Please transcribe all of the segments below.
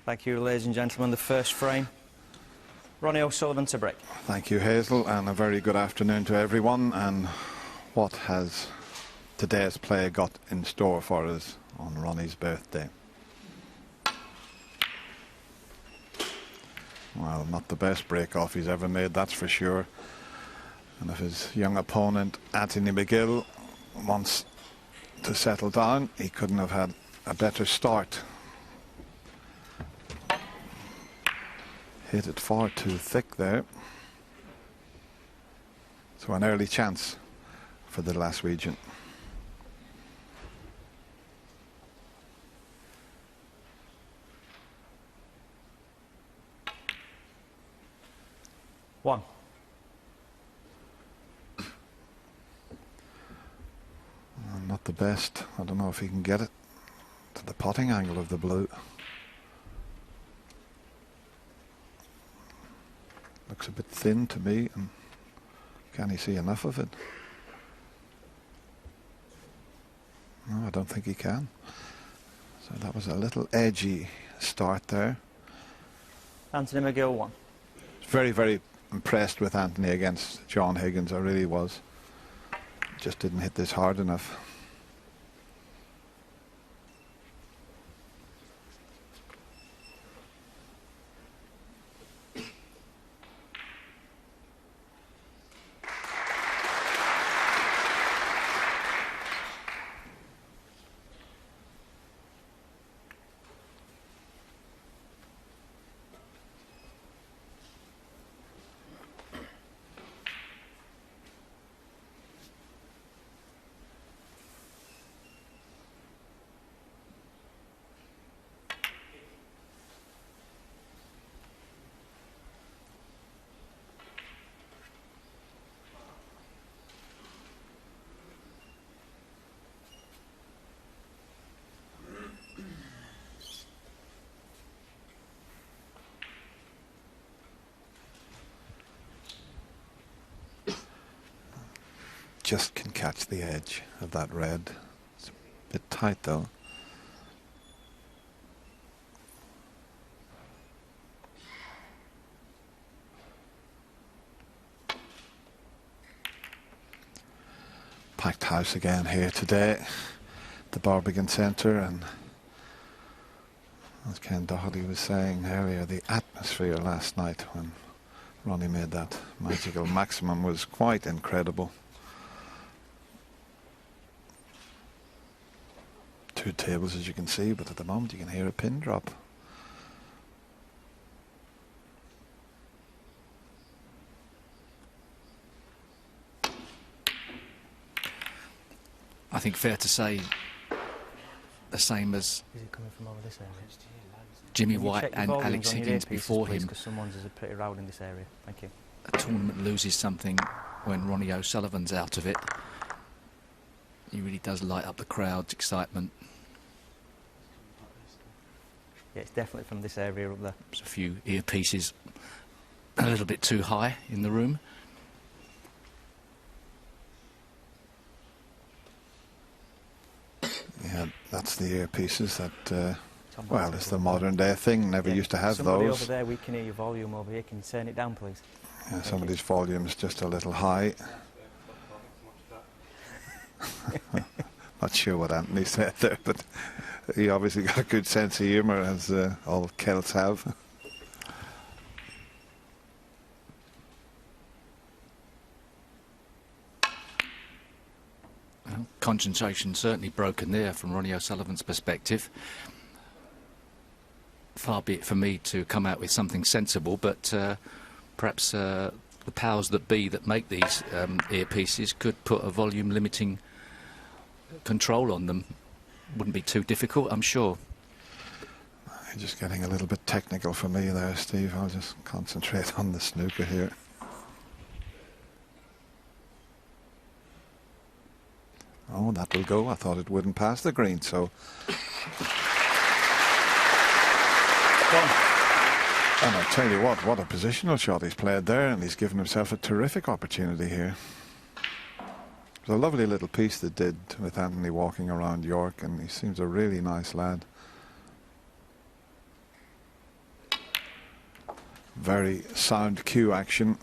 Thank you, ladies and gentlemen. The first frame. Ronnie O'Sullivan to break. Thank you, Hazel, and a very good afternoon to everyone. And what has today's play got in store for us on Ronnie's birthday? Well, not the best break-off he's ever made, that's for sure. And if his young opponent, Anthony McGill, wants to settle down, he couldn't have had a better start. Hit it far too thick there. So an early chance for the Glaswegian. One. Not the best. I don't know if he can get it to the potting angle of the blue. Looks a bit thin to me, and can he see enough of it? No, I don't think he can. So that was a little edgy start there. Anthony McGill, 1. Very, very impressed with Anthony against John Higgins. I really was. Just didn't hit this hard enough. Just can catch the edge of that red. It's a bit tight though. Packed house again here today, the Barbican Centre, and as Ken Doherty was saying earlier, the atmosphere last night when Ronnie made that magical maximum was quite incredible. 2 tables, as you can see, but at the moment you can hear a pin drop. I think fair to say the same as Is it coming from over this area? Jimmy Can you White check your and volumes Alex on your Higgins earpieces, before please, him. because someone's is pretty loud in this area. Thank you. A tournament loses something when Ronnie O'Sullivan's out of it. He really does light up the crowd's excitement. Yeah, it's definitely from this area up there. There's a few earpieces a little bit too high in the room. Yeah, that's the earpieces that, well, it's the modern day thing. Never used to have Somebody those. over there, we can hear your volume over here. Can you turn it down, please? Yeah, somebody's volume's just a little high. Not sure what Anthony said there, but he obviously got a good sense of humour, as all Celts have. Well, concentration certainly broken there from Ronnie O'Sullivan's perspective. Far be it for me to come out with something sensible, but perhaps the powers that be that make these earpieces could put a volume limiting control on them. Wouldn't be too difficult, I'm sure. You're just getting a little bit technical for me there, Steve. I'll just concentrate on the snooker here. Oh, that will go. I thought it wouldn't pass the green, so... And I tell you what a positional shot he's played there, and he's given himself a terrific opportunity here. It was a lovely little piece they did with Anthony walking around York, and he seems a really nice lad. Very sound cue action.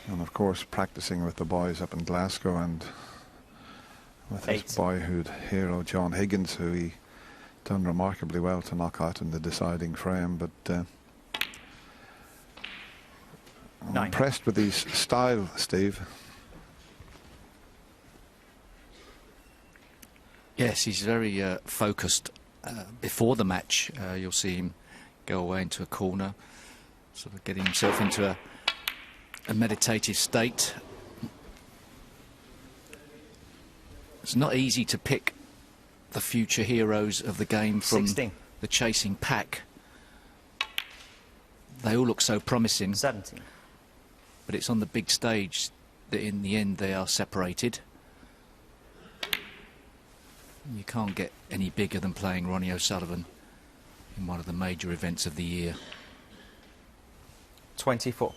And of course practicing with the boys up in Glasgow and with his boyhood hero John Higgins, who he done remarkably well to knock out in the deciding frame. But I'm impressed with his style, Steve. Yes, he's very focused. Before the match, you'll see him go away into a corner, sort of getting himself into a meditative state. It's not easy to pick the future heroes of the game from 16. the chasing pack. They all look so promising. 17. But it's on the big stage that in the end they are separated. You can't get any bigger than playing Ronnie O'Sullivan in one of the major events of the year. 24.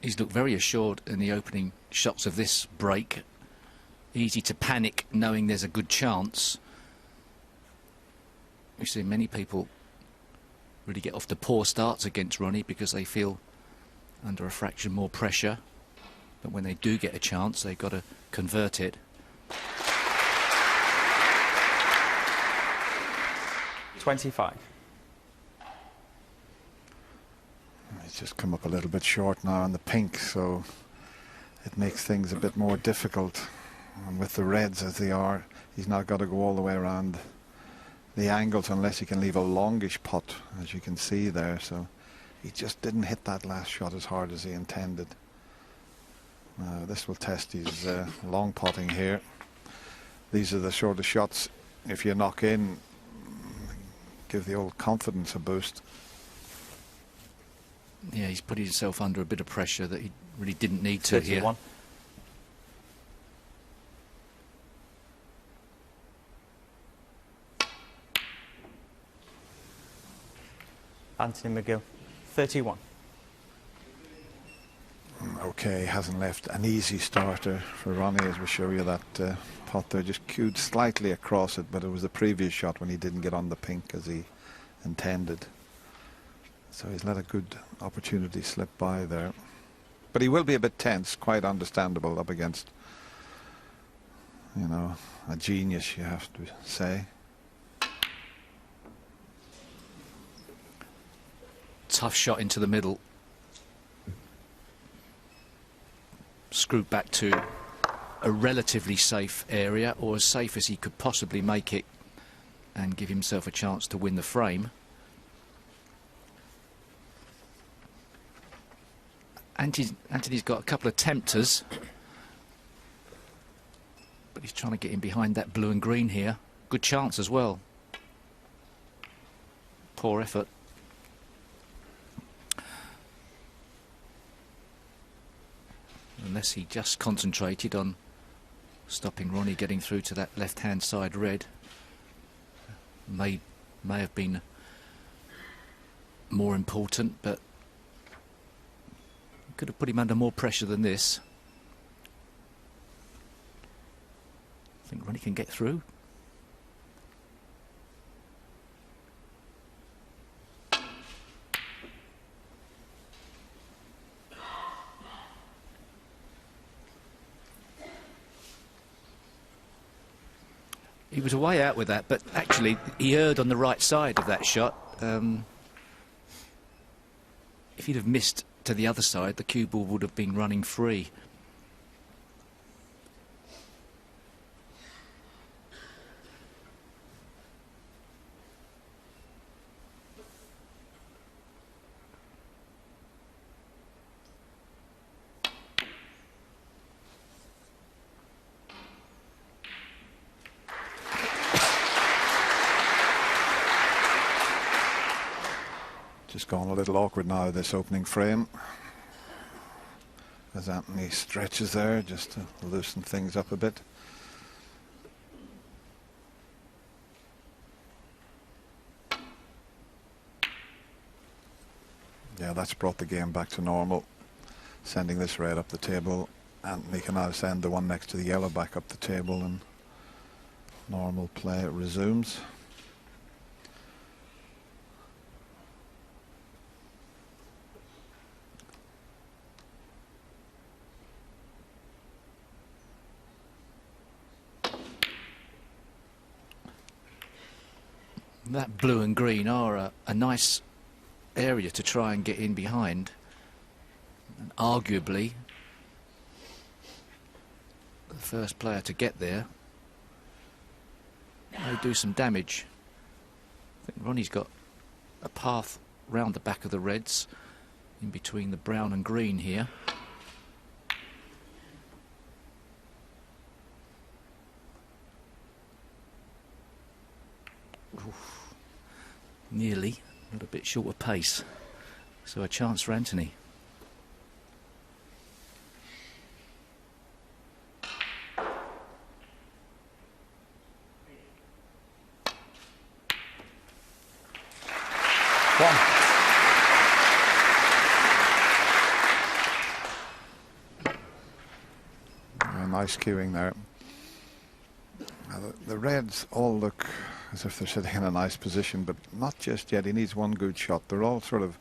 He's looked very assured in the opening shots of this break. Easy to panic knowing there's a good chance. We've seen many people really get off to poor starts against Ronnie because they feel under a fraction more pressure. But when they do get a chance, they've got to convert it. 25. He's just come up a little bit short now on the pink, so it makes things a bit more difficult. And with the reds as they are, he's now got to go all the way around the angles unless he can leave a longish putt, as you can see there. So he just didn't hit that last shot as hard as he intended. This will test his long putting here. These are the sort of shots, if you knock in, give the old confidence a boost. Yeah, he's put himself under a bit of pressure that he really didn't need to 31. here. Anthony McGill. 31. Okay, hasn't left an easy starter for Ronnie, as we show you that putt there. Just cued slightly across it, but it was the previous shot when he didn't get on the pink as he intended. So he's let a good opportunity slip by there. But he will be a bit tense, quite understandable, up against, you know, a genius, you have to say. Tough shot into the middle. Screwed back to a relatively safe area, or as safe as he could possibly make it, and give himself a chance to win the frame. Anthony's got a couple of tempters, but he's trying to get in behind that blue and green here. Good chance as well. Poor effort. Unless he just concentrated on stopping Ronnie getting through to that left-hand side red. May have been more important, but could have put him under more pressure than this. I think Ronnie can get through. He was a way out with that, but actually he erred on the right side of that shot. If he'd have missed to the other side, the cue ball would have been running free. Just gone a little awkward now, this opening frame, as Anthony stretches there just to loosen things up a bit. Yeah, that's brought the game back to normal, sending this red up the table. Anthony can now send the one next to the yellow back up the table, and normal play resumes. That blue and green are a nice area to try and get in behind. And arguably, the first player to get there may do some damage. I think Ronnie's got a path round the back of the reds, in between the brown and green here. Oof. Nearly, a little bit short of pace. So a chance for Anthony. One. Nice cueing there. Now the reds all look as if they're sitting in a nice position, but not just yet. He needs one good shot. They're all sort of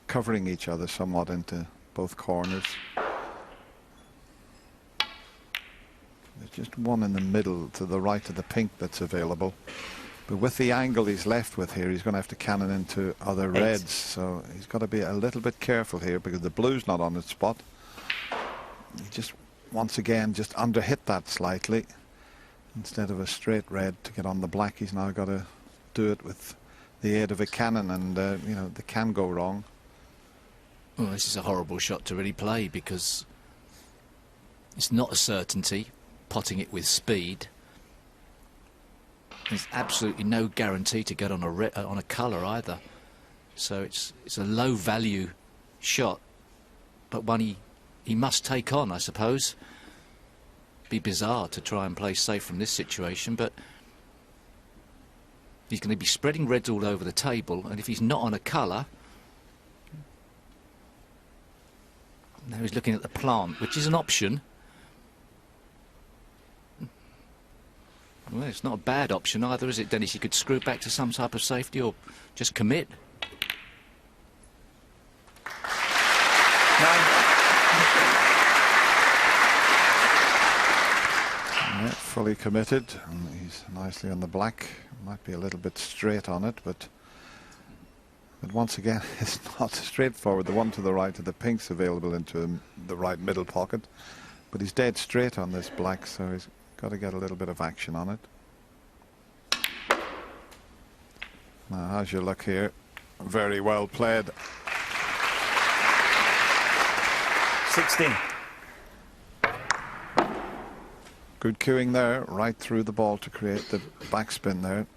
covering each other somewhat into both corners. There's just one in the middle to the right of the pink that's available. But with the angle he's left with here, he's going to have to cannon into other reds. So he's got to be a little bit careful here because the blue's not on its spot. He just, once again, just underhit that slightly. Instead of a straight red to get on the black, he's now got to do it with the aid of a cannon, and you know, they can go wrong. Well, this is a horrible shot to really play because it's not a certainty, potting it with speed. There's absolutely no guarantee to get on a colour either. So it's a low value shot, but one he must take on, I suppose. Be bizarre to try and play safe from this situation, but he's going to be spreading reds all over the table, and if he's not on a colour, now he's looking at the plant, which is an option. Well, it's not a bad option either, is it, Dennis? You could screw back to some type of safety or just commit. 9. Yeah, fully committed, and he's nicely on the black. Might be a little bit straight on it, but once again, it's not straightforward. The one to the right of the pink's available into the right middle pocket, but he's dead straight on this black, so he's got to get a little bit of action on it. Now, how's your luck here? Very well played. 16. Good cueing there, right through the ball to create the backspin there.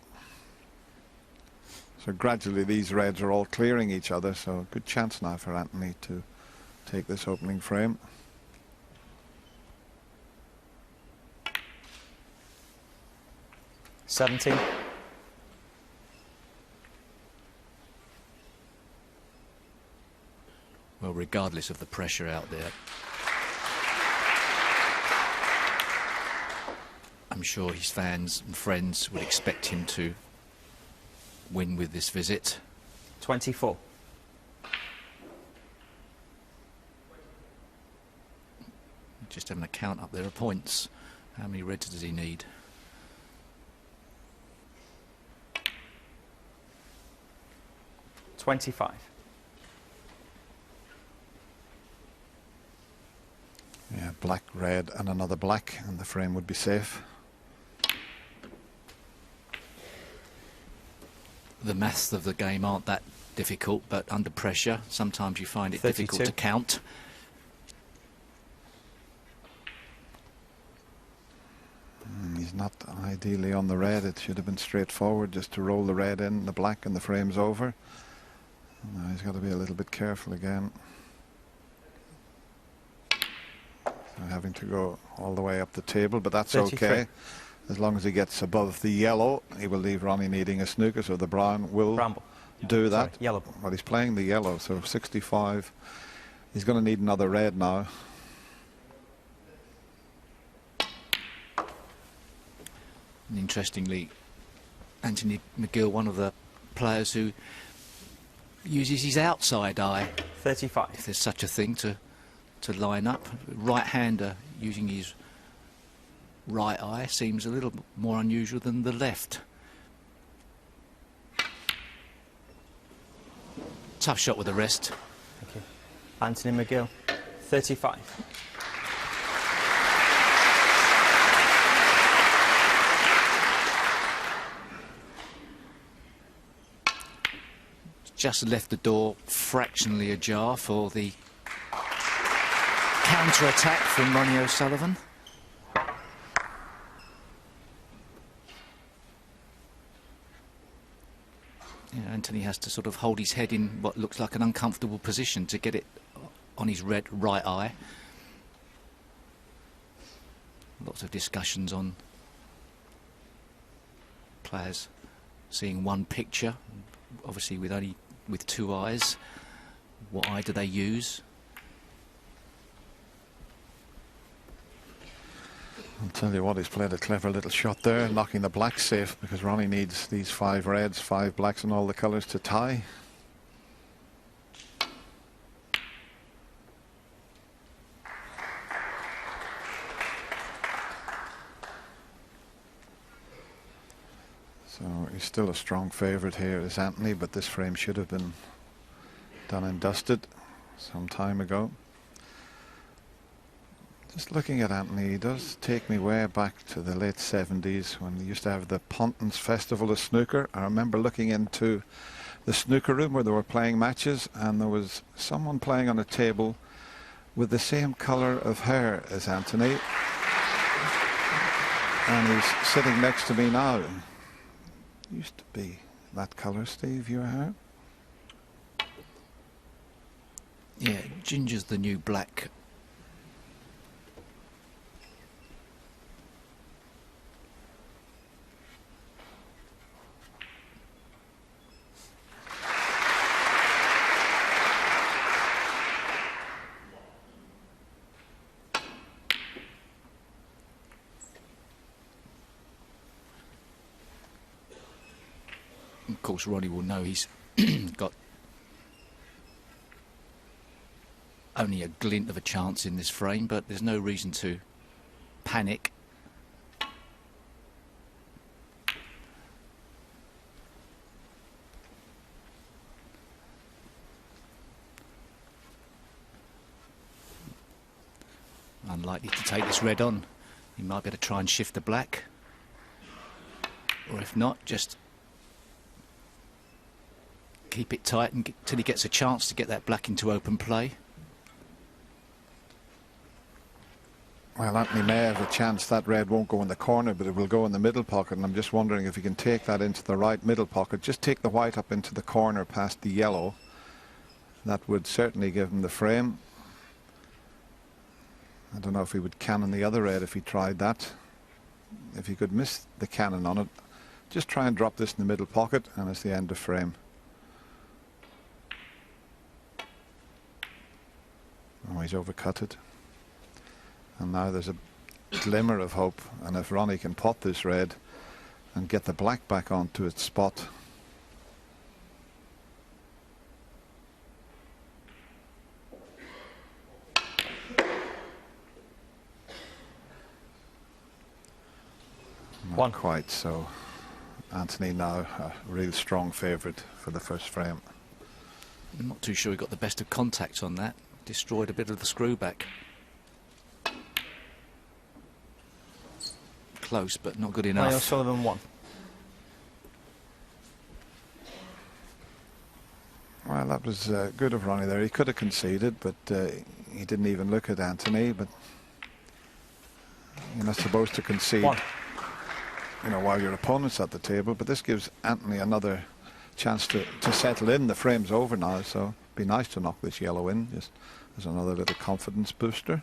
So gradually these reds are all clearing each other, so good chance now for Anthony to take this opening frame. $17. Well, regardless of the pressure out there, I'm sure his fans and friends would expect him to win with this visit. 24. Just having a count up there of points. How many reds does he need? $25. Yeah, black, red and another black, and the frame would be safe. The maths of the game aren't that difficult, but under pressure sometimes you find it 32. difficult to count. He's not ideally on the red. It should have been straightforward, just to roll the red in, the black, and the frame's over. Now he's got to be a little bit careful again. So having to go all the way up the table, but that's 33. okay. As long as he gets above the yellow, he will leave Ronnie needing a snooker, so the brown will Bramble. do that. Sorry, yellow. Well, he's playing the yellow, so 65. He's going to need another red now. And interestingly, Anthony McGill, one of the players who uses his outside eye, 35. if there's such a thing, to line up. Right-hander using his right eye seems a little more unusual than the left. Tough shot with the wrist. Thank you. Anthony McGill, 35. Just left the door fractionally ajar for the counter-attack from Ronnie O'Sullivan. Yeah, Anthony has to sort of hold his head in what looks like an uncomfortable position to get it on his right eye. Lots of discussions on players seeing one picture, obviously with two eyes. What eye do they use? I'll tell you what, he's played a clever little shot there, knocking the black safe, because Ronnie needs these 5 reds, 5 blacks and all the colours to tie. So he's still a strong favourite here, is Anthony, but this frame should have been done and dusted some time ago. Just looking at Anthony, he does take me way back to the late 70s when we used to have the Pontins Festival of Snooker. I remember looking into the snooker room where they were playing matches, and there was someone playing on a table with the same colour of hair as Anthony. And he's sitting next to me now. Used to be that colour, Steve, your hair? Yeah, ginger's the new black. Of course, Ronnie will know he's got only a glint of a chance in this frame, but there's no reason to panic. Unlikely to take this red on. He might be able to try and shift the black, or if not, just keep it tight until he gets a chance to get that black into open play. Well, Anthony may have a chance that red won't go in the corner, but it will go in the middle pocket, and I'm just wondering if he can take that into the right middle pocket. Just take the white up into the corner past the yellow. That would certainly give him the frame. I don't know if he would cannon the other red if he tried that. If he could miss the cannon on it, just try and drop this in the middle pocket, and it's the end of frame. Oh, he's overcut it. And now there's a glimmer of hope, and if Ronnie can pot this red and get the black back onto its spot. Not quite, so Anthony now a real strong favourite for the first frame. I'm not too sure he got the best of contact on that. Destroyed a bit of the screw back. Close, but not good enough. O'Sullivan 1. Well, that was good of Ronnie there. He could have conceded, but he didn't even look at Anthony. But you're not supposed to concede, you know, while your opponent's at the table. But this gives Anthony another chance to settle in. The frame's over now, so it'd be nice to knock this yellow in, just as another little confidence booster.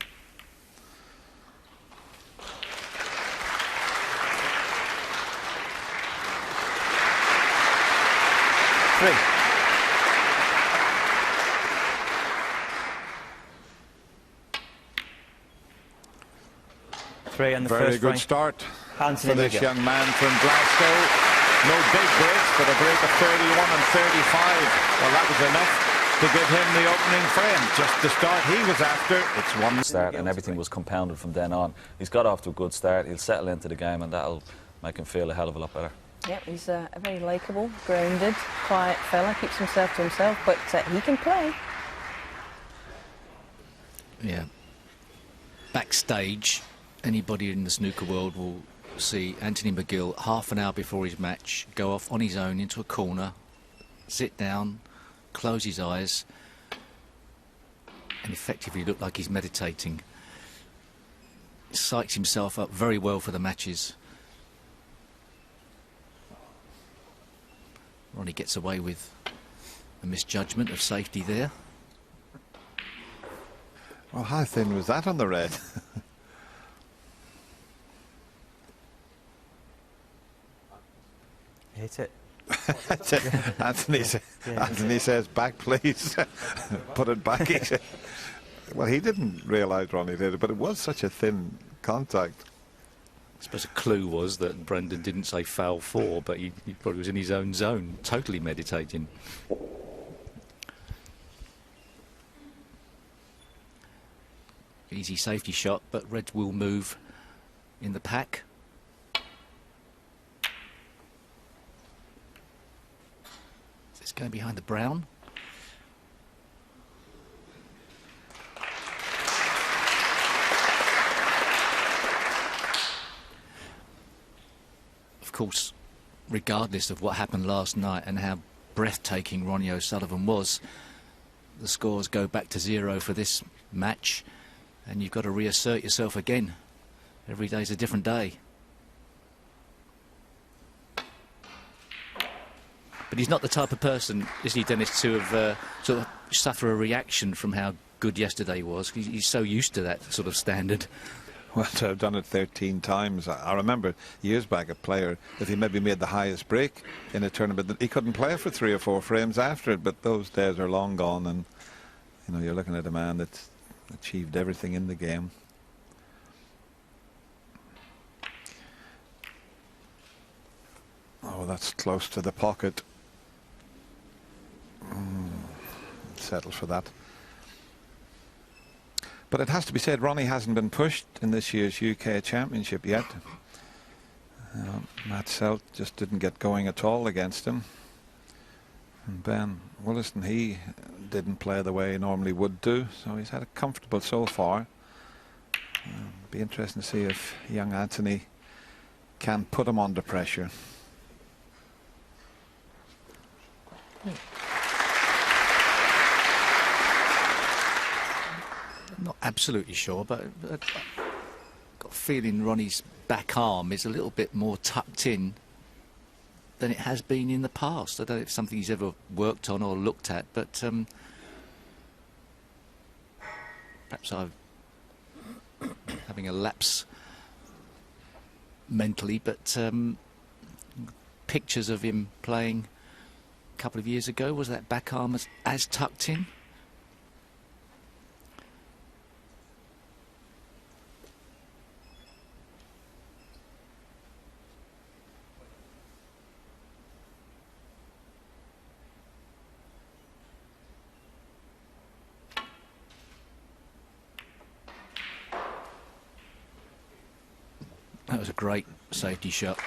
Three. And the Very first good frame. start. Anthony for this McGill. young man from Glasgow. No big breaks, but a break of 31 and 35. Well, that was enough to give him the opening frame. Just the start he was after. It's one start, and everything was compounded from then on. He's got off to a good start. He'll settle into the game, and that'll make him feel a hell of a lot better. Yep, he's a very likeable, grounded, quiet fella. Keeps himself to himself, but he can play. Yeah. Backstage, anybody in the snooker world will see Anthony McGill half an hour before his match go off on his own into a corner, sit down, close his eyes, and effectively look like he's meditating. Psychs himself up very well for the matches. Ronnie gets away with a misjudgment of safety there. Well, how thin was that on the red? Hit it. Anthony says, back please. Put it back. He said. Well, he didn't realise Ronnie did it, but it was such a thin contact. I suppose a clue was that Brendan didn't say foul 4, but he probably was in his own zone, totally meditating. Easy safety shot, but red will move in the pack. It's going behind the brown. Of course, regardless of what happened last night and how breathtaking Ronnie O'Sullivan was, the scores go back to 0 for this match, and you've got to reassert yourself again. Every day's a different day. But he's not the type of person, is he, Dennis, to have sort of suffer a reaction from how good yesterday was. He's so used to that sort of standard. Well, to have done it 13 times. I remember years back a player, if he maybe made the highest break in a tournament, he couldn't play for 3 or 4 frames after it, but those days are long gone, and you know, you're looking at a man that's achieved everything in the game. Oh, that's close to the pocket. Settle for that. But it has to be said, Ronnie hasn't been pushed in this year's UK Championship yet. Matt Selt just didn't get going at all against him. And Ben Williston, he didn't play the way he normally would do, so he's had it comfortable so far. Be interesting to see if young Anthony can put him under pressure. Not absolutely sure, but I've got a feeling Ronnie's back arm is a little bit more tucked in than it has been in the past. I don't know if it's something he's ever worked on or looked at, but perhaps I'm having a lapse mentally, but pictures of him playing a couple of years ago, was that back arm as tucked in? That was a great safety shot.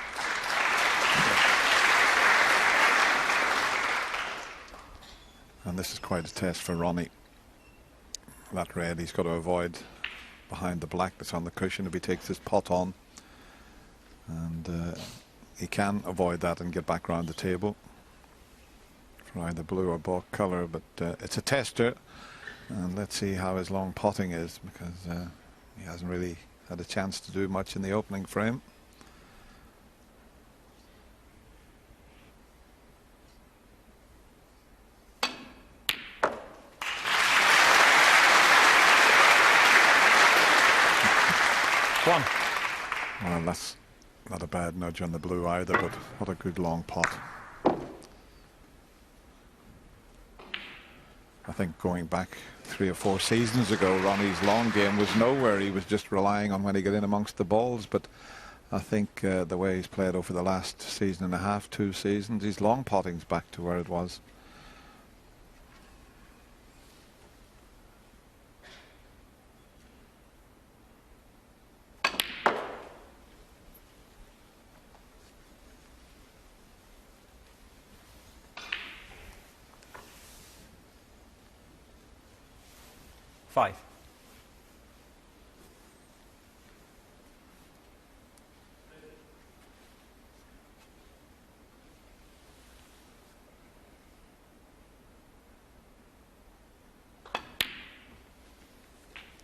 And this is quite a test for Ronnie. That red, he's got to avoid behind the black that's on the cushion if he takes his pot on. And he can avoid that and get back round the table for either blue or bought colour. But it's a tester, and let's see how his long potting is, because he hasn't really had a chance to do much in the opening frame. One. Well, that's not a bad nudge on the blue either, but what a good long pot. I think going back 3 or 4 seasons ago, Ronnie's long game was nowhere. He was just relying on when he got in amongst the balls, but I think the way he's played over the last season and a half, 2 seasons, his long potting's back to where it was. Five.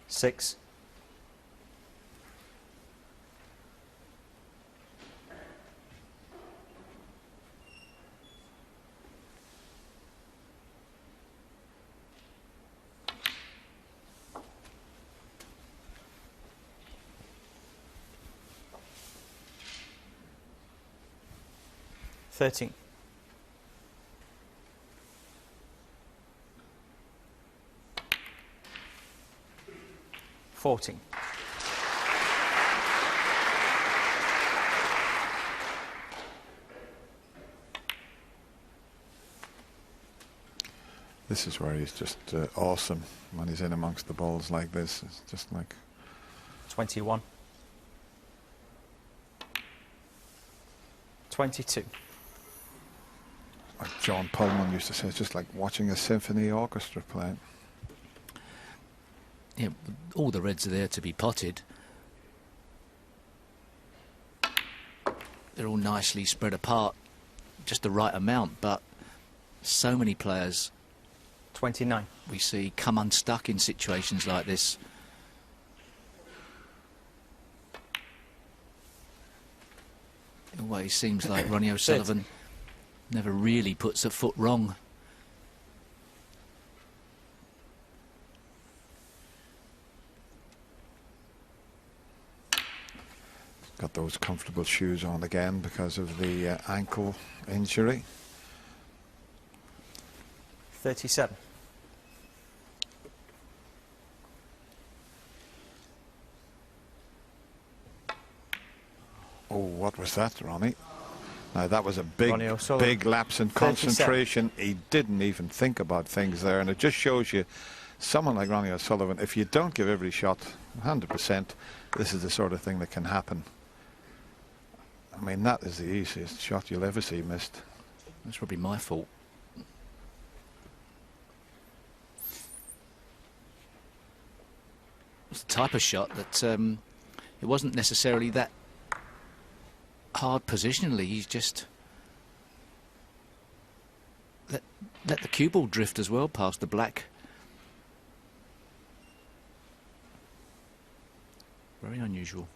Six. 13. 14. This is where he's just awesome when he's in amongst the balls like this. It's just like 21. 22. like John Pullman used to say, it's just like watching a symphony orchestra play. Yeah, all the reds are there to be potted. They're all nicely spread apart, just the right amount, but so many players 29. we see come unstuck in situations like this. It always seems like Ronnie O'Sullivan never really puts a foot wrong. Got those comfortable shoes on again because of the ankle injury. 37. Oh, what was that, Ronnie? Now that was a big, Ronnie O'Sullivan, big lapse in 37. concentration. He didn't even think about things there, and it just shows you someone like Ronnie O'Sullivan, if you don't give every shot 100%, this is the sort of thing that can happen. I mean, that is the easiest shot you'll ever see missed. That's probably my fault. It's the type of shot that it wasn't necessarily that hard positionally. He's just let the cue ball drift as well past the black. Very unusual.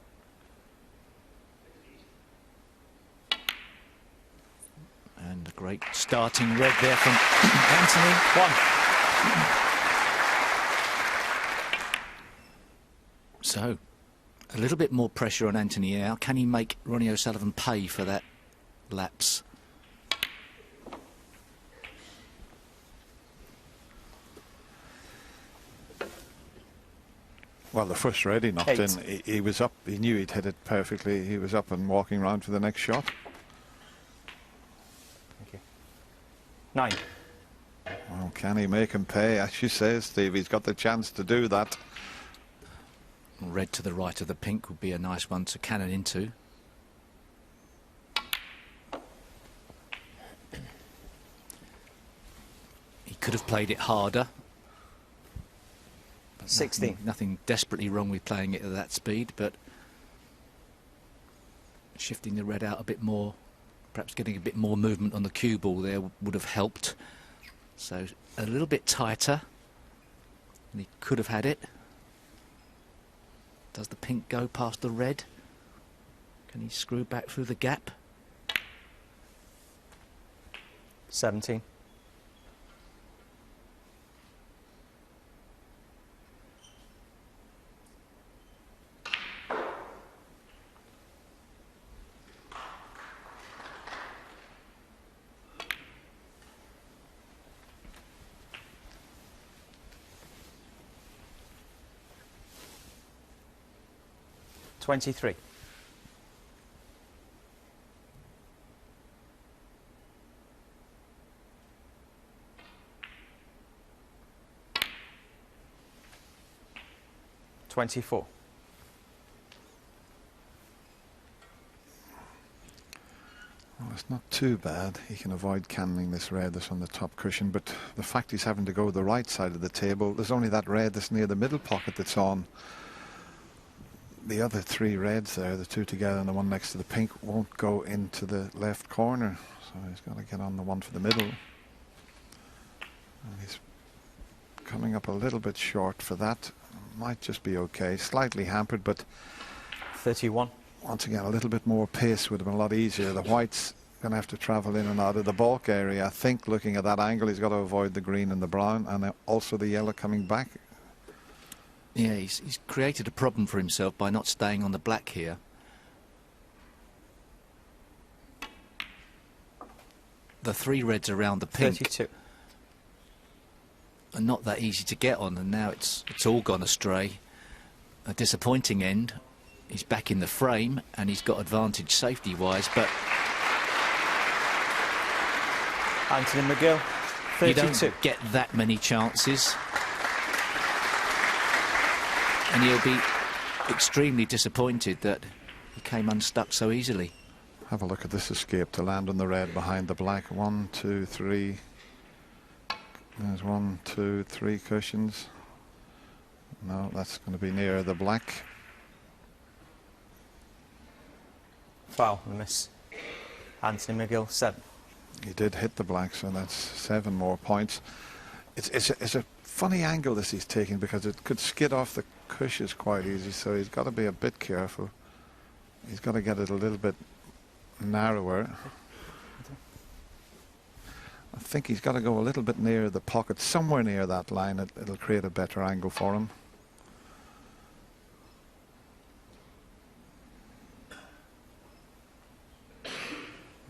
And a great starting red there from Anthony. 1. So, a little bit more pressure on Anthony now. Can he make Ronnie O'Sullivan pay for that lapse? Well, the first red he knocked 8. in, he was up. He knew he'd hit it perfectly. He was up and walking around for the next shot. Thank you. 9. Well, can he make him pay? As you say, Steve, he's got the chance to do that. Red to the right of the pink would be a nice one to cannon into. He could have played it harder. But 16. Nothing desperately wrong with playing it at that speed, but shifting the red out a bit more, perhaps getting a bit more movement on the cue ball there would have helped. So a little bit tighter, and he could have had it. Does the pink go past the red? Can he screw back through the gap? 17. 24. Well, it's not too bad. He can avoid canning this red that's on the top cushion, but the fact he's having to go the right side of the table, there's only that red that's near the middle pocket that's on. The other three reds there, the two together and the one next to the pink, won't go into the left corner. So he's got to get on the one for the middle. And he's coming up a little bit short for that. Might just be okay. Slightly hampered, but 31. once again, a little bit more pace would have been a lot easier. The white's going to have to travel in and out of the balk area. I think looking at that angle, he's got to avoid the green and the brown, and also the yellow coming back. Yeah, he's created a problem for himself by not staying on the black here. The three reds around the pink 32. are not that easy to get on, and now it's all gone astray. A disappointing end. He's back in the frame, and he's got advantage safety-wise, but Anthony McGill, you 32. don't get that many chances. And he'll be extremely disappointed that he came unstuck so easily. Have a look at this escape to land on the red behind the black. 1, 2, 3. There's 1, 2, 3 cushions. No, that's going to be near the black. Foul and miss. Anthony McGill, 7. He did hit the black, so that's 7 more points. It's a funny angle this he's taking, because it could skid off the cushions quite easy, so he's got to be a bit careful. He's got to get it a little bit narrower. I think he's got to go a little bit near the pocket, somewhere near that line. It'll create a better angle for him.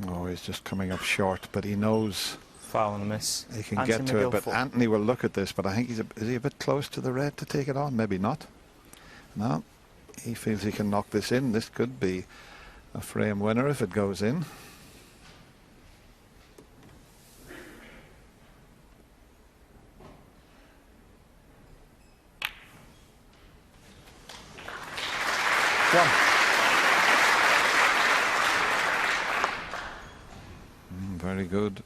Oh, he's just coming up short, but he knows Foul and miss. he can Anthony get to McGill, it. But 4. Anthony will look at this, but I think is he a bit close to the red to take it on? Maybe not. No, he feels he can knock this in. This could be a frame winner if it goes in. Very good.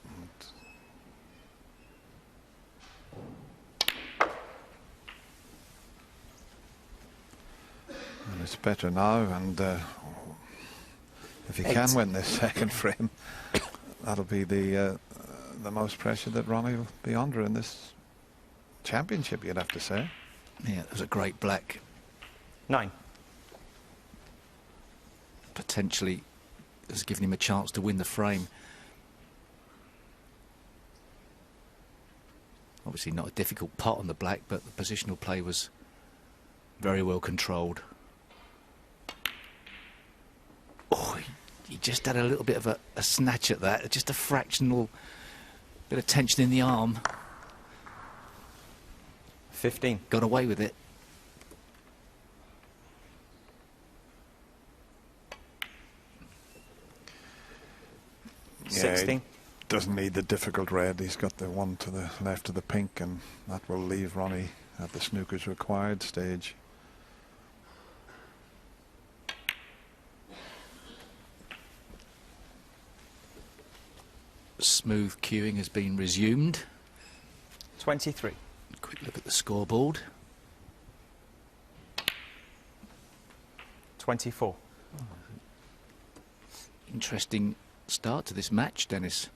And it's better now, and if he can win this second frame, that'll be the most pressure that Ronnie will be under in this championship, you'd have to say. Yeah, that was a great black. 9. Potentially has given him a chance to win the frame. Obviously not a difficult pot on the black, but the positional play was very well controlled. Oh, he just had a little bit of a snatch at that, just a fractional bit of tension in the arm. 15. Got away with it. Yeah, 16. Doesn't need the difficult red. He's got the one to the left of the pink, and that will leave Ronnie at the snooker's required stage. Smooth queuing has been resumed. 23. Quick look at the scoreboard. 24. Interesting start to this match, Dennis.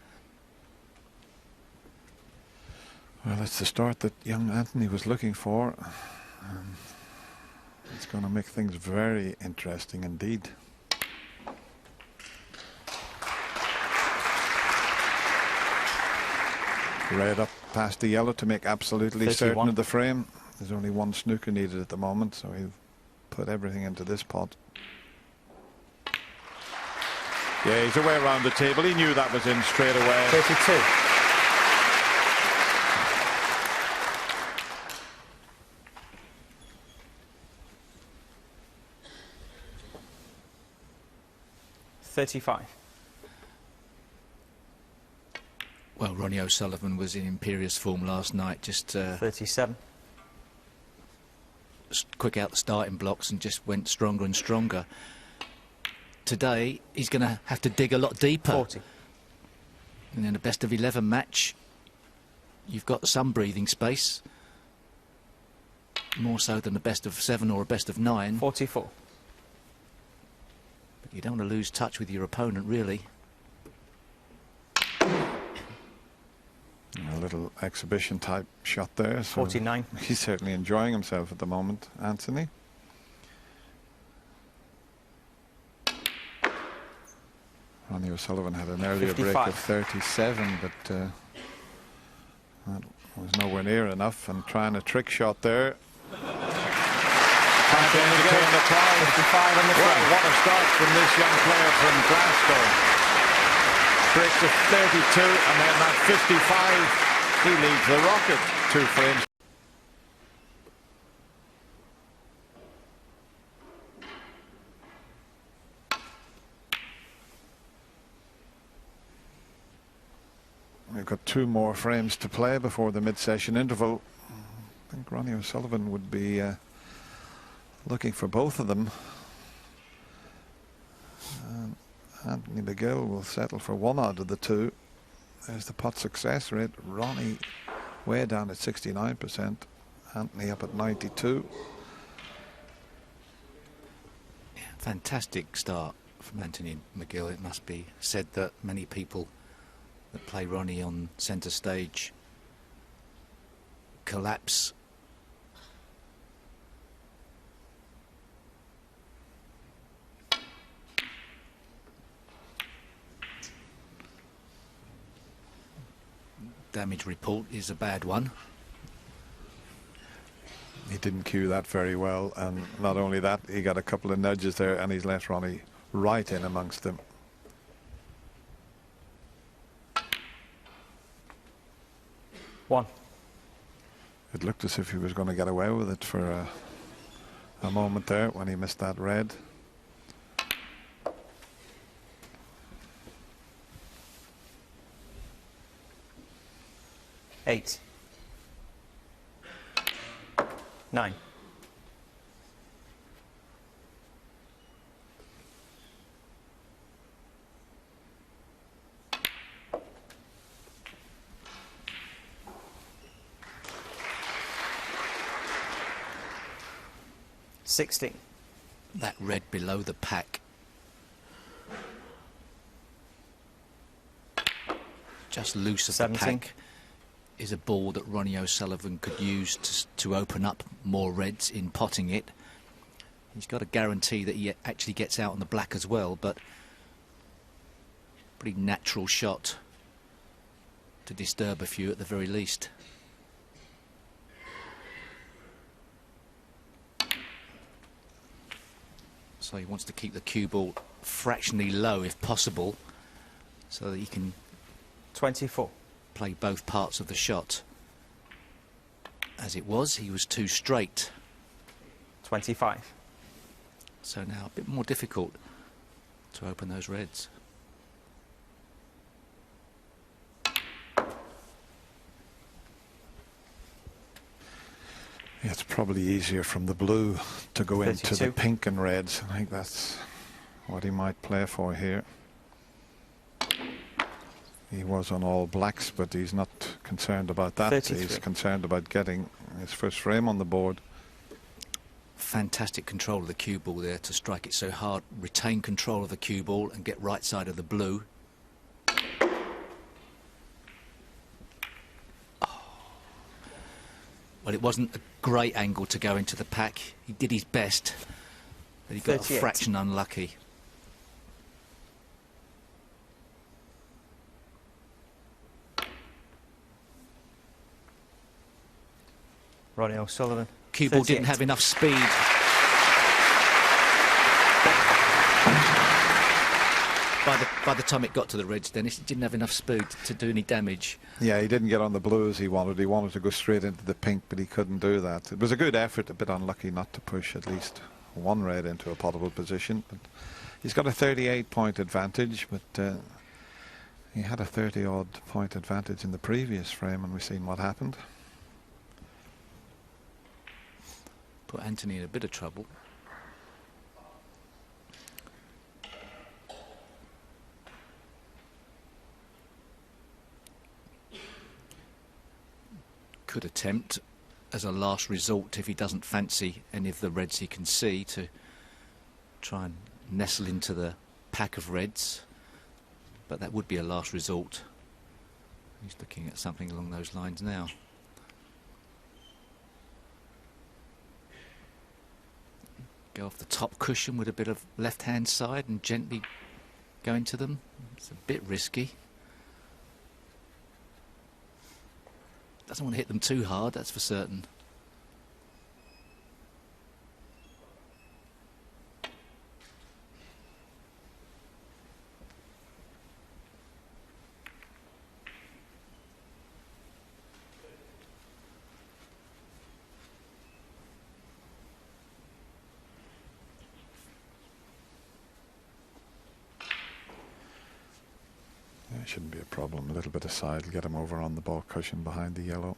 Well, it's the start that young Anthony was looking for. It's going to make things very interesting indeed. Red up past the yellow to make absolutely 31. certain of the frame. There's only one snooker needed at the moment, so he'll put everything into this pot. Yeah, he's away around the table. He knew that was in straight away. 32. $35. Well, Ronnie O'Sullivan was in imperious form last night, just 37. quick out the starting blocks and just went stronger and stronger. Today, he's going to have to dig a lot deeper. 40. And in a best of 11 match, you've got some breathing space, more so than a best of 7 or a best of 9. 44. But you don't want to lose touch with your opponent, really. A little exhibition type shot there. So 49. he's certainly enjoying himself at the moment, Anthony. Ronnie O'Sullivan had an earlier 55. break of 37, but that was nowhere near enough. And trying a trick shot there. Can't entertain the crowd. 55 on the Well, front. what a start from this young player from Glasgow. Breaks to 32, and then at 55, he leads the Rocket 2 frames. We've got 2 more frames to play before the mid-session interval. I think Ronnie O'Sullivan would be looking for both of them. Anthony McGill will settle for 1 out of the 2. There's the putt success rate. Ronnie way down at 69%. Anthony up at 92. Yeah, fantastic start from Anthony McGill. It must be said that many people that play Ronnie on centre stage collapse. Damage report is a bad one. He didn't cue that very well, and not only that, he got a couple of nudges there, and he's left Ronnie right in amongst them. One. It looked as if he was going to get away with it for a moment there when he missed that red. Eight. 9. $16. That red below the pack. Just loose of the 17. pack is a ball that Ronnie O'Sullivan could use to open up more reds in potting it. He's got a guarantee that he actually gets out on the black as well, but pretty natural shot to disturb a few at the very least. So he wants to keep the cue ball fractionally low if possible, so that he can 24. play both parts of the shot. As it was, he was too straight. 25. So now a bit more difficult to open those reds. Yeah, it's probably easier from the blue to go into the 32. pink and reds. I think that's what he might play for here. He was on all blacks, but he's not concerned about that. 33. He's concerned about getting his first frame on the board. Fantastic control of the cue ball there to strike it so hard, retain control of the cue ball and get right side of the blue. Oh. Well, it wasn't a great angle to go into the pack. He did his best, but he got 38. a fraction unlucky. Ronnie O'Sullivan. Cue ball 38. didn't have enough speed. By the time it got to the reds, Dennis, it didn't have enough speed to do any damage. Yeah, he didn't get on the blue as he wanted. He wanted to go straight into the pink, but he couldn't do that. It was a good effort, a bit unlucky not to push at least one red into a potable position. But he's got a 38-point advantage, but he had a 30-odd point advantage in the previous frame, and we've seen what happened. put Anthony in a bit of trouble. Could attempt as a last resort, if he doesn't fancy any of the reds he can see, to try and nestle into the pack of reds, but that would be a last resort. He's looking at something along those lines now. Go off the top cushion with a bit of left hand side and gently go into them. It's a bit risky. Doesn't want to hit them too hard, that's for certain. Yeah, it shouldn't be a problem. A little bit of side will get him over on the ball cushion behind the yellow.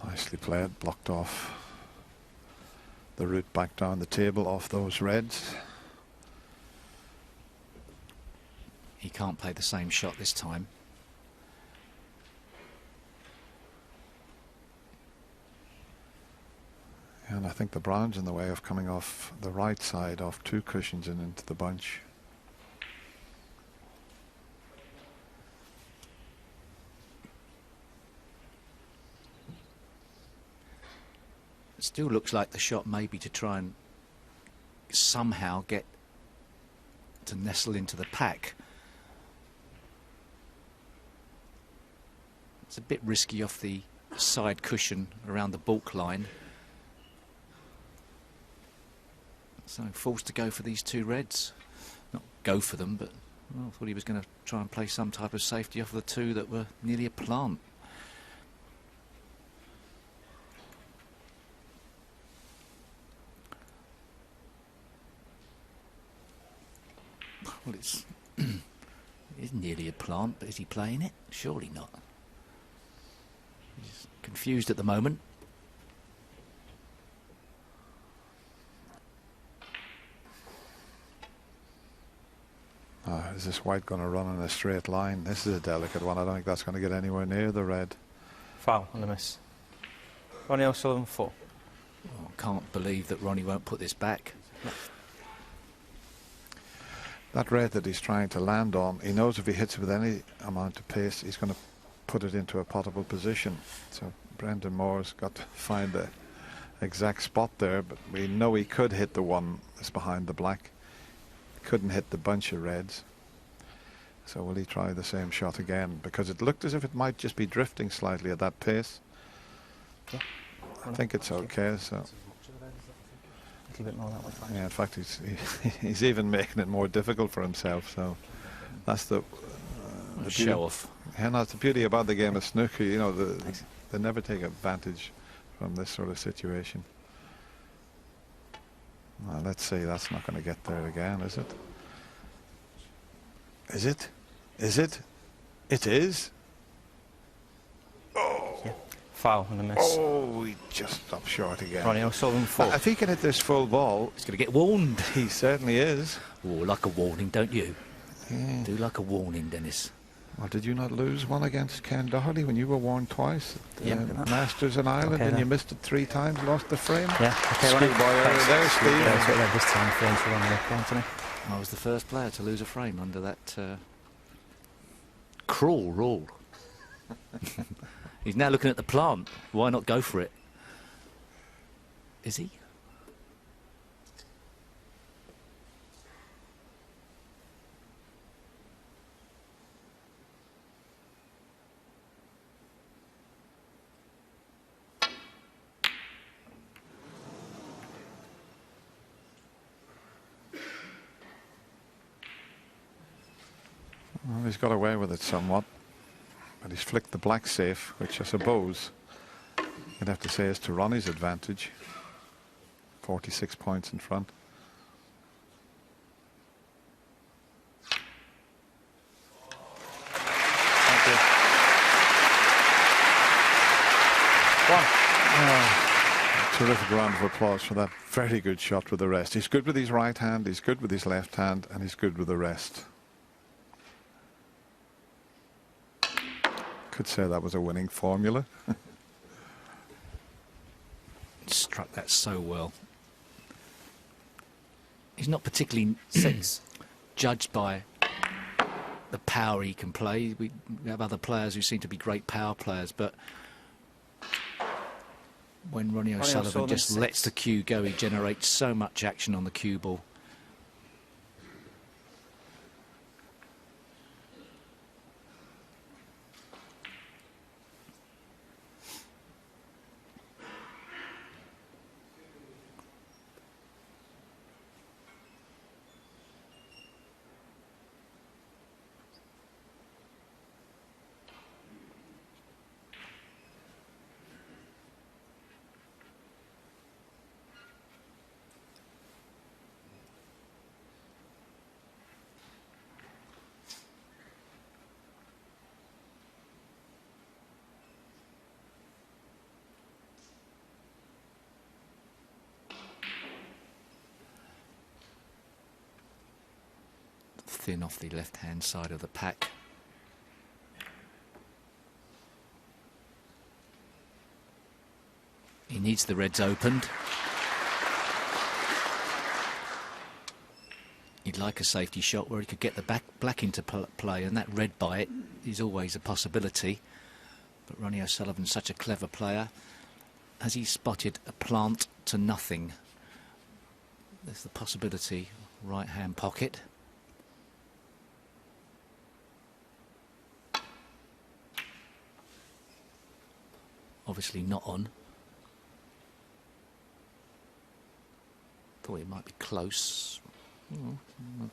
Nicely played, blocked off the route back down the table off those reds. He can't play the same shot this time. And I think the brown's in the way of coming off the right side, off two cushions and into the bunch. It still looks like the shot maybe to try and somehow get to nestle into the pack. It's a bit risky off the side cushion around the balk line. So forced to go for these two reds. Not go for them, but well, I thought he was going to try and play some type of safety off the two that were nearly a plant. Well, it is nearly a plant, but is he playing it? Surely not. He's confused at the moment. Is this white going to run in a straight line? This is a delicate one. I don't think that's going to get anywhere near the red. Foul on the miss. Ronnie O'Sullivan 4. Oh, can't believe that Ronnie won't put this back. That red that he's trying to land on, he knows if he hits it with any amount of pace, he's going to put it into a potable position. So Brendan Moore's got to find the exact spot there, but we know he could hit the one that's behind the black. Couldn't hit the bunch of reds. So will he try the same shot again? Because it looked as if it might just be drifting slightly at that pace. Yeah. I think it's okay. So A little bit more that way. yeah, in fact, he's even making it more difficult for himself. So that's the Show off. And that's the beauty about the game of snooker. You know, they never take advantage from this sort of situation. Well, let's see. That's not going to get there again, is it? Is it? Is it? It is. Oh. Yeah. Foul on the miss. Oh, he just stopped short again. Ronnie O'Sullivan 4. If he can hit this full ball, He's going to get warned. he certainly is. Oh, like a warning, don't you? Yeah. Do like a warning, Dennis. Well, did you not lose one against Ken Doherty when you were warned twice at Masters in Ireland, Okay, and then. you missed it 3 times, lost the frame? Yeah, okay, Ronnie. Schoolboy error there, Steve. Yeah, so this time frame for Ronnie, Anthony. I was the first player to lose a frame under that cruel rule. He's now looking at the plant. Why not go for it? Is he? Well, he's got away with it somewhat, but he's flicked the black safe, which I suppose you'd have to say is to Ronnie's advantage. 46 points in front. Terrific round of applause for that very good shot with the rest. He's good with his right hand, he's good with his left hand, and he's good with the rest. Could say that was a winning formula. Struck that so well. He's not particularly judged by the power he can play. We have other players who seem to be great power players, but when Ronnie O'Sullivan just lets the cue go, he generates so much action on the cue ball. Thin off the left-hand side of the pack. He needs the reds opened. He'd like a safety shot where he could get the black into play, and that red by it is always a possibility. But Ronnie O'Sullivan's such a clever player. Has he spotted a plant to nothing? There's the possibility, right-hand pocket. Obviously not on. Thought it might be close.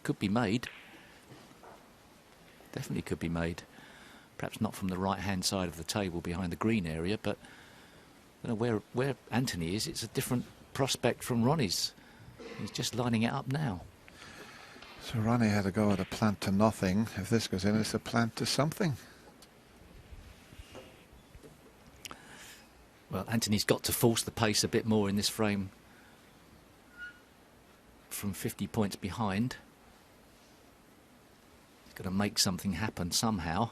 Could be made. Definitely could be made. Perhaps not from the right-hand side of the table behind the green area, but I don't know where Anthony is. It's a different prospect from Ronnie's. He's just lining it up now. So Ronnie had to go at a plant to nothing. If this goes in, it's a plant to something. Well, Anthony's got to force the pace a bit more in this frame from 50 points behind. He's got to make something happen somehow.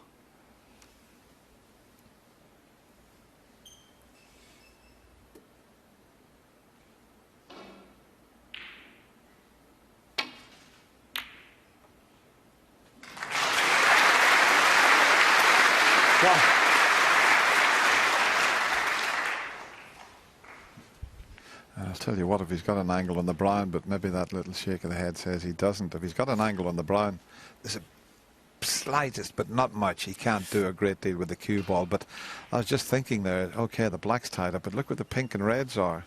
I'll tell you what, if he's got an angle on the brown, but maybe that little shake of the head says he doesn't. If he's got an angle on the brown, there's a slightest, but not much. He can't do a great deal with the cue ball. But I was just thinking there, okay, the black's tied up, but look where the pink and reds are.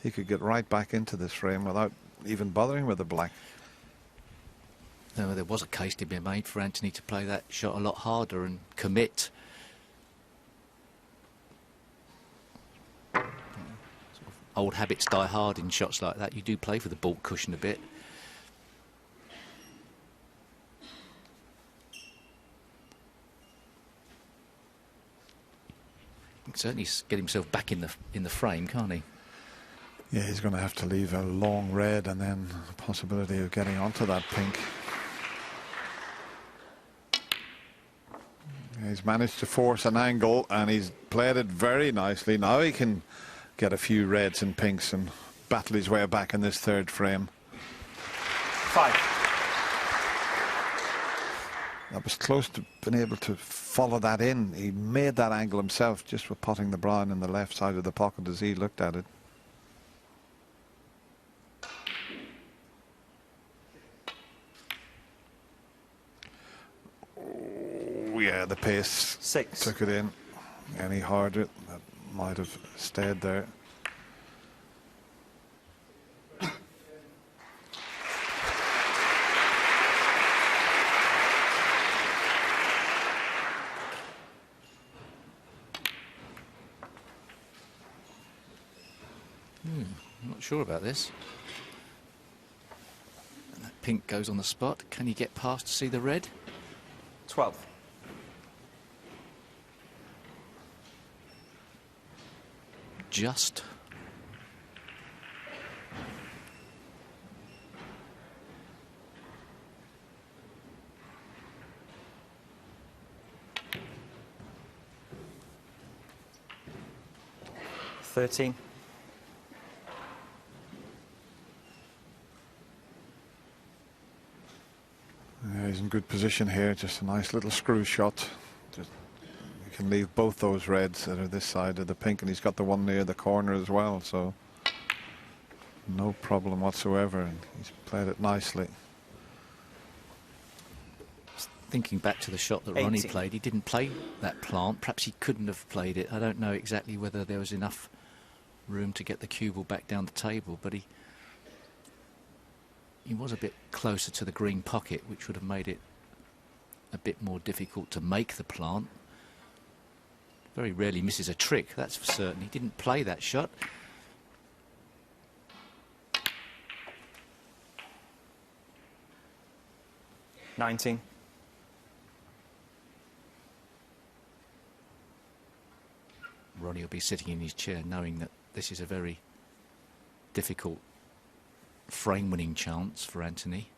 He could get right back into this frame without even bothering with the black. No, there was a case to be made for Anthony to play that shot a lot harder and commit. Old habits die hard in shots like that. You do play for the ball cushion a bit. He can certainly get himself back in the frame, can't he? Yeah, he's going to have to leave a long red and then a possibility of getting onto that pink. He's managed to force an angle and he's played it very nicely. Now he can get a few reds and pinks and battle his way back in this third frame. 5. That was close to being able to follow that in. He made that angle himself just with putting the brown in the left side of the pocket as he looked at it. Oh, yeah, the pace 6. took it in. Any harder, that might have stayed there. I'm not sure about this. And that pink goes on the spot. Can he get past to see the red? 12. Just. 13. Yeah, he's in good position here. Just a nice little screw shot. Just, you can leave both those reds that are this side of the pink, and he's got the one near the corner as well, so no problem whatsoever, and he's played it nicely. Thinking back to the shot that Ronnie 18. played, he didn't play that plant. Perhaps he couldn't have played it. I don't know exactly whether there was enough room to get the cue ball back down the table, but he was a bit closer to the green pocket, which would have made it a bit more difficult to make the plant. Very rarely misses a trick, that's for certain. He didn't play that shot. $19. Ronnie will be sitting in his chair knowing that this is a very difficult frame-winning chance for Anthony.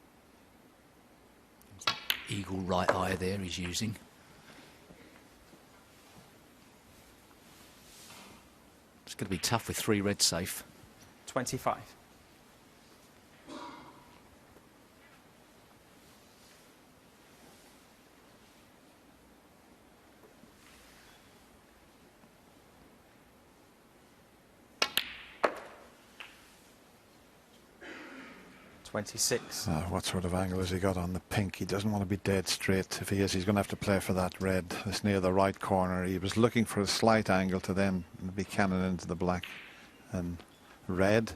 Eagle right eye there he's using. It's going to be tough with 3 reds safe. 25. $26. What sort of angle has he got on the pink? He doesn't want to be dead straight. If he is, he's going to have to play for that red. It's near the right corner. He was looking for a slight angle to then be cannon into the black and red.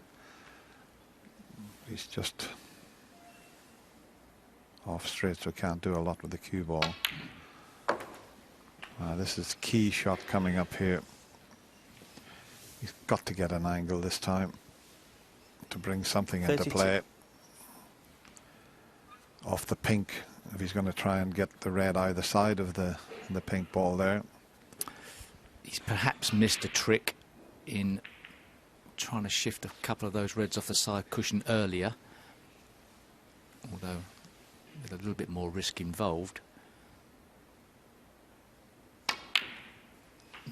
He's just off straight, so can't do a lot with the cue ball. This is key shot coming up here. He's got to get an angle this time to bring something 32. into play. Off the pink, if he's going to try and get the red either side of the pink ball there. He's perhaps missed a trick in trying to shift a couple of those reds off the side cushion earlier, although with a little bit more risk involved.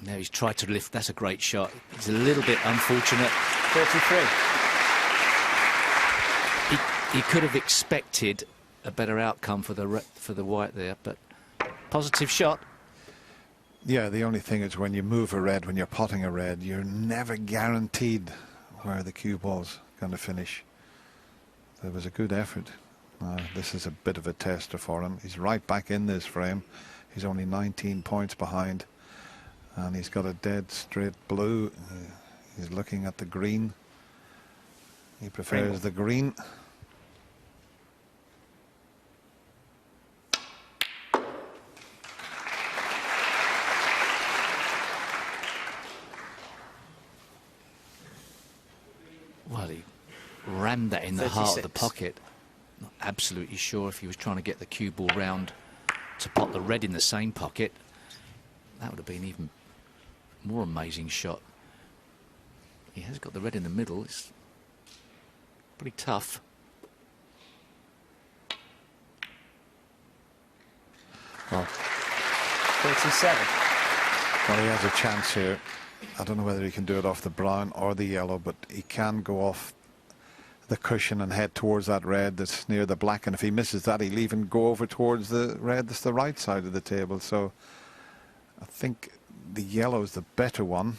Now he's tried to lift. That's a great shot. It's a little bit unfortunate. 33. He could have expected a better outcome for the white there, but positive shot. Yeah, the only thing is when you move a red, when you're potting a red, you're never guaranteed where the cue ball's going to finish. There was a good effort. This is a bit of a tester for him. He's right back in this frame. He's only 19 points behind, and he's got a dead straight blue. He's looking at the green. He prefers the green. Well, he rammed that in the heart of the 36. pocket. Not absolutely sure if he was trying to get the cue ball round to pot the red in the same pocket. That would have been even more amazing shot. He has got the red in the middle. It's pretty tough. Well, 37. well, he has a chance here. I don't know whether he can do it off the brown or the yellow, but he can go off the cushion and head towards that red that's near the black, and if he misses that, he'll even go over towards the red that's the right side of the table. So I think the yellow is the better one.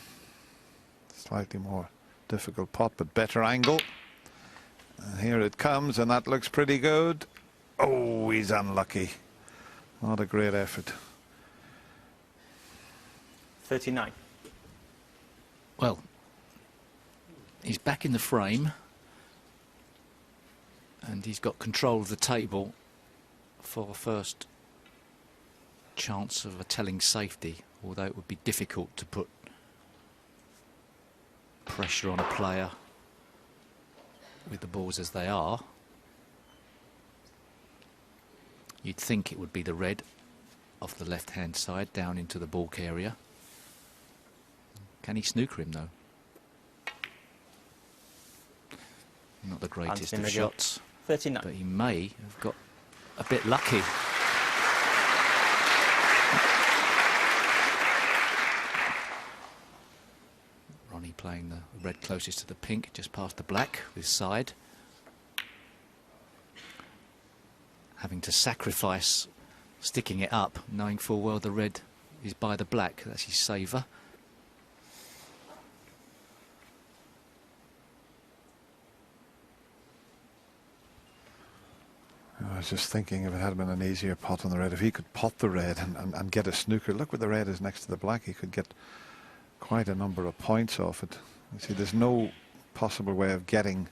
Slightly more difficult pot, but better angle. And here it comes, and that looks pretty good. Oh, he's unlucky. Not a great effort. 39. Well, he's back in the frame, and he's got control of the table for first chance of a telling safety, although it would be difficult to put pressure on a player with the balls as they are. You'd think it would be the red off the left-hand side down into the balk area. Can he snooker him, though? Not the greatest of McGill. shots, 39. but he may have got a bit lucky. Ronnie playing playing the red closest to the pink, just past the black with side. Having to sacrifice sticking it up, knowing full well the red is by the black. That's his saver. I was just thinking if it had been an easier pot on the red, if he could pot the red and get a snooker. Look where the red is next to the black. He could get quite a number of points off it. You see, there's no possible way of getting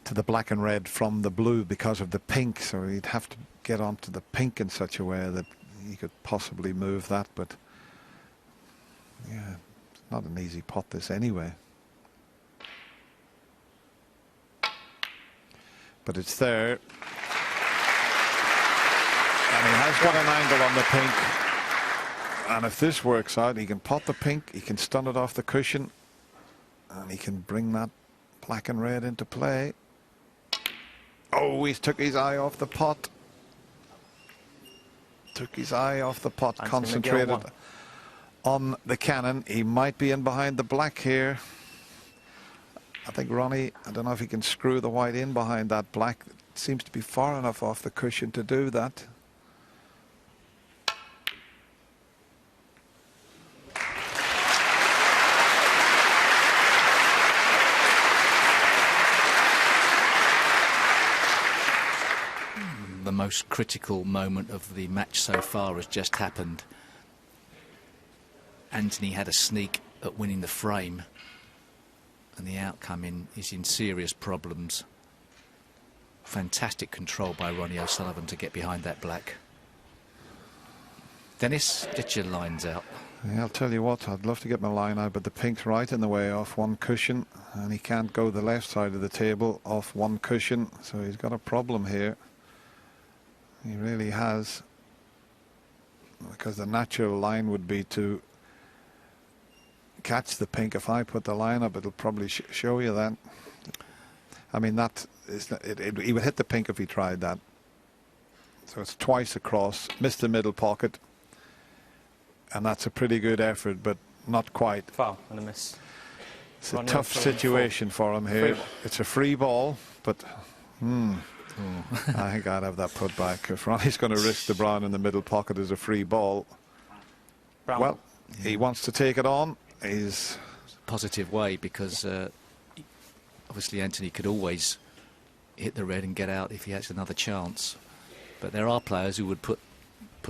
to the black and red from the blue because of the pink. So he'd have to get onto the pink in such a way that he could possibly move that. But yeah, it's not an easy pot this anyway. But it's there. And he has got an angle on the pink. And if this works out, he can pot the pink, he can stun it off the cushion, and he can bring that black and red into play. Oh, he took his eye off the pot. Took his eye off the pot, Anthony concentrated McGill on the cannon. He might be in behind the black here. I think Ronnie, I don't know if he can screw the white in behind that black. It seems to be far enough off the cushion to do that. The most critical moment of the match so far has just happened. Anthony had a sneak at winning the frame, and the outcome is in serious problems. Fantastic control by Ronnie O'Sullivan to get behind that black. Dennis, get your lines out. Yeah, I'll tell you what, I'd love to get my line out, but the pink's right in the way off one cushion, and he can't go the left side of the table off one cushion, so he's got a problem here. He really has, because the natural line would be to catch the pink. If I put the line up, it'll probably show you that. I mean, that is he would hit the pink if he tried that. So it's twice across, missed the middle pocket, and that's a pretty good effort, but not quite. Foul and a miss. It's a tough situation for him here. It's a free ball, but I think I'd have that put back. If Ronnie's going to risk the brown in the middle pocket as a free ball, Brown. well, he wants to take it on. He's Positive way, because obviously Anthony could always hit the red and get out if he has another chance. But there are players who would put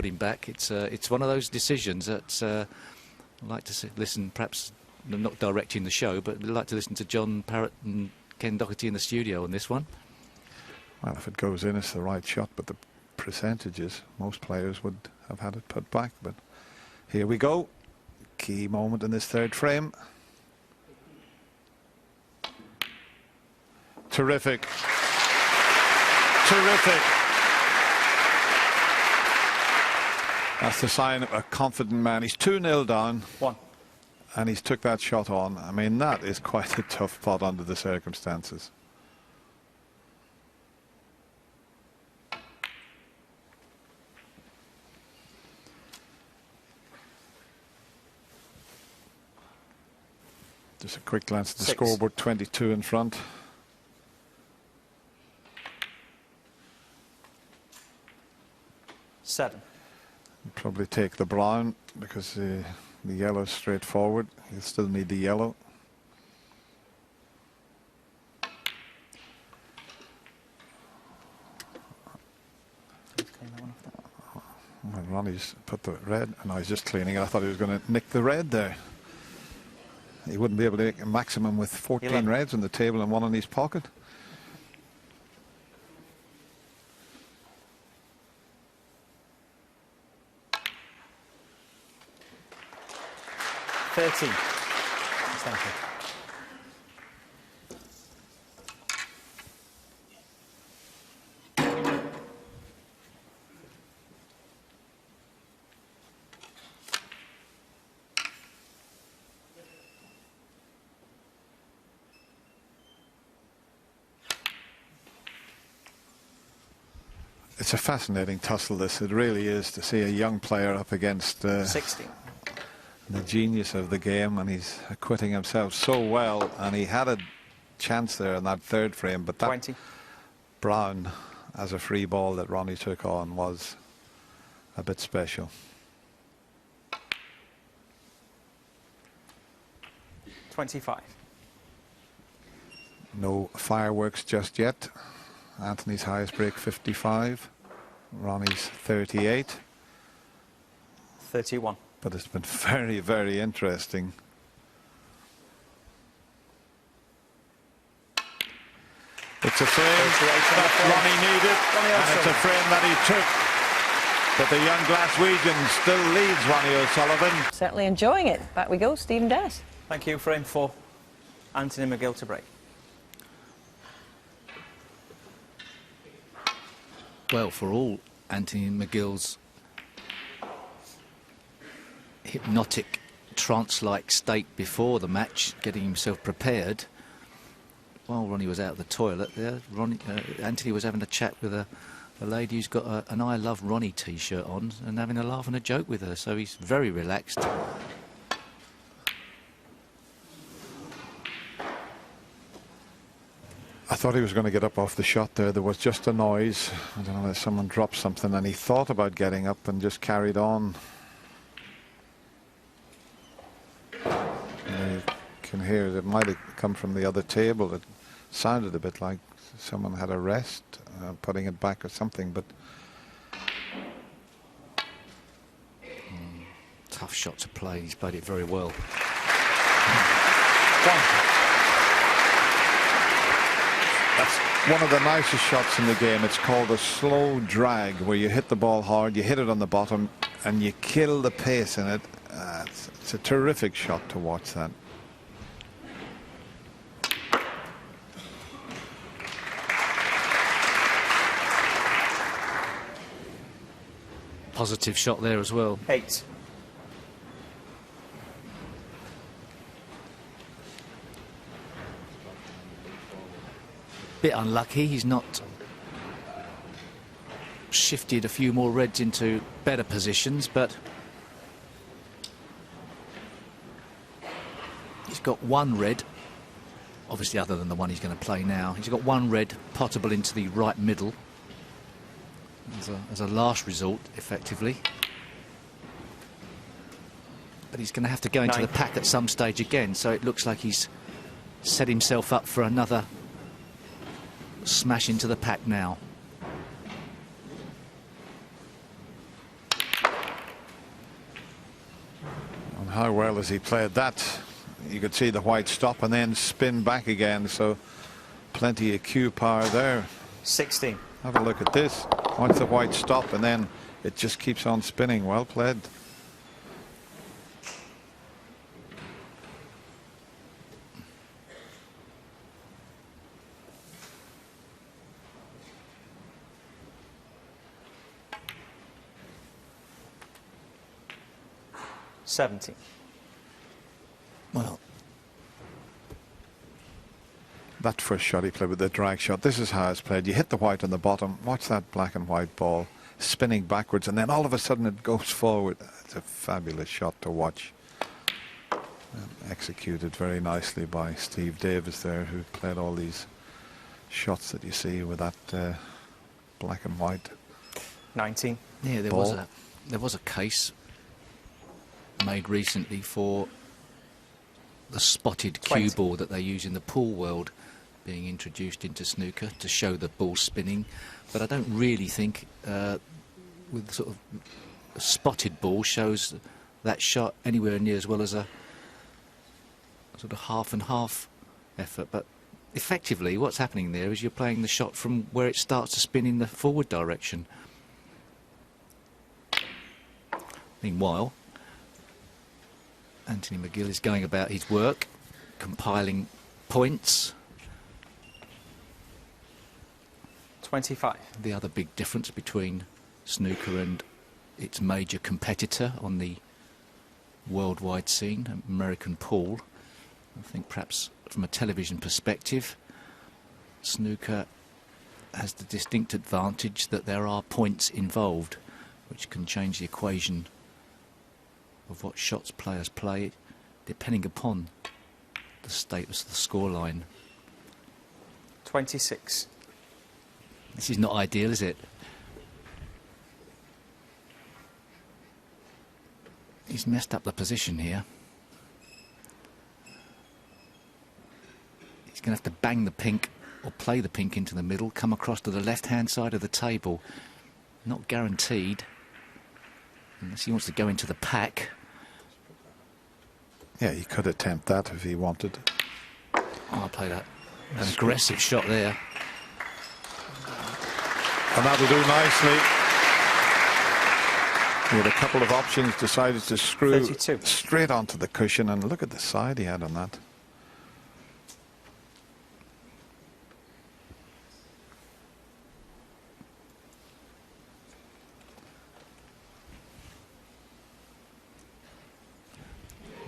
him back. It's one of those decisions that I'd like to listen, perhaps not directing the show, but I'd like to listen to John Parrott and Ken Doherty in the studio on this one. well, if it goes in, it's the right shot, but the percentages, most players would have had it put back. But here we go. Key moment in this third frame. Terrific. Terrific. That's the sign of a confident man. He's 2-0 down. One. And he's took that shot on. I mean, that is quite a tough pot under the circumstances. Just a quick glance at the scoreboard, 22 in front. Seven. Probably take the brown because the yellow's straightforward. You'll still need the yellow. Well, Ronnie's put the red, and he's just cleaning it. I thought he was going to nick the red there. He wouldn't be able to make a maximum with 14 reds on the table and one in his pocket. Stanford. It's a fascinating tussle, this. It really is, to see a young player up against 16. the genius of the game, and he's acquitting himself so well. And he had a chance there in that third frame, but that 20. Brown as a free ball that Ronnie took on was a bit special. 25. No fireworks just yet. Anthony's highest break 55, Ronnie's 38. 31. But it's been very, very interesting. It's a frame that Ronnie needed, and it's a frame that he took. But the young Glaswegian still leads Ronnie O'Sullivan. Certainly enjoying it. Back we go, Stephen Dennis. Thank you. Frame 4. Anthony McGill to break. Well, for all Anthony McGill's hypnotic, trance-like state before the match, getting himself prepared, while Ronnie was out of the toilet there, Anthony was having a chat with a lady who's got an I Love Ronnie T-shirt on and having a laugh and a joke with her, so he's very relaxed. I thought he was going to get up off the shot there. There was just a noise. I don't know whether someone dropped something, and he thought about getting up and just carried on. And you can hear it might have come from the other table. It sounded a bit like someone had a rest, putting it back or something, but Tough shot to play. He's played it very well. that's one of the nicest shots in the game. It's called a slow drag, where you hit the ball hard, you hit it on the bottom, and you kill the pace in it. It's a terrific shot to watch that. Positive shot there as well. 8. Bit unlucky, he's not shifted a few more reds into better positions, but he's got one red, obviously other than the one he's going to play now. He's got one red potable into the right middle as a last resort, effectively. But he's going to have to go into 9. the pack at some stage again, so it looks like he's set himself up for another smash into the pack now. And how well has he played that? You could see the white stop and then spin back again, so plenty of cue power there. 16. Have a look at this. Watch the white stop and then it just keeps on spinning. Well played. $17. Well, That first shot he played with the drag shot. This is how it's played. You hit the white on the bottom. Watch that black and white ball spinning backwards, and then all of a sudden it goes forward. It's a fabulous shot to watch. Executed very nicely by Steve Davis there, who played all these shots that you see with that black and white. 19. yeah, there was a case made recently for the spotted 20. cue ball that they use in the pool world being introduced into snooker to show the ball spinning, but I don't really think with sort of a spotted ball shows that shot anywhere near as well as a sort of half and half effort. But effectively what's happening there is you're playing the shot from where it starts to spin in the forward direction. Meanwhile, Anthony McGill is going about his work, compiling points. 25. The other big difference between snooker and its major competitor on the worldwide scene, American pool, I think perhaps from a television perspective, snooker has the distinct advantage that there are points involved, which can change the equation of what shots players play, depending upon the status of the scoreline. 26. This is not ideal, is it? He's messed up the position here. He's going to have to bang the pink or play the pink into the middle, come across to the left-hand side of the table. Not guaranteed, unless he wants to go into the pack. Yeah, he could attempt that if he wanted. Oh, I'll play that. An aggressive shot there. And that'll do nicely. He had a couple of options, decided to screw 32. straight onto the cushion, and look at the side he had on that.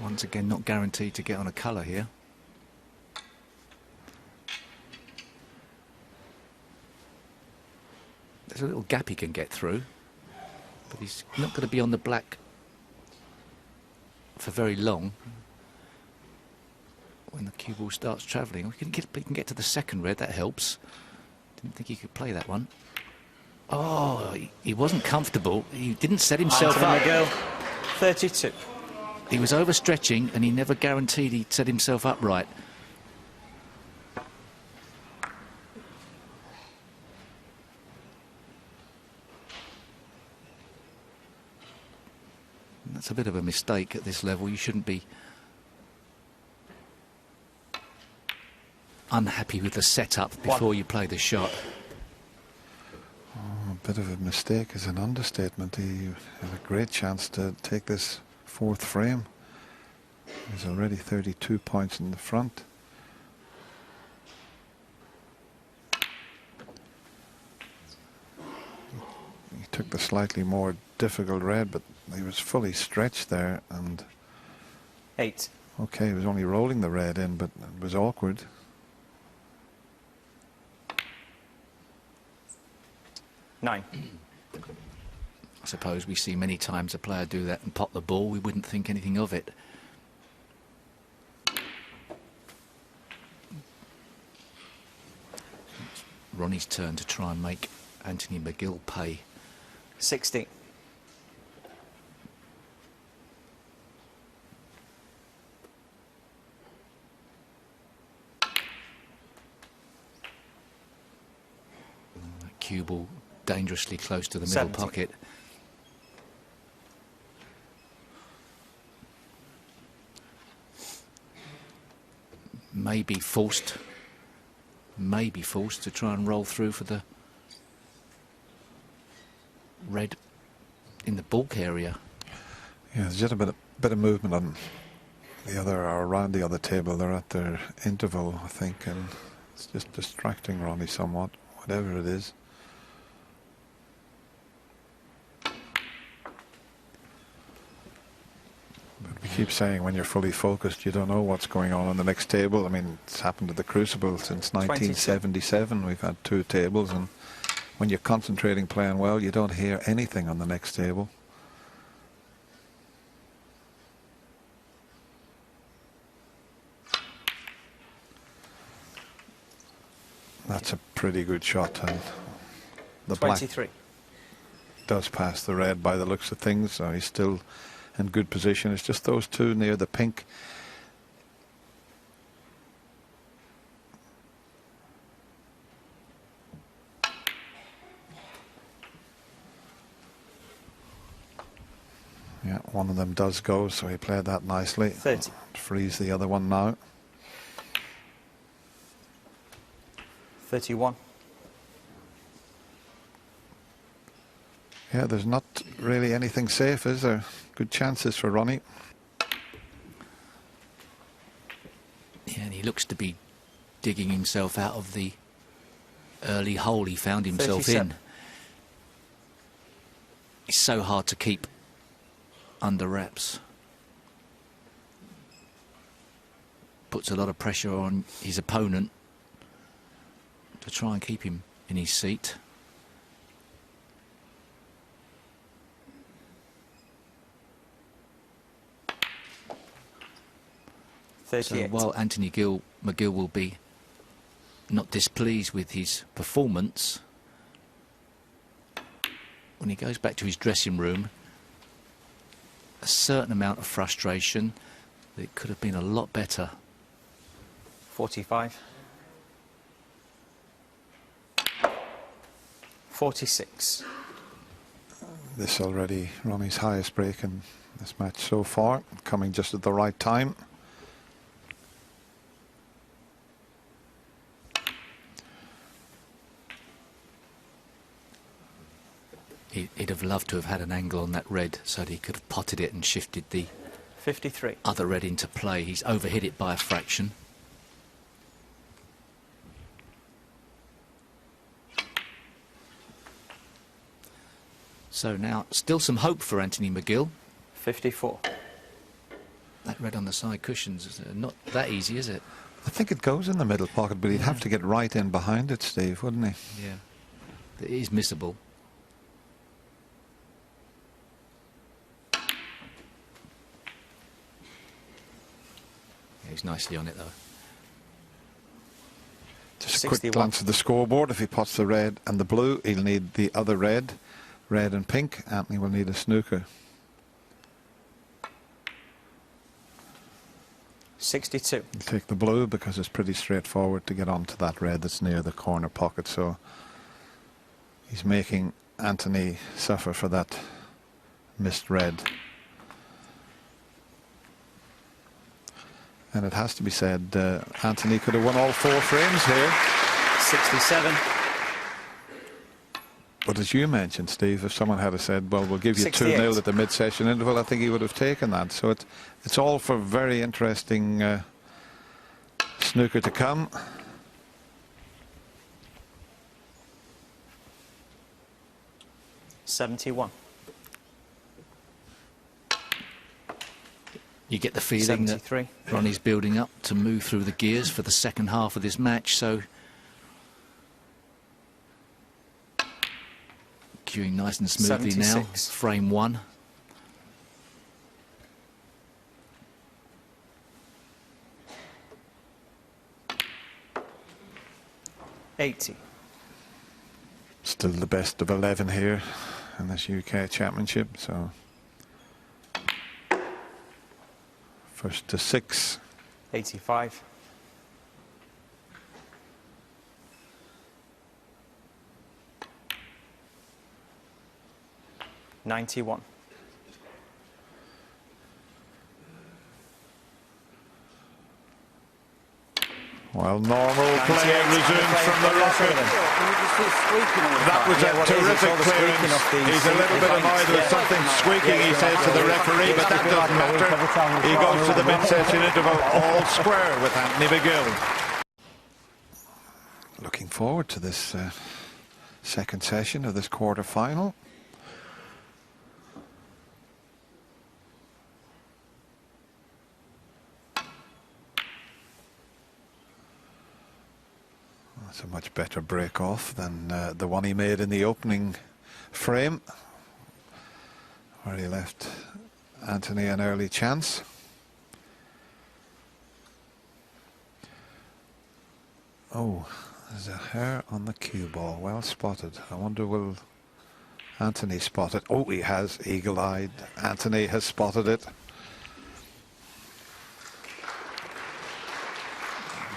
Once again, not guaranteed to get on a colour here. There's a little gap he can get through, but he's not going to be on the black for very long when the cue ball starts travelling. He can get to the second red, that helps. Didn't think he could play that one. Oh, he wasn't comfortable. He didn't set himself Anthony up. McGill, 32. He was overstretching and he never guaranteed he'd set himself up right. And that's a bit of a mistake at this level. You shouldn't be unhappy with the setup before you play the shot. Oh, a bit of a mistake is an understatement. He had a great chance to take this fourth frame. He's already 32 points in the front. He took the slightly more difficult red, but he was fully stretched there, and 8. okay, he was only rolling the red in, but it was awkward. 9. I suppose we see many times a player do that and pot the ball. We wouldn't think anything of it. It's Ronnie's turn to try and make Anthony McGill pay. 16. Cue ball dangerously close to the middle 70. pocket. Maybe forced to try and roll through for the red in the bulk area. Yeah, there's just a bit of movement on the other, or around the other table. They're at their interval, I think, and it's just distracting Ronnie somewhat, whatever it is. But we keep saying when you're fully focused, you don't know what's going on the next table. I mean, it's happened at the Crucible since 1977. We've had 2 tables, and when you're concentrating, playing well, you don't hear anything on the next table. That's a pretty good shot, and the black 23. does pass the red by the looks of things, so he's still in good position. It's just those 2 near the pink. Yeah, one of them does go, so he played that nicely. 30. Frees the other one now. 31. Yeah, there's not really anything safe, is there? Good chances for Ronnie. Yeah, and he looks to be digging himself out of the early hole he found himself 37. in. It's so hard to keep under wraps. Puts a lot of pressure on his opponent to try and keep him in his seat. So 38. while Anthony McGill will be not displeased with his performance, when he goes back to his dressing room, a certain amount of frustration that it could have been a lot better. 45. 46. This already Ronnie's highest break in this match so far, coming just at the right time. He'd have loved to have had an angle on that red so that he could have potted it and shifted the 53. other red into play. He's overhit it by a fraction. So now, still some hope for Anthony McGill. 54. That red on the side cushions is not that easy, is it? I think it goes in the middle pocket, but he'd have to get right in behind it, Steve, wouldn't he? Yeah. It is missable. Yeah, he's nicely on it, though. Just a 61. quick glance at the scoreboard. If he pots the red and the blue, he'll need the other red. Red and pink. Anthony will need a snooker. 62. He'll take the blue because it's pretty straightforward to get onto that red that's near the corner pocket. So he's making Anthony suffer for that missed red. And it has to be said, Anthony could have won all 4 frames here. 67. But as you mentioned, Steve, if someone had said, well, we'll give you 68. 2-0 at the mid-session interval, I think he would have taken that. So it's all for very interesting snooker to come. $71. You get the feeling that 73. Ronnie's building up to move through the gears for the second half of this match, so queuing nice and smoothly now. 76. Frame 1. $80. Still the best of 11 here in this UK Championship. So first to 6. 85. 91. Well, normal play resumes from the rocket. That was a terrific clearance. He's a little bit annoyed with something squeaking, he says to the referee, but that doesn't matter. He goes to the mid-session interval all square with Anthony McGill. Looking forward to this second session of this quarter-final. That's a much better break-off than the one he made in the opening frame, where he left Anthony an early chance. Oh, there's a hair on the cue ball. Well spotted. I wonder, will Anthony spot it? Oh, he has. Eagle-eyed. Anthony has spotted it.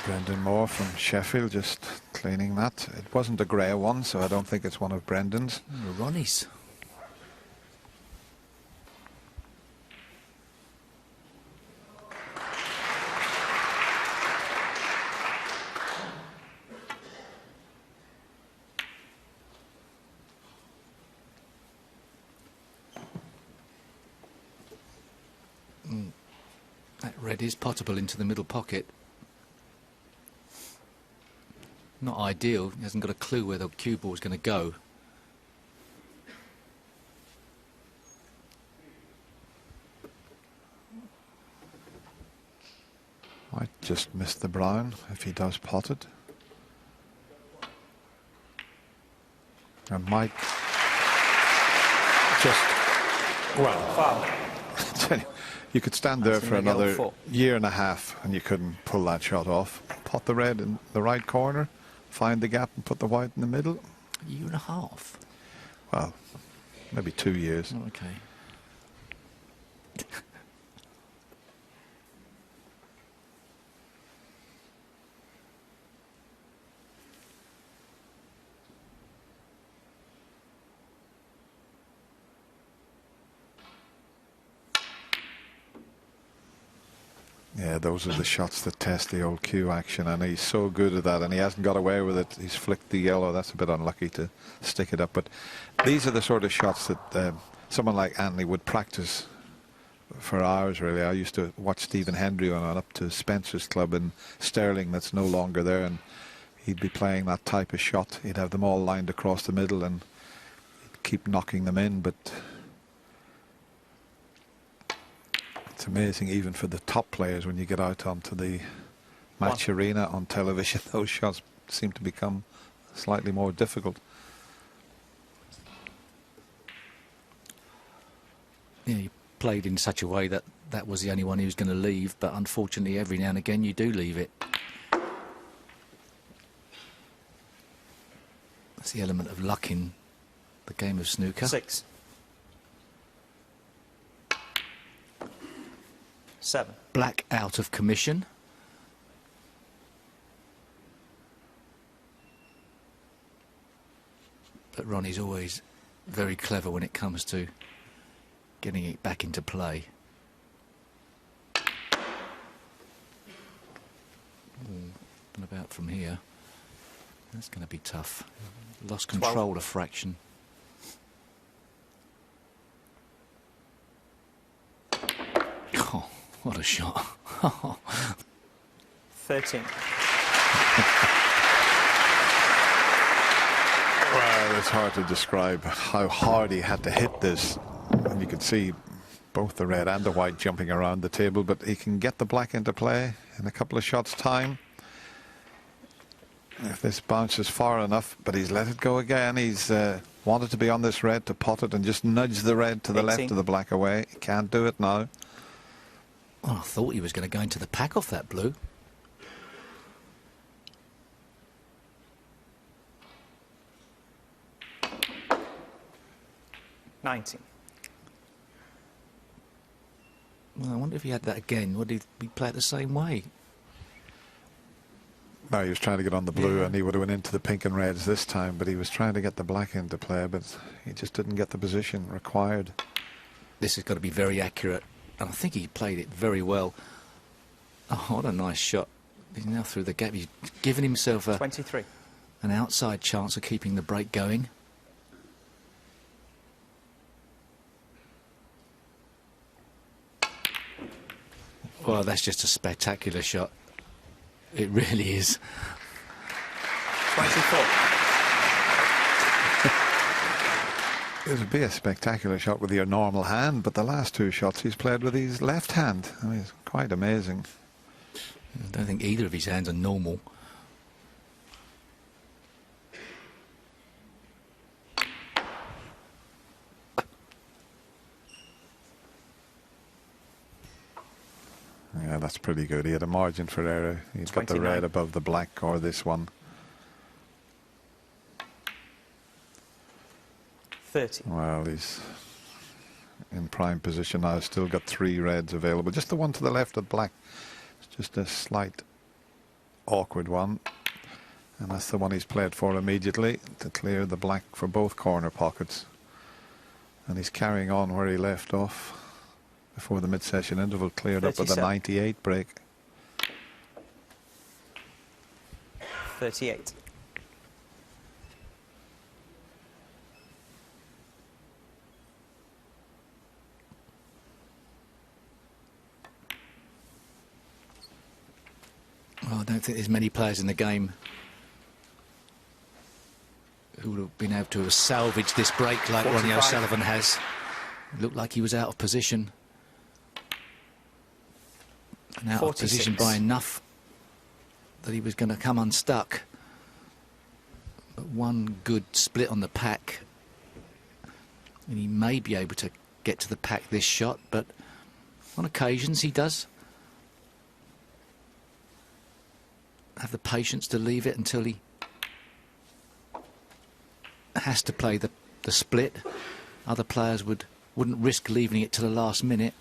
Brendan Moore from Sheffield just cleaning that. It wasn't a grey one, so I don't think it's one of Brendan's. Ronnie's. That red is potable into the middle pocket. Not ideal. He hasn't got a clue where the cue ball is going to go. Might just miss the brown if he does pot it. And might just, well, tell you, you could stand there Anthony for McGill, another 4. year and a half and you couldn't pull that shot off. Pot the red in the right corner, find the gap and put the white in the middle. A year and a half. Well, maybe 2 years. Okay. Yeah, those are the shots that test the old cue action, and he's so good at that, and he hasn't got away with it. He's flicked the yellow. That's a bit unlucky to stick it up, but these are the sort of shots that someone like Anthony would practice for hours, really. I used to watch Stephen Hendry when I went up to Spencer's club in Stirling, that's no longer there, and he'd be playing that type of shot. He'd have them all lined across the middle and he'd keep knocking them in, but it's amazing even for the top players when you get out onto the match arena on television, those shots seem to become slightly more difficult. Yeah, he played in such a way that that was the only one he was going to leave, but unfortunately every now and again you do leave it. That's the element of luck in the game of snooker. 6. 7. Black out of commission. But Ronnie's always very clever when it comes to getting it back into play. And about from here, that's going to be tough. Lost control a fraction. Oh, what a shot. 13. Well, it's hard to describe how hard he had to hit this. And you could see both the red and the white jumping around the table, but he can get the black into play in a couple of shots' time. If this bounces far enough, but he's let it go again. He's wanted to be on this red to pot it and just nudge the red to the 18. left of the black away. He can't do it now. Oh, I thought he was going to go into the pack off that blue. $19. Well, I wonder if he had that again. Would he play it the same way? No, he was trying to get on the blue, Yeah. and he would have went into the pink and reds this time, but he was trying to get the black into play, but he just didn't get the position required. This has got to be very accurate, and I think he played it very well. Oh, what a nice shot. He's now through the gap. He's given himself 23. an outside chance of keeping the break going. Well, that's just a spectacular shot. It really is. 24. It would be a spectacular shot with your normal hand, but the last two shots he's played with his left hand. I mean, it's quite amazing. I don't think either of his hands are normal. Yeah, that's pretty good. He had a margin for error. He's got the 29. red above the black, or this one. 30. Well, he's in prime position now. Still got 3 reds available. Just the one to the left of black. It's just a slight awkward one. And that's the one he's played for immediately to clear the black for both corner pockets. And he's carrying on where he left off before the mid-session interval cleared up with a 37. 98 break. 38. Well, I don't think there's many players in the game who would have been able to have salvaged this break like Ronnie 45. O'Sullivan has. It looked like he was out of position. And out 46. of position by enough that he was going to come unstuck. But one good split on the pack, and he may be able to get to the pack this shot, but On occasions he does have the patience to leave it until he has to play the split. Other players wouldn't risk leaving it to the last minute.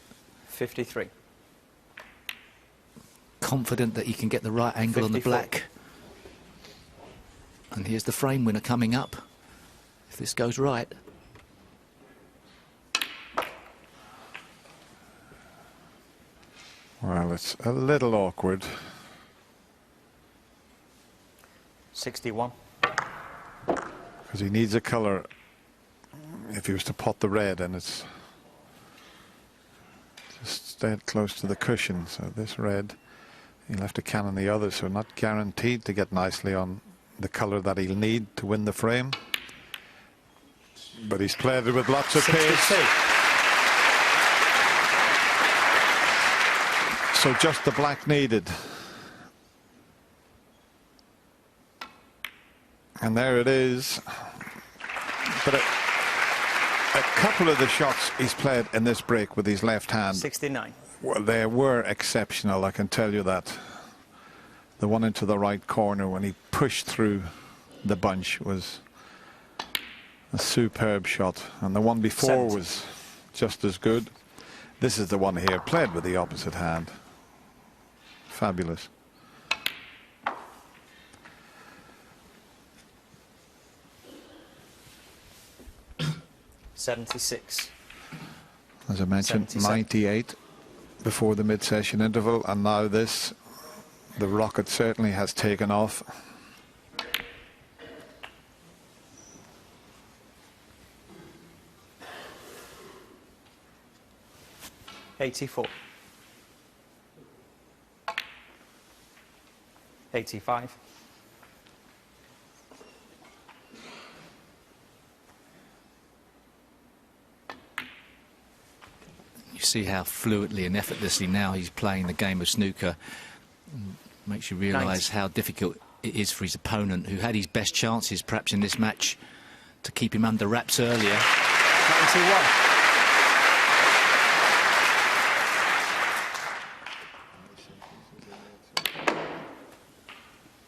53. Confident that he can get the right angle 54. on the black. And here's the frame winner coming up, if this goes right. Well, it's a little awkward. 61. Because he needs a colour if he was to pot the red, and it's just dead close to the cushion. So this red, he'll have to cannon the other, so not guaranteed to get nicely on the colour that he'll need to win the frame. But he's played it with lots of 62. pace. So just the black needed. And there it is. But a couple of the shots he's played in this break with his left hand, 69. well, they were exceptional, I can tell you that. The one into the right corner when he pushed through the bunch was a superb shot, and the one before 70. was just as good. This is the one here, played with the opposite hand. Fabulous. $76. As I mentioned, 77. 98 before the mid-session interval, and now this. The rocket certainly has taken off. $84. 85. You see how fluently and effortlessly now he's playing the game of snooker. Makes you realise 90. how difficult it is for his opponent, who had his best chances perhaps in this match to keep him under wraps earlier. 91.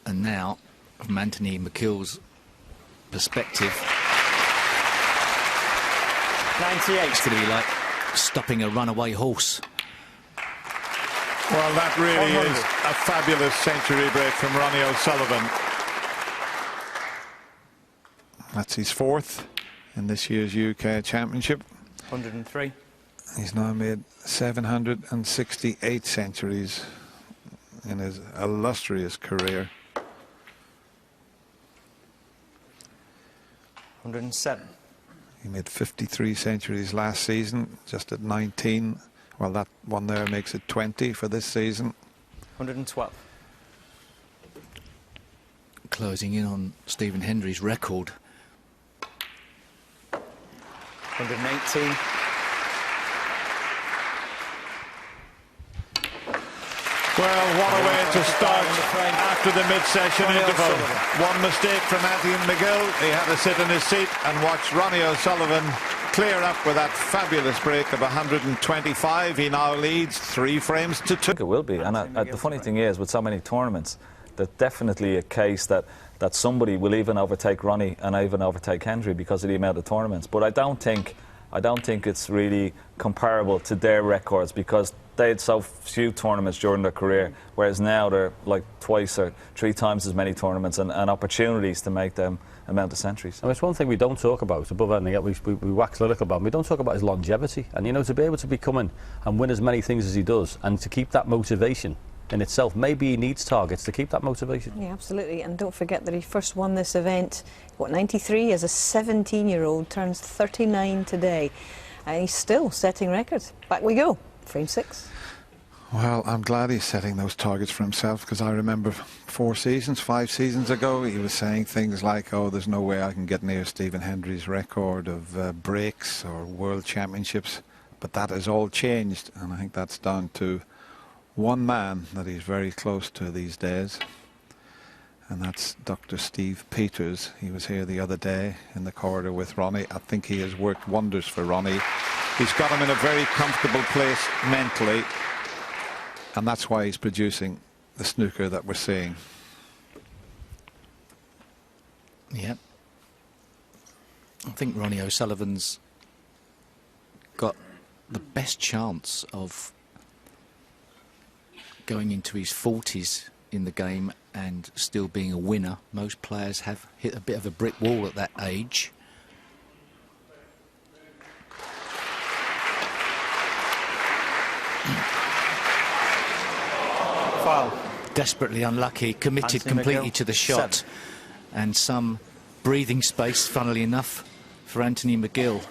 And now, from Anthony McGill's perspective, 98. it's going to be like stopping a runaway horse. Well, that really is a fabulous century break from Ronnie O'Sullivan. That's his fourth in this year's UK Championship. 103. He's now made 768 centuries in his illustrious career. 107. He made 53 centuries last season, just at 19. Well, that one there makes it 20 for this season. 112. Closing in on Stephen Hendry's record. 118. Well, what a way to start after the mid-session interval. One mistake from Anthony McGill. He had to sit in his seat and watch Ronnie O'Sullivan clear up with that fabulous break of 125. He now leads 3 frames to 2. I think it will be, and the funny thing is, with so many tournaments, there's definitely a case that somebody will even overtake Ronnie and even overtake Hendry because of the amount of tournaments. But I don't think it's really comparable to their records because they had so few tournaments during their career, whereas now they're like twice or 3 times as many tournaments and opportunities to make them amount of centuries. And it's one thing we don't talk about, above anything, we wax lyrical about him, we don't talk about his longevity. And, you know, to be able to be coming and win as many things as he does and to keep that motivation in itself, maybe he needs targets to keep that motivation. Yeah, absolutely. And don't forget that he first won this event, what, 93, as a 17-year-old, turns 39 today. And he's still setting records. Back we go. Frame 6. Well, I'm glad he's setting those targets for himself, because I remember 5 seasons ago, he was saying things like, oh, there's no way I can get near Stephen Hendry's record of breaks or world championships. But that has all changed, and I think that's down to one man that he's very close to these days, and that's Dr. Steve Peters. He was here the other day in the corridor with Ronnie. I think he has worked wonders for Ronnie. He's got him in a very comfortable place mentally, and that's why he's producing the snooker that we're seeing. Yeah. I think Ronnie O'Sullivan's got the best chance of going into his 40s in the game and still being a winner. Most players have hit a bit of a brick wall at that age. Foul. Desperately unlucky, committed Anthony completely McGill, to the shot. 7. And some breathing space, funnily enough, for Anthony McGill.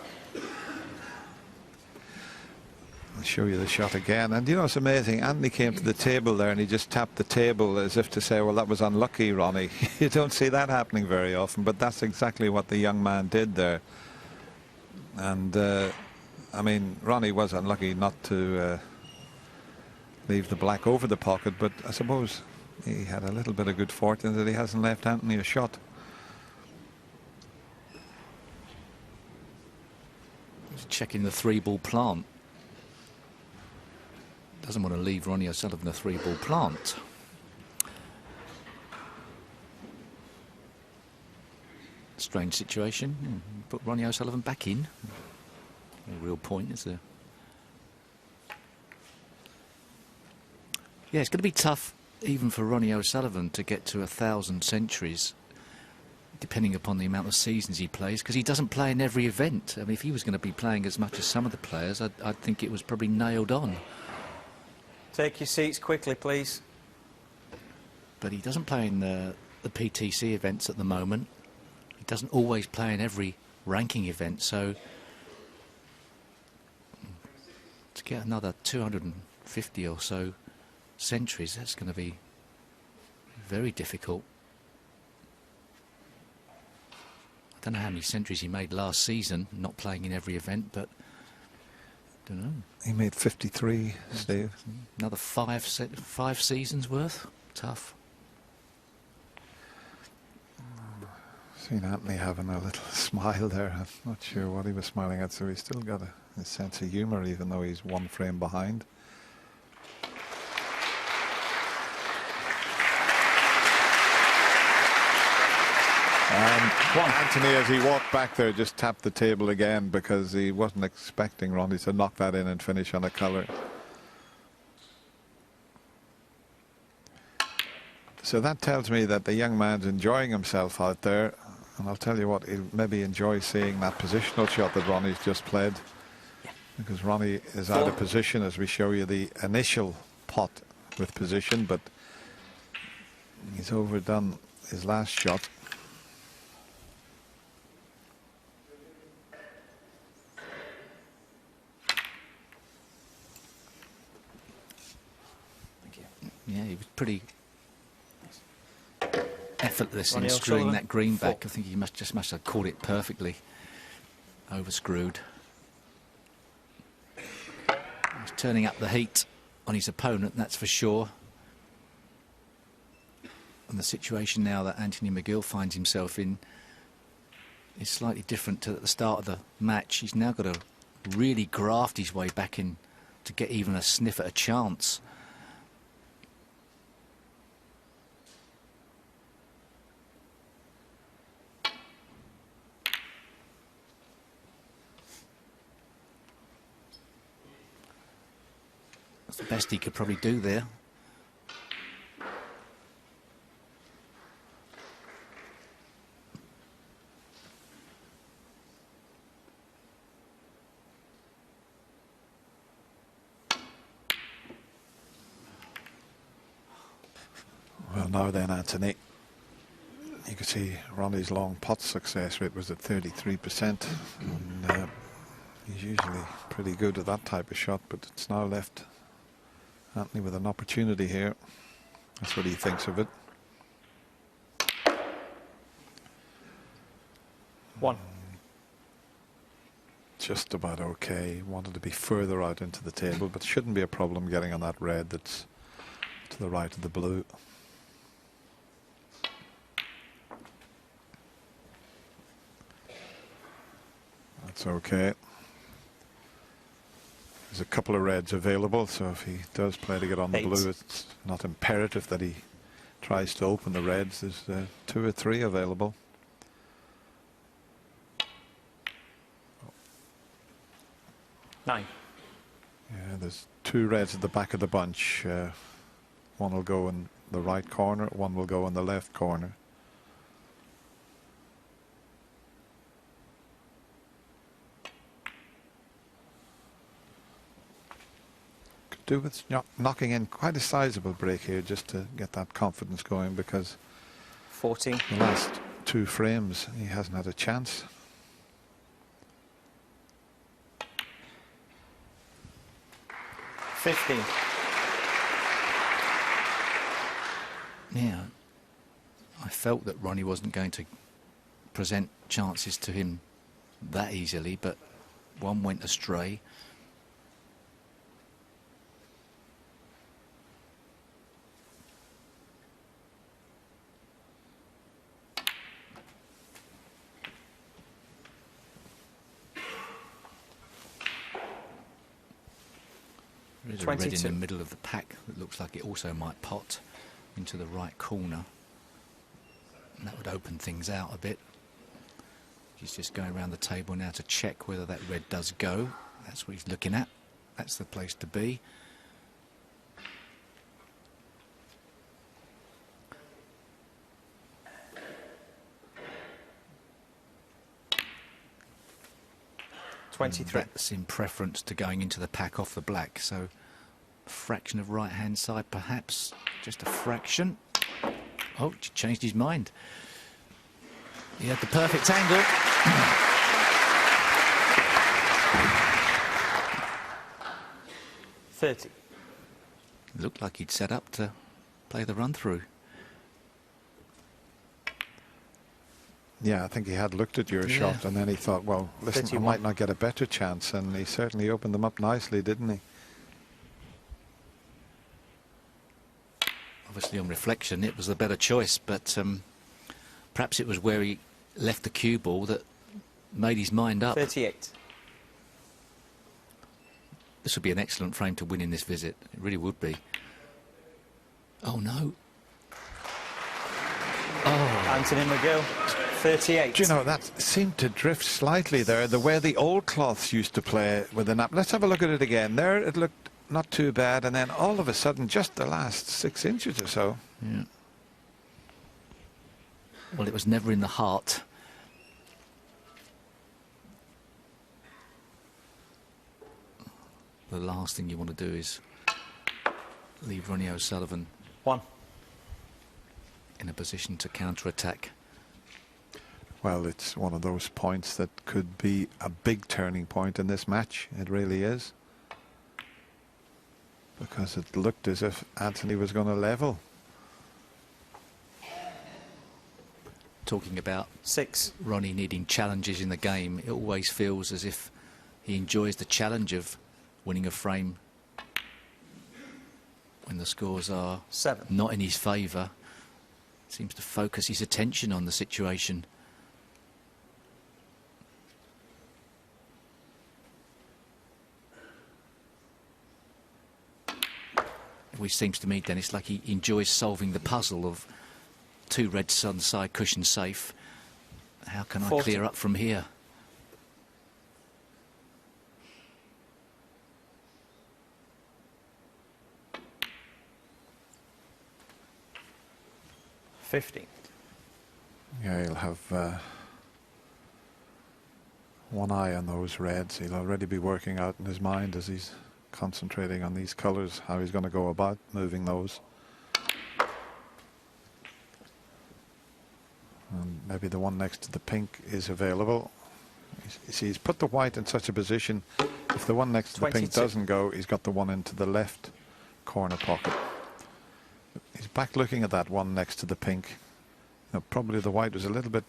I'll show you the shot again. And you know, it's amazing. Anthony came to the table there and he just tapped the table as if to say, well, that was unlucky, Ronnie. You don't see that happening very often, but that's exactly what the young man did there. And, I mean, Ronnie was unlucky not to leave the black over the pocket, but I suppose he had a little bit of good fortune that he hasn't left Anthony a shot. Just checking the 3-ball plant. Doesn't want to leave Ronnie O'Sullivan a 3-ball plant. Strange situation. Put Ronnie O'Sullivan back in. No real point, is there? Yeah, it's going to be tough even for Ronnie O'Sullivan to get to 1,000 centuries, depending upon the amount of seasons he plays, because he doesn't play in every event. I mean, if he was going to be playing as much as some of the players, I'd think it was probably nailed on. Take your seats quickly, please. But he doesn't play in the PTC events at the moment. He doesn't always play in every ranking event, so to get another 250 or so centuries, that's going to be very difficult. I don't know how many centuries he made last season, not playing in every event, but I don't know. He made 53, Steve. Another five seasons worth? Tough. Seen Anthony having a little smile there. I'm not sure what he was smiling at, so he's still got a sense of humour, even though he's one frame behind. And Anthony, as he walked back there, just tapped the table again because he wasn't expecting Ronnie to knock that in and finish on a colour. So that tells me that the young man's enjoying himself out there. And I'll tell you what, he'll maybe enjoy seeing that positional shot that Ronnie's just played. Because Ronnie is out of position as we show you the initial pot with position, but he's overdone his last shot. Yeah, he was pretty effortless Ronnie in screwing O'Sullivan, that green 4. back. I think he must have caught it perfectly. Overscrewed. He's turning up the heat on his opponent, that's for sure. And the situation now that Anthony McGill finds himself in is slightly different to at the start of the match. He's now got to really graft his way back in to get even a sniff at a chance. That's the best he could probably do there. Well, now then, Anthony, you can see Ronnie's long pot success rate was at 33%. And, he's usually pretty good at that type of shot, but it's now left Anthony with an opportunity here. That's what he thinks of it. 1. Just about okay. Wanted to be further out into the table, but shouldn't be a problem getting on that red that's to the right of the blue. That's okay. There's a couple of reds available, so if he does play to get on the 8. blue, it's not imperative that he tries to open the reds. There's 2 or 3 available. 9. Yeah, there's 2 reds at the back of the bunch. One will go in the right corner, one will go in the left corner. Could do with knocking in quite a sizable break here just to get that confidence going, because 14. the last 2 frames he hasn't had a chance. Yeah, I felt that Ronnie wasn't going to present chances to him that easily, but one went astray. There's a red in 22. the middle of the pack that looks like it also might pot into the right corner. And that would open things out a bit. He's just going around the table now to check whether that red does go. That's what he's looking at. That's the place to be. That's in preference to going into the pack off the black, so a fraction of right hand side perhaps, just a fraction. Oh, he changed his mind. He had the perfect angle. 30. Looked like he'd set up to play the run through. Yeah, I think he had looked at your shot and then he thought, well, listen, 31. I might not get a better chance, and he certainly opened them up nicely, didn't he? Obviously, on reflection, it was the better choice, but perhaps it was where he left the cue ball that made his mind up. 38. This would be an excellent frame to win in this visit. It really would be. Oh, no. Oh. Anthony McGill, 38. Do you know, that seemed to drift slightly there, the way the old cloths used to play with the nap. Let's have a look at it again. There it looked not too bad, and then all of a sudden, just the last 6 inches or so. Yeah. Well, it was never in the heart. The last thing you want to do is leave Ronnie O'Sullivan 1. in a position to counter-attack. Well, it's one of those points that could be a big turning point in this match. It really is. Because it looked as if Anthony was going to level. Talking about 6. Ronnie needing challenges in the game, it always feels as if he enjoys the challenge of winning a frame when the scores are 7. not in his favour. Seems to focus his attention on the situation. It always seems to me, Dennis, like he enjoys solving the puzzle of 2 reds on the side, cushion safe. How can I 40. clear up from here? $50. Yeah, he'll have one eye on those reds. He'll already be working out in his mind as he's concentrating on these colours, how he's going to go about moving those. And maybe the one next to the pink is available. He's put the white in such a position, if the one next to the pink 22. doesn't go, he's got the one into the left corner pocket. He's back looking at that one next to the pink. Now, probably the white was a little bit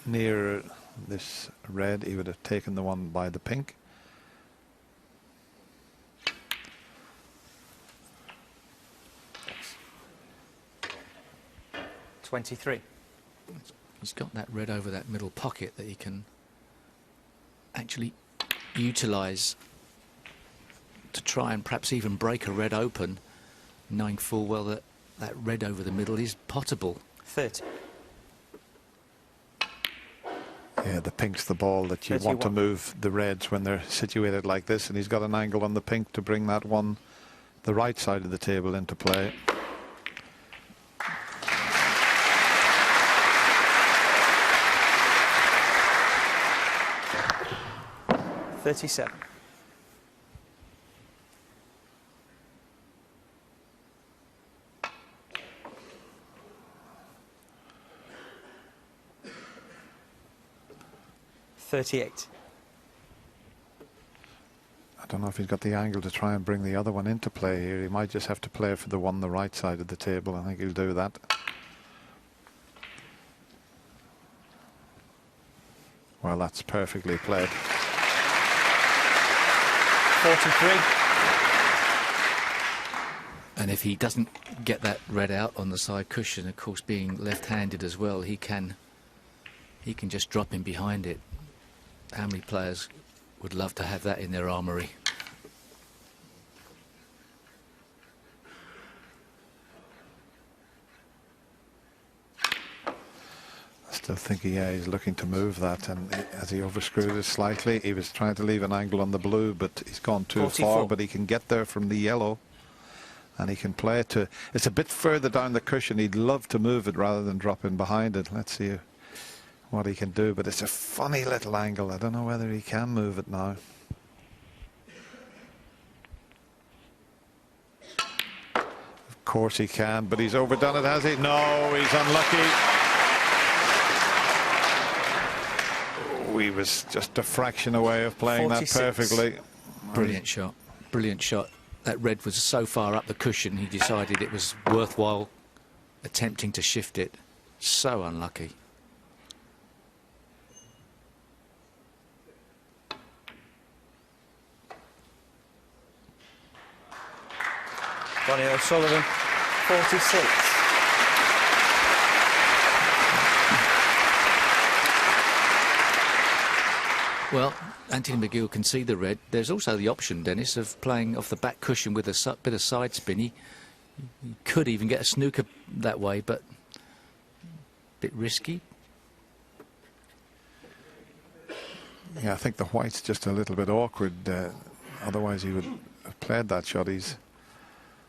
near this red. He would have taken the one by the pink. $23. He's got that red over that middle pocket that he can actually utilise try and perhaps even break a red open, knowing full well that that red over the middle is potable. 30. Yeah, the pink's the ball that you want to 31. move the reds when they're situated like this, and he's got an angle on the pink to bring that one, the right side of the table, into play. $37. $38. I don't know if he's got the angle to try and bring the other one into play here. He might just have to play for the one the right side of the table. I think he'll do that. Well, that's perfectly played. 43. And if he doesn't get that red out on the side cushion, of course, being left-handed as well, he can just drop in behind it. How many players would love to have that in their armoury? I still think he's looking to move that, and as he overscrewed it slightly, he was trying to leave an angle on the blue, but he's gone too 44. far. But he can get there from the yellow, and he can play it to, it's a bit further down the cushion. He'd love to move it rather than drop in behind it. Let's see what he can do, but it's a funny little angle. I don't know whether he can move it now. Of course he can, but he's overdone it, has he? No, he's unlucky. He was just a fraction away of playing 46. that perfectly. Brilliant shot. Brilliant shot. That red was so far up the cushion, he decided it was worthwhile attempting to shift it. So unlucky. Ronnie O'Sullivan, 46. Well, Anthony McGill can see the red. There's also the option, Dennis, of playing off the back cushion with a bit of side spin. He could even get a snooker that way, but a bit risky. Yeah, I think the white's just a little bit awkward. Otherwise he would have played that shot.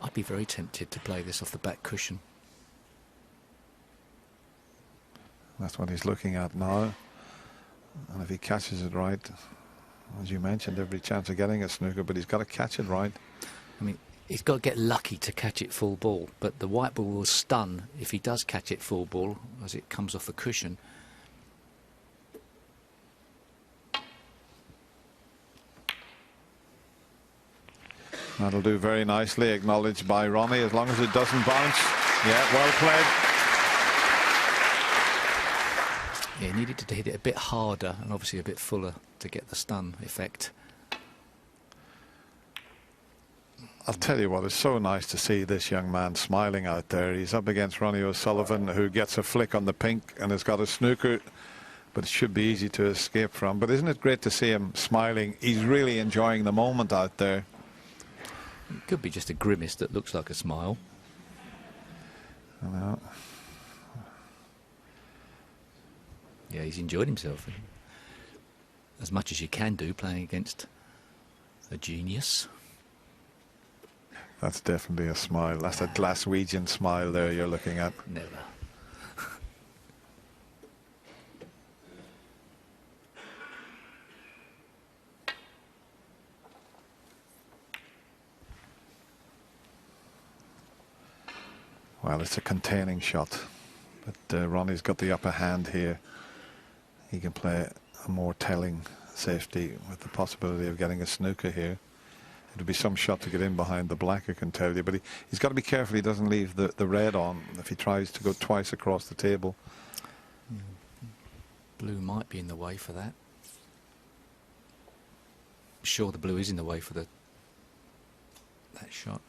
I'd be very tempted to play this off the back cushion. That's what he's looking at now. And if he catches it right, as you mentioned, every chance of getting a snooker, but he's got to catch it right. I mean, he's got to get lucky to catch it full ball, but the white ball will stun if he does catch it full ball as it comes off the cushion. That'll do very nicely, acknowledged by Ronnie, as long as it doesn't bounce. Yeah, well played. Yeah, he needed to hit it a bit harder and obviously a bit fuller to get the stun effect. I'll tell you what, it's so nice to see this young man smiling out there. He's up against Ronnie O'Sullivan, who gets a flick on the pink and has got a snooker, but it should be easy to escape from. But isn't it great to see him smiling? He's really enjoying the moment out there. It could be just a grimace that looks like a smile. I know. Yeah, he's enjoyed himself. As much as you can do playing against a genius. That's definitely a smile. That's a Glaswegian smile there you're looking at. Never. Well, it's a containing shot, but Ronnie's got the upper hand here. He can play a more telling safety with the possibility of getting a snooker here. It'll be some shot to get in behind the black, I can tell you, but he's got to be careful he doesn't leave the red on if he tries to go twice across the table. Blue might be in the way for that. I'm sure the blue is in the way for that shot.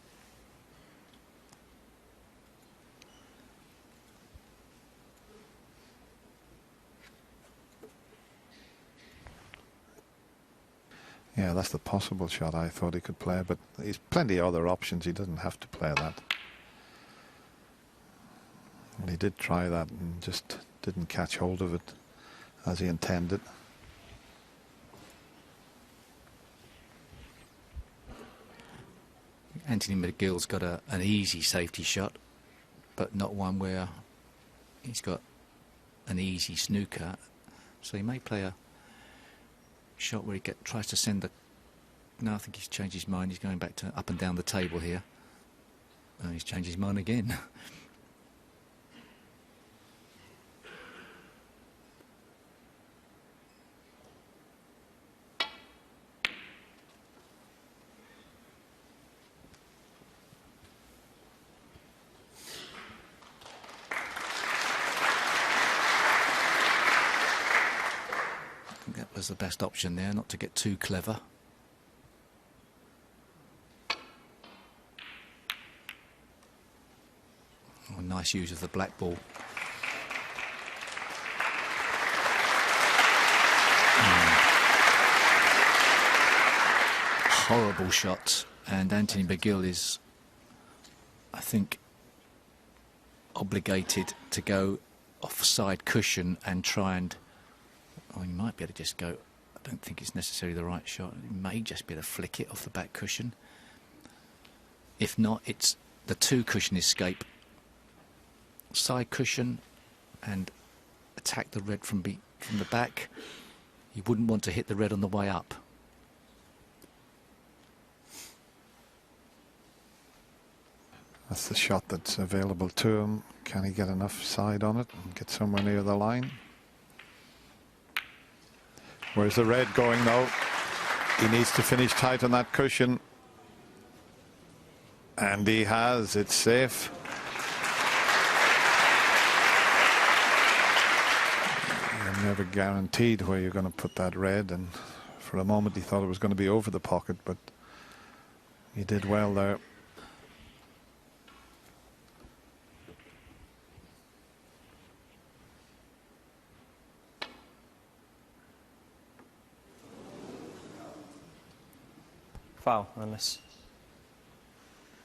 Yeah, that's the possible shot I thought he could play, but he's plenty of other options. He doesn't have to play that. And he did try that and just didn't catch hold of it as he intended. Anthony McGill's got an easy safety shot, but not one where he's got an easy snooker. So he may play a shot where he tries to send the... No, I think he's changed his mind. He's going back to up and down the table here. And he's changed his mind again. That was the best option there, not to get too clever. Oh, nice use of the black ball. Horrible shot, and Anthony McGill is, I think, obligated to go off side cushion and try and... Oh, he might be able to just go... I don't think it's necessarily the right shot. He may just be able to flick it off the back cushion. If not, it's the two cushion escape. Side cushion and attack the red from the back. You wouldn't want to hit the red on the way up. That's the shot that's available to him. Can he get enough side on it and get somewhere near the line? Where's the red going though? He needs to finish tight on that cushion. And he has. It's safe. You're never guaranteed where you're going to put that red, and for a moment he thought it was going to be over the pocket, but he did well there. Foul on this.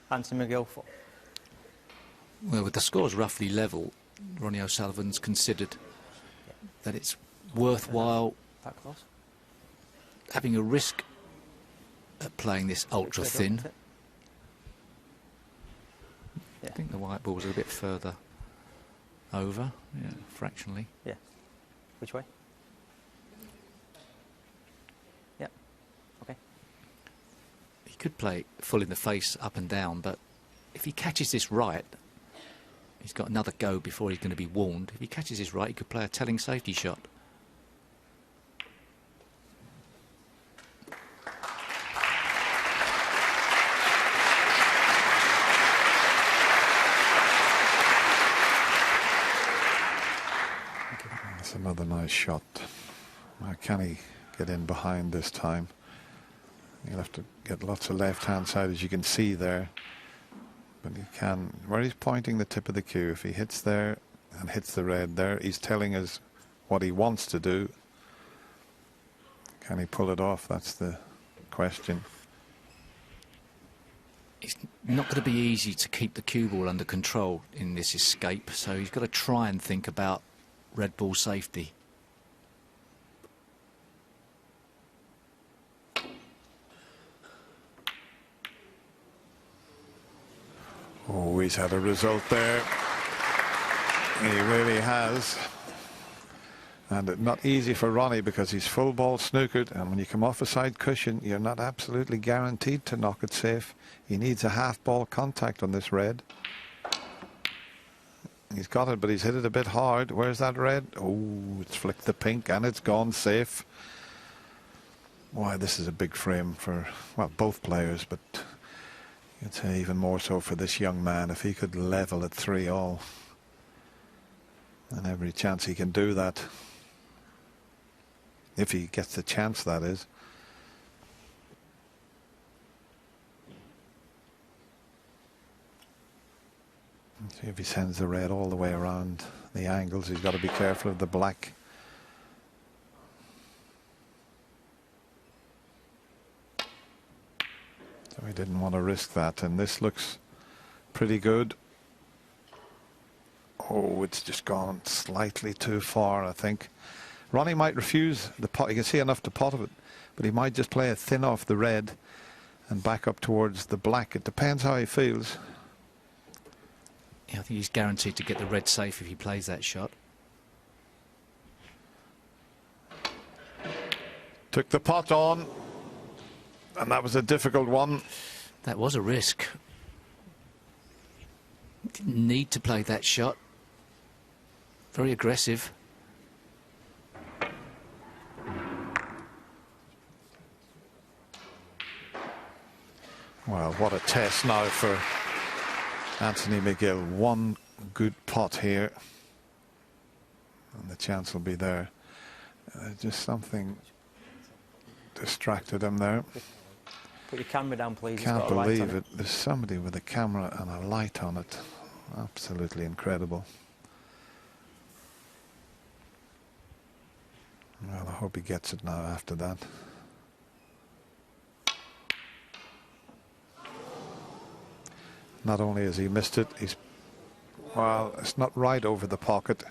Anthony McGill. Well, with the scores roughly level, Ronnie O'Sullivan's considered that it's worthwhile That close. having a risk at playing this ultra thin. I think the white ball was a bit further over, yeah, fractionally. Yeah. Which way? Yeah. Okay. He could play full in the face up and down, but if he catches this right, he's got another go before he's going to be warned. If he catches this right, he could play a telling safety shot. That's another nice shot. Now, can he get in behind this time? He'll have to get lots of left-hand side, as you can see there. But he can, where he's pointing the tip of the cue, if he hits there and hits the red there, he's telling us what he wants to do. Can he pull it off? That's the question. It's not going to be easy to keep the cue ball under control in this escape, so he's got to try and think about red ball safety. Oh, he's had a result there. He really has. And not easy for Ronnie because he's full ball snookered, and when you come off a side cushion, you're not absolutely guaranteed to knock it safe. He needs a half ball contact on this red. He's got it, but he's hit it a bit hard. Where's that red? Oh, it's flicked the pink and it's gone safe. Why, this is a big frame for, well, both players, but I'd say even more so for this young man. If he could level at 3-all, and every chance he can do that, if he gets the chance, that is. See if he sends the red all the way around the angles. He's got to be careful of the black. He didn't want to risk that, and this looks pretty good. Oh, it's just gone slightly too far, I think. Ronnie might refuse the pot. You can see enough to pot of it, but he might just play it thin off the red and back up towards the black. It depends how he feels. Yeah, I think he's guaranteed to get the red safe if he plays that shot. Took the pot on, and that was a difficult one. That was a risk. Didn't need to play that shot. Very aggressive. Well, what a test now for Anthony McGill. One good pot here, and the chance will be there. Just something distracted him there. Put your camera down, please. It's Can't got a light believe on it. There's somebody with a camera and a light on it. Absolutely incredible. Well, I hope he gets it now after that. Not only has he missed it, he's, well, it's not right over the pocket.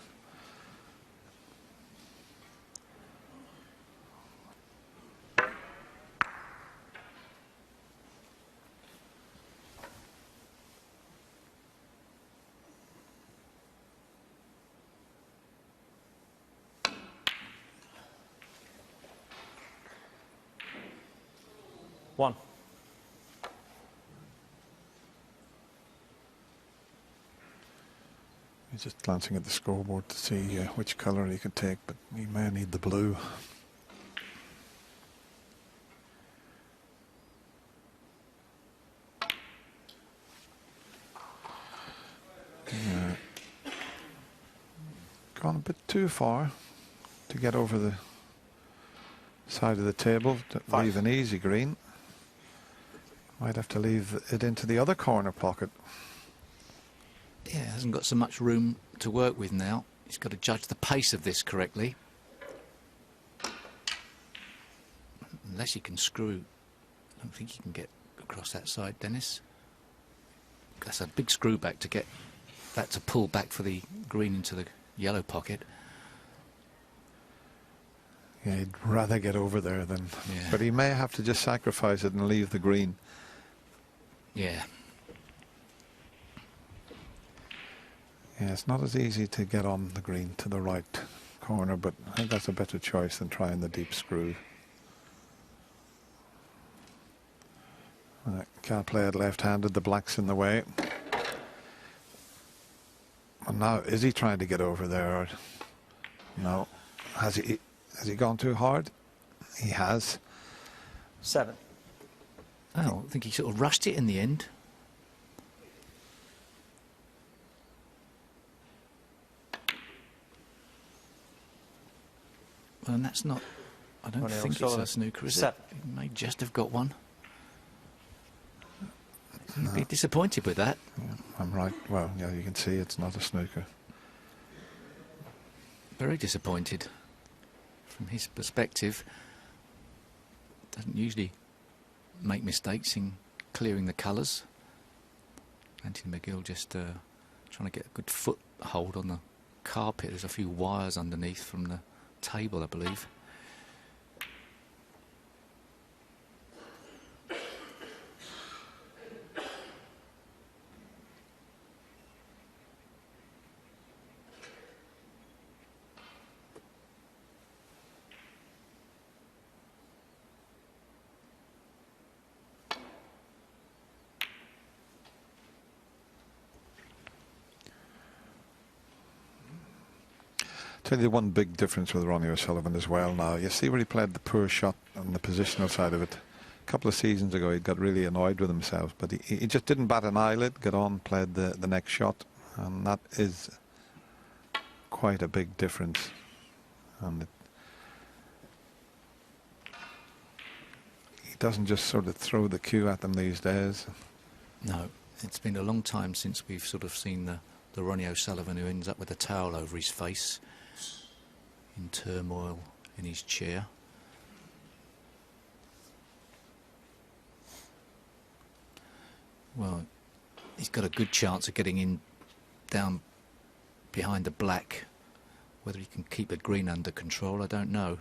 One. He's just glancing at the scoreboard to see which colour he could take, but he may need the blue. Gone a bit too far to get over the side of the table to leave an easy green. Might have to leave it into the other corner pocket. Yeah, hasn't got so much room to work with now. He's got to judge the pace of this correctly. Unless he can screw. I don't think he can get across that side, Dennis. That's a big screw back to get that to pull back for the green into the yellow pocket. Yeah, he'd rather get over there than... Yeah. But he may have to just sacrifice it and leave the green. Yeah. Yeah, it's not as easy to get on the green to the right corner, but I think that's a better choice than trying the deep screw. Can't play it left-handed, the black's in the way. And now, is he trying to get over there? Or no. Has he gone too hard? He has. 7. I don't think he sort of rushed it in the end. Well, and that's not... I don't Ronnie think it's O'Sullivan. a snooker, is 7. it? He may just have got one. He'd be disappointed with that. Yeah, I'm right. Well, yeah, you can see it's not a snooker. Very disappointed. From his perspective, doesn't usually make mistakes in clearing the colours. Anthony McGill just trying to get a good foothold on the carpet. There's a few wires underneath from the table, I believe. Tell you one big difference with Ronnie O'Sullivan as well now. You see where he played the poor shot on the positional side of it. A couple of seasons ago he got really annoyed with himself, but he just didn't bat an eyelid, got on, played the next shot, and that is quite a big difference. And he doesn't just sort of throw the cue at them these days. No, it's been a long time since we've sort of seen the Ronnie O'Sullivan who ends up with a towel over his face, in turmoil in his chair. Well, he's got a good chance of getting in down behind the black. Whether he can keep the green under control, I don't know.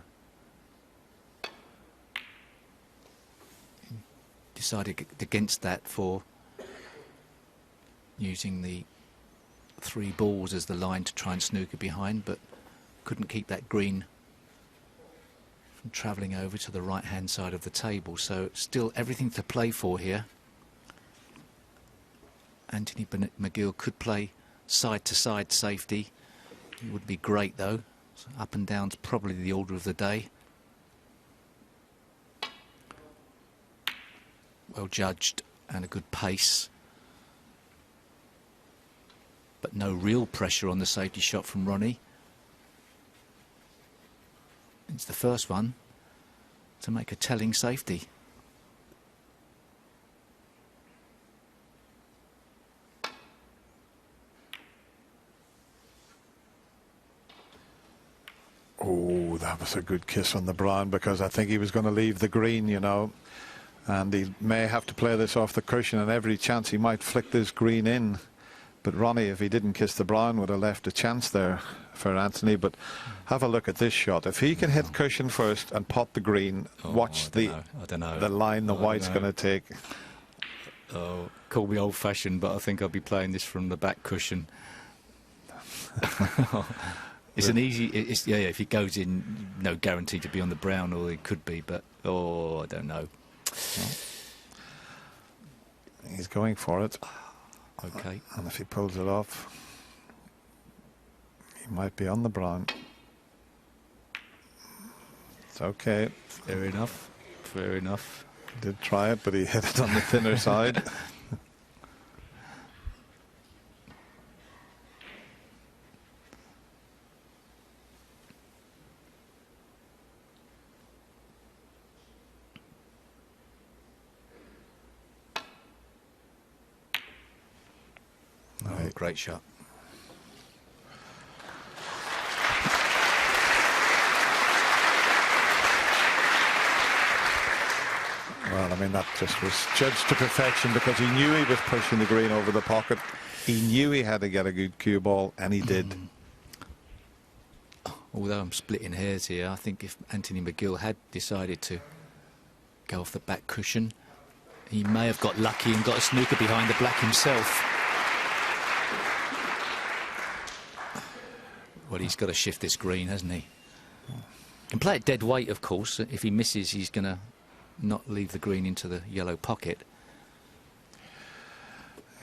Decided against that for using the 3 balls as the line to try and snooker behind, but couldn't keep that green from travelling over to the right hand side of the table. So still everything to play for here. Anthony McGill could play side to side safety. It would be great though. So up and down's probably the order of the day. Well judged and a good pace. But no real pressure on the safety shot from Ronnie. It's the first one to make a telling safety. Oh, that was a good kiss on the brown, because I think he was going to leave the green, you know, and he may have to play this off the cushion, and every chance he might flick this green in. But Ronnie, if he didn't kiss the brown, would have left a chance there for Anthony. But have a look at this shot. If he can hit cushion first and pot the green, watch I don't know. the line the white's going to take. Oh, call me old-fashioned, but I think I'll be playing this from the back cushion. It's an easy. Yeah. If it goes in, no guarantee to be on the brown, or it could be. But I don't know. He's going for it. Okay. And if he pulls it off, he might be on the brown. It's okay. Fair enough. Fair enough. He did try it, but he hit it on the thinner side. Oh, great shot. Well, I mean, that just was judged to perfection, because he knew he was pushing the green over the pocket. He knew he had to get a good cue ball, and he did. Although I'm splitting hairs here, I think if Anthony McGill had decided to go off the back cushion, he may have got lucky and got a snooker behind the black himself. Well, he's got to shift this green, hasn't he? Can play it dead weight, of course. If he misses, he's going to not leave the green into the yellow pocket.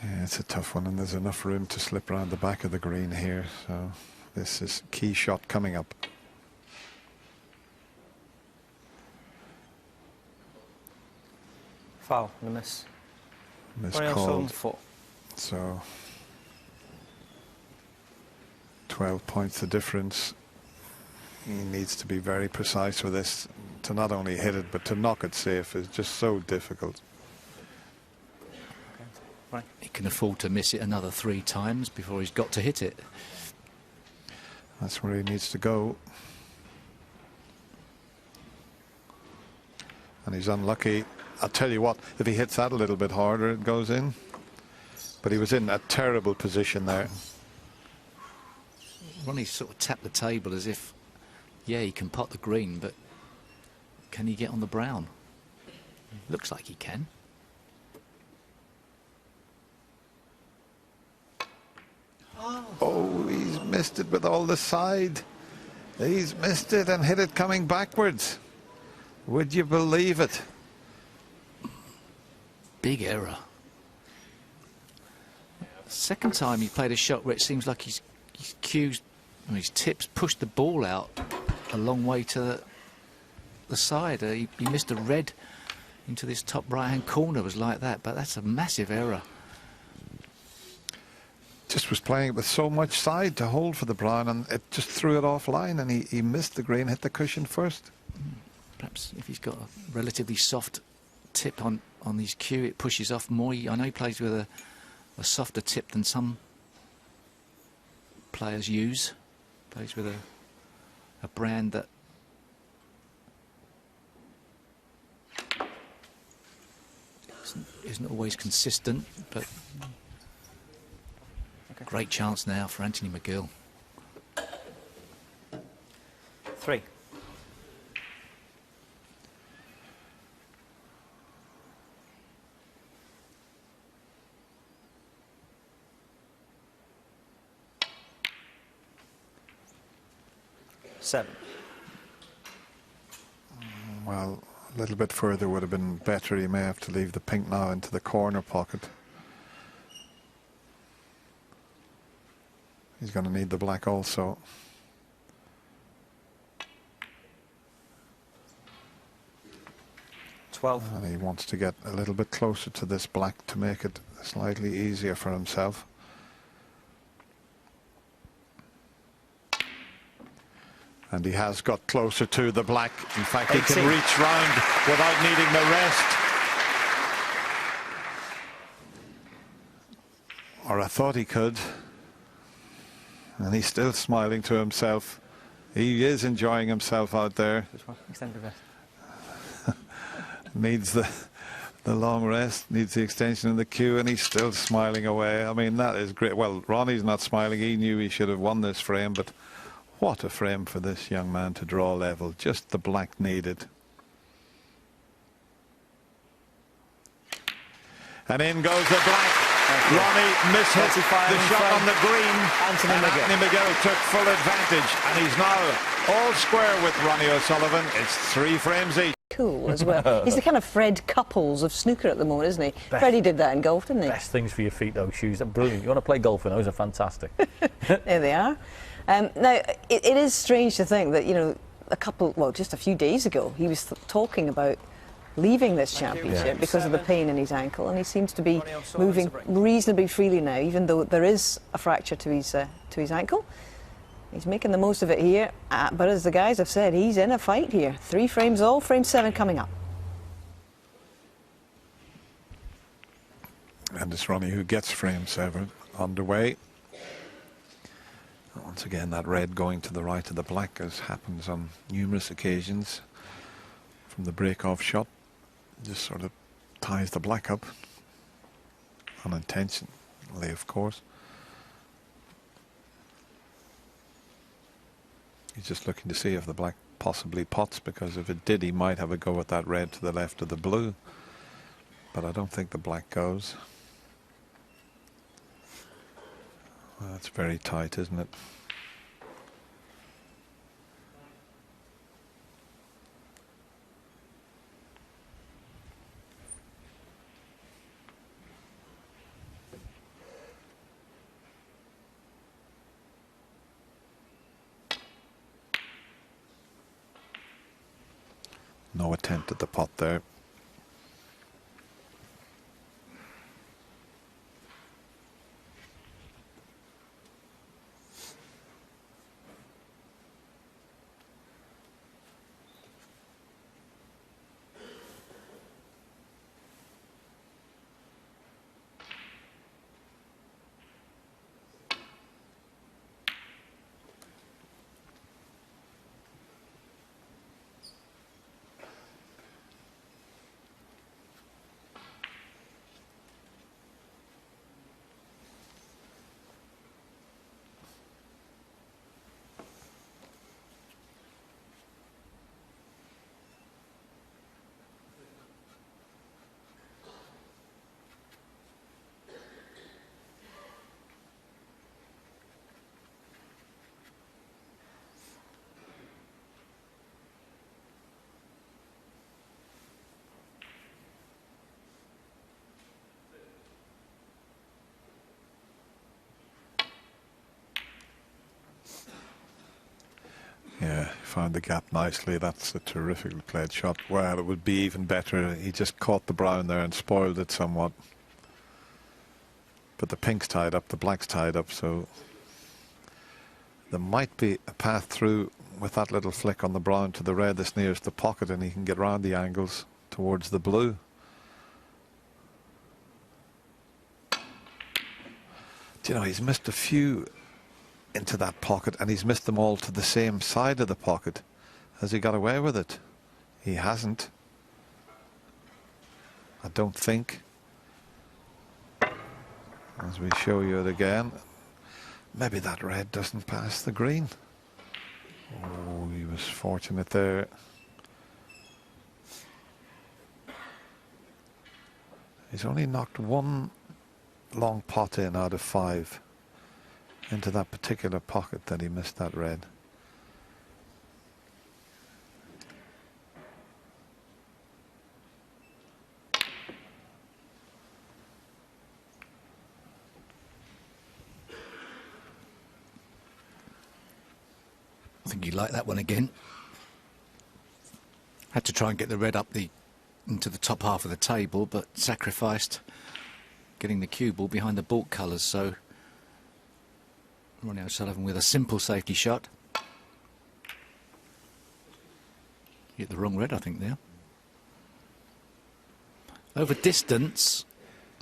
Yeah, it's a tough one, and there's enough room to slip around the back of the green here. So this is key shot coming up. Foul, the miss. Miscalled. 4. So 12 points the difference. He needs to be very precise with this, to not only hit it but to knock it safe is just so difficult. Right. He can afford to miss it another 3 times before he's got to hit it. That's where he needs to go. And he's unlucky. I'll tell you what, if he hits that a little bit harder, it goes in. But he was in a terrible position there. Ronnie sort of tapped the table as if, yeah, he can pot the green, but can he get on the brown? Looks like he can. Oh, he's missed it with all the side. He's missed it and hit it coming backwards. Would you believe it? Big error. Second time he played a shot where it seems like his cues, his tips pushed the ball out a long way to the side. He missed a red into this top right-hand corner. It was like that, but that's a massive error. Just was playing it with so much side to hold for the brown, and it just threw it offline, and he missed the green, hit the cushion first. Perhaps if he's got a relatively soft tip on his cue, it pushes off more. I know he plays with a softer tip than some players use. Plays with a brand that Isn't always consistent, but great chance now for Anthony McGill. 3. Seven. Well, a little bit further would have been better. He may have to leave the pink now into the corner pocket. He's going to need the black also. And he wants to get a little bit closer to this black to make it slightly easier for himself. And he has got closer to the black. In fact, he can reach round without needing the rest. Or I thought he could. And he's still smiling to himself. He is enjoying himself out there. Extended rest. Needs the long rest, needs the extension in the queue, and he's still smiling away. I mean, that is great. Well, Ronnie's not smiling. He knew he should have won this frame, but what a frame for this young man to draw level. Just the black needed. And in goes the black. Ronnie mishit the shot on the green. Anthony McGill took full advantage, and he's now all square with Ronnie O'Sullivan. It's 3 frames each. Cool as well. He's the kind of Fred Couples of snooker at the moment, isn't he? Freddie did that in golf, didn't he? Best things for your feet, those shoes. They're brilliant. You want to play golf in those? Are fantastic. There they are. Now, it is strange to think that, you know, just a few days ago, he was talking about leaving this championship because of the pain in his ankle, and he seems to be moving reasonably freely now, even though there is a fracture to his ankle. He's making the most of it here, but as the guys have said, he's in a fight here. 3 frames all, frame 7 coming up. And it's Ronnie who gets frame 7 underway. Once again, that red going to the right of the black, as happens on numerous occasions from the break-off shot. Just sort of ties the black up, unintentionally, of course. He's just looking to see if the black possibly pots, because if it did, he might have a go at that red to the left of the blue. But I don't think the black goes. Well, that's very tight, isn't it? No attempt at the pot there. Yeah, found the gap nicely. That's a terrifically played shot. Well, it would be even better. He just caught the brown there and spoiled it somewhat. But the pink's tied up, the black's tied up, so there might be a path through with that little flick on the brown to the red that's nearest the pocket, and he can get round the angles towards the blue. Do you know, he's missed a few into that pocket, and he's missed them all to the same side of the pocket. Has he got away with it? He hasn't. I don't think. As we show you it again, maybe that red doesn't pass the green. Oh, he was fortunate there. He's only knocked one long pot in out of 5 into that particular pocket that he missed that red. I think he liked that one again. Had to try and get the red up into the top half of the table, but sacrificed getting the cue ball behind the baulk colours. So Ronnie O'Sullivan with a simple safety shot. Hit the wrong red, I think, there. Over distance,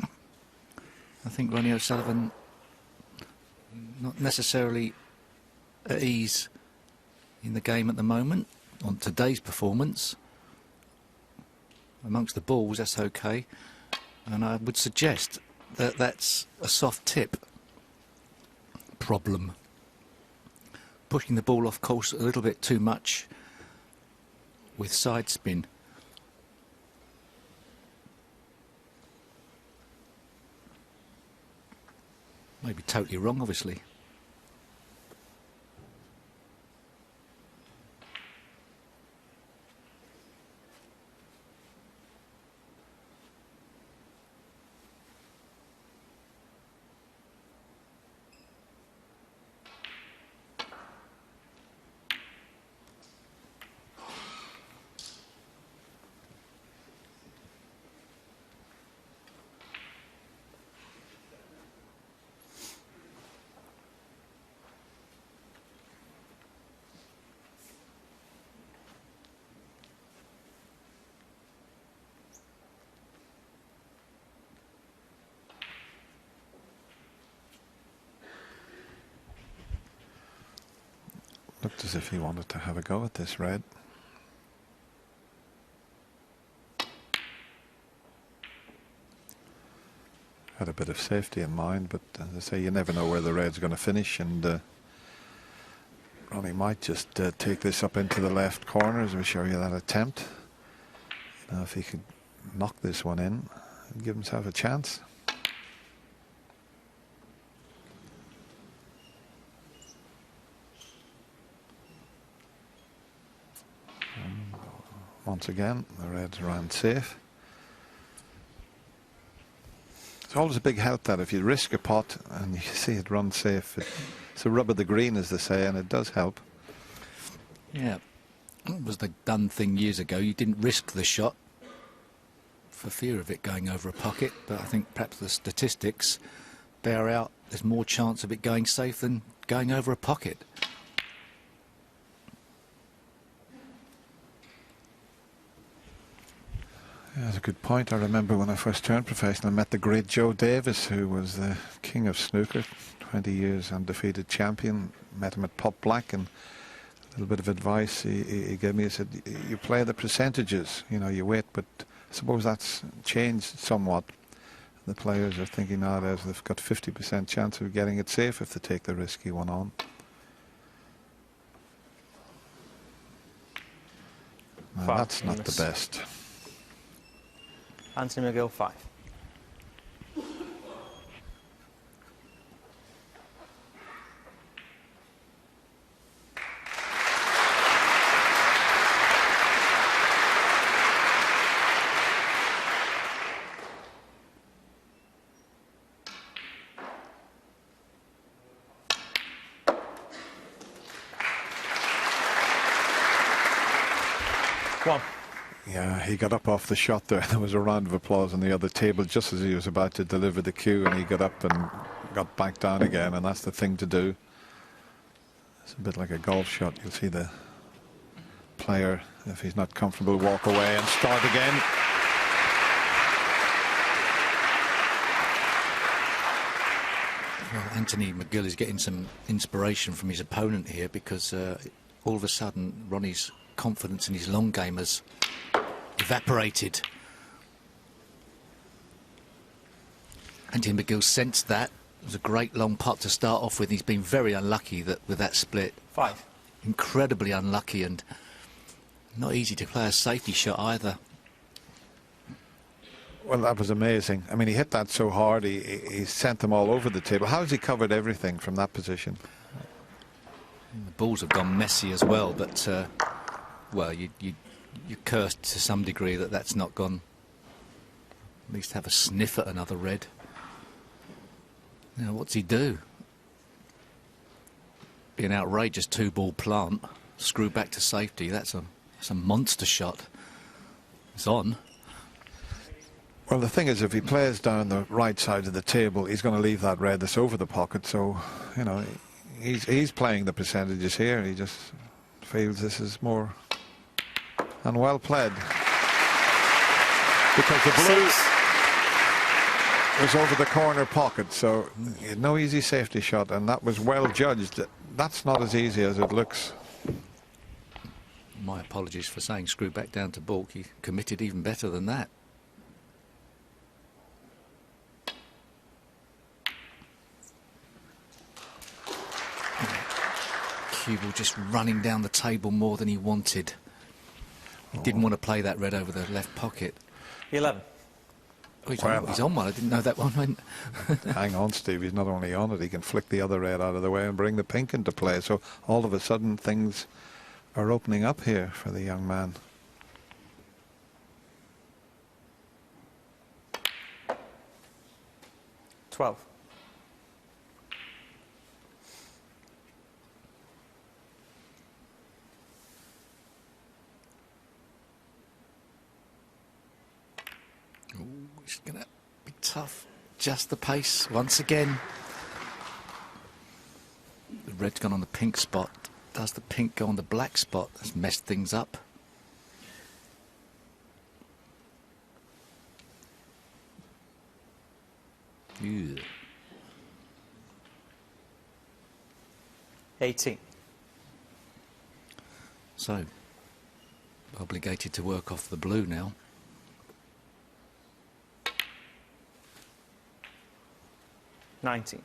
I think Ronnie O'Sullivan not necessarily at ease in the game at the moment. On today's performance, amongst the balls, that's okay, and I would suggest that that's a soft tip problem. Pushing the ball off course a little bit too much with side spin. Maybe totally wrong, obviously. Looked as if he wanted to have a go at this red. Had a bit of safety in mind, but as I say, you never know where the red's going to finish, and Ronnie might just take this up into the left corner as we show you that attempt. Now, if he could knock this one in and give himself a chance. Once again, the red's around safe. It's always a big help that if you risk a pot and you see it run safe, it's a rub of the green, as they say, and it does help. Yeah, it was the done thing years ago. You didn't risk the shot for fear of it going over a pocket, but I think perhaps the statistics bear out there's more chance of it going safe than going over a pocket. Yeah, that's a good point. I remember when I first turned professional, I met the great Joe Davis, who was the king of snooker, 20 years undefeated champion. Met him at Pop Black, and a little bit of advice he gave me. He said, you play the percentages, you know, you wait, but I suppose that's changed somewhat. The players are thinking nowadays they've got 50% chance of getting it safe if they take the risky one on. Now, that's not the best. Anthony McGill, 5. One. Yeah, he got up off the shot there. There was a round of applause on the other table just as he was about to deliver the cue, and he got up and got back down again, and that's the thing to do. It's a bit like a golf shot. You'll see the player, if he's not comfortable, walk away and start again. Well, Anthony McGill is getting some inspiration from his opponent here, because all of a sudden Ronnie's confidence in his long game has evaporated. Anthony McGill sensed that. It was a great long putt to start off with. He's been very unlucky with that split. 5. Incredibly unlucky and not easy to play a safety shot either. Well, that was amazing. I mean, he hit that so hard, he sent them all over the table. How has he covered everything from that position? The balls have gone messy as well, but, well, you're cursed to some degree that that's not gone. At least have a sniff at another red. Now, what's he do? Be an outrageous 2-ball plant. Screw back to safety. That's a monster shot. It's on. Well, the thing is, if he plays down the right side of the table, he's going to leave that red that's over the pocket. So, you know, he's playing the percentages here. He just feels this is more. And well played. Because the blue was over the corner pocket, so no easy safety shot, and that was well judged. That's not as easy as it looks. My apologies for saying screw back down to balk. He committed even better than that. Cue ball just running down the table more than he wanted. He didn't want to play that red over the left pocket. 11. Oh, he's, Well, he's on one. I didn't know that one went. Hang on, Steve. He's not only on it, he can flick the other red out of the way and bring the pink into play. So all of a sudden things are opening up here for the young man. $12. It's going to be tough. Just the pace once again. The red's gone on the pink spot. Does the pink go on the black spot? That's messed things up. Ew. 18. So, obligated to work off the blue now. 19.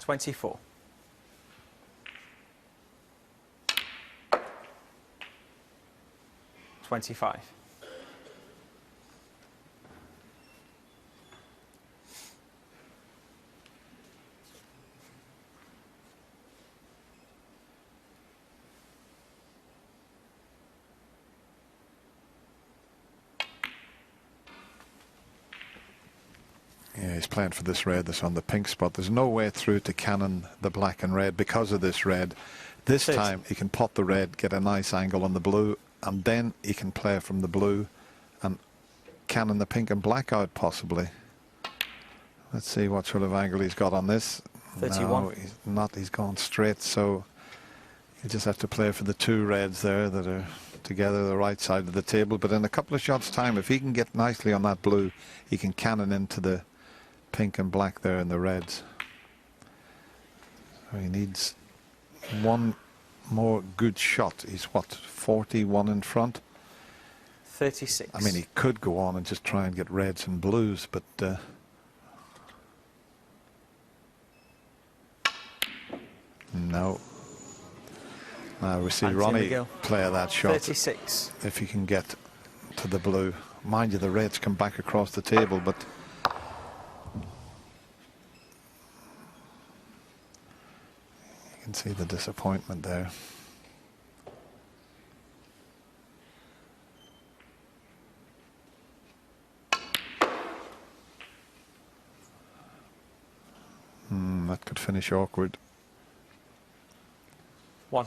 $24. 25. Yeah, he's playing for this red that's on the pink spot. There's no way through to cannon the black and red because of this red. This time he can pot the red, get a nice angle on the blue, and then he can play from the blue and cannon the pink and black out possibly. Let's see what sort of angle he's got on this. 31. No, he's not. He's gone straight, so you just have to play for the two reds there that are together the right side of the table. But in a couple of shots time, if he can get nicely on that blue, he can cannon into the pink and black there in the reds. So he needs one more good shot. He's what, 41 in front? 36. I mean, he could go on and just try and get reds and blues, but no. Now we see Anthony Ronnie McGill. play that shot. 36. If he can get to the blue. Mind you, the reds come back across the table, but you can see the disappointment there. That could finish awkward. 1.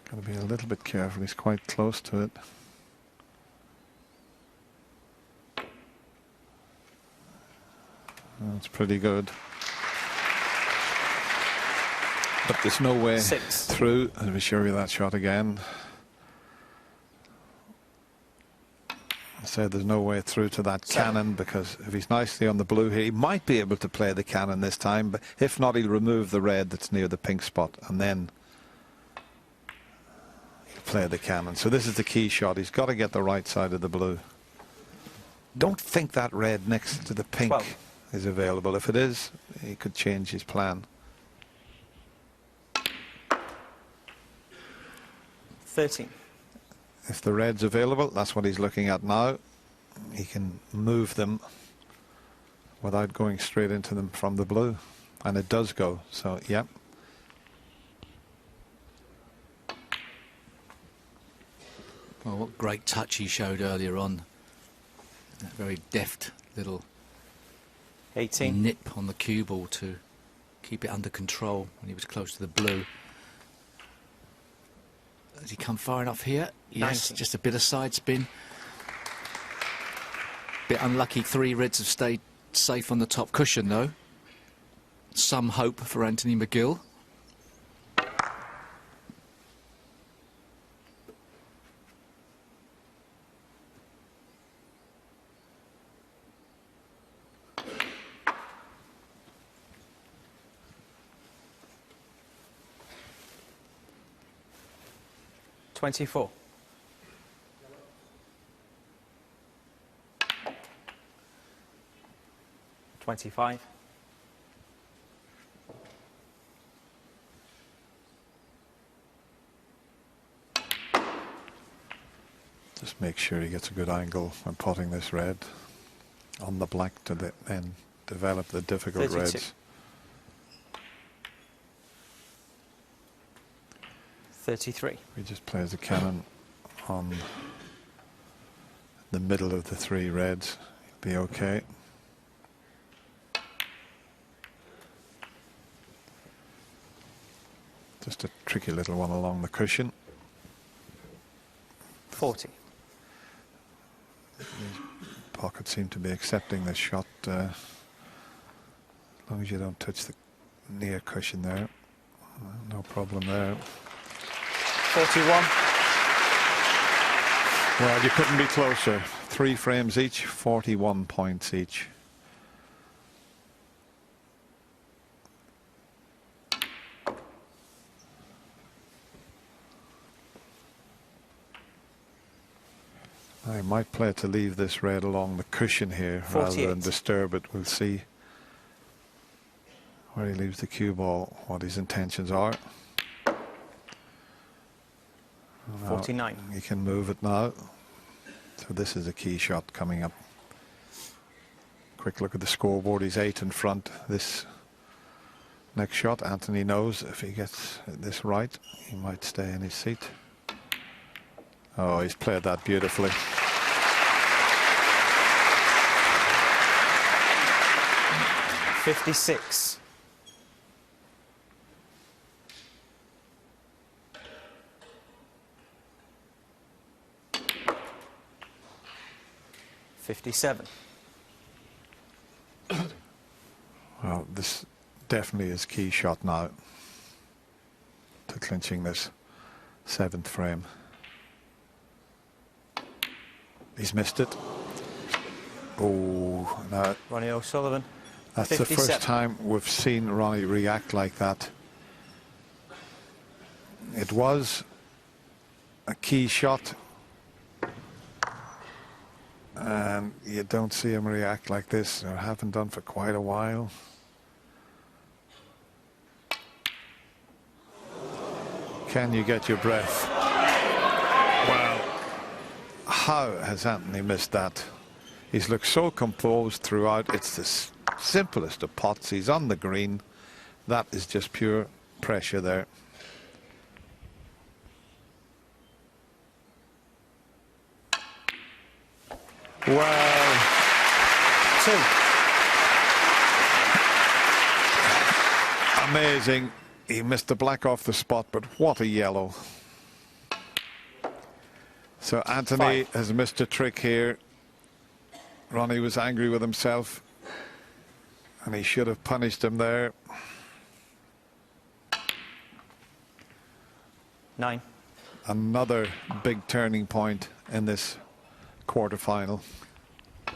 Got to be a little bit careful. He's quite close to it. That's pretty good. But there's no way 6. through. I'll be sure of that shot again. say there's no way through to that cannon, because if he's nicely on the blue here, he might be able to play the cannon this time, but if not, he'll remove the red that's near the pink spot, and then he'll play the cannon. So this is the key shot. He's got to get the right side of the blue. Don't think that red next to the pink 12. is available. If it is, he could change his plan. 13. If the red's available, that's what he's looking at now. He can move them without going straight into them from the blue. And it does go, so yeah. Well, what great touch he showed earlier on. That very deft little 18. nip on the cue ball to keep it under control when he was close to the blue. Has he come far enough here? Yes, 19. just a bit of side spin. Bit unlucky, 3 reds have stayed safe on the top cushion though. Some hope for Anthony McGill. $24. $25. Just make sure he gets a good angle when potting this red on the black to then develop the difficult 32. reds. 33. He just plays the cannon on the middle of the 3 reds. He'll be okay. Just a tricky little one along the cushion. 40. Pocket seem to be accepting this shot as long as you don't touch the near cushion there. No problem there. 41. Well, you couldn't be closer. 3 frames each, 41 points each. I might play to leave this red along the cushion here 48. rather than disturb it. We'll see where he leaves the cue ball, what his intentions are. 49. He can move it now. So this is a key shot coming up. Quick look at the scoreboard. He's 8 in front. This next shot, Anthony knows if he gets this right, he might stay in his seat. Oh, he's played that beautifully. $56. $57. Well, this definitely is key shot now to clinching this 7th frame. He's missed it. Oh, no. Ronnie O'Sullivan. That's the 57. first time we've seen Ronnie react like that. It was a key shot, and you don't see him react like this, or haven't done for quite a while. Can you get your breath? Wow. How has Anthony missed that? He's looked so composed throughout. It's the simplest of pots. He's on the green. That is just pure pressure there. Well, 2. amazing. He missed the black off the spot, but what a yellow. So Anthony 5. has missed a trick here. Ronnie was angry with himself, and he should have punished him there. 9. Another big turning point in this quarter-final. Do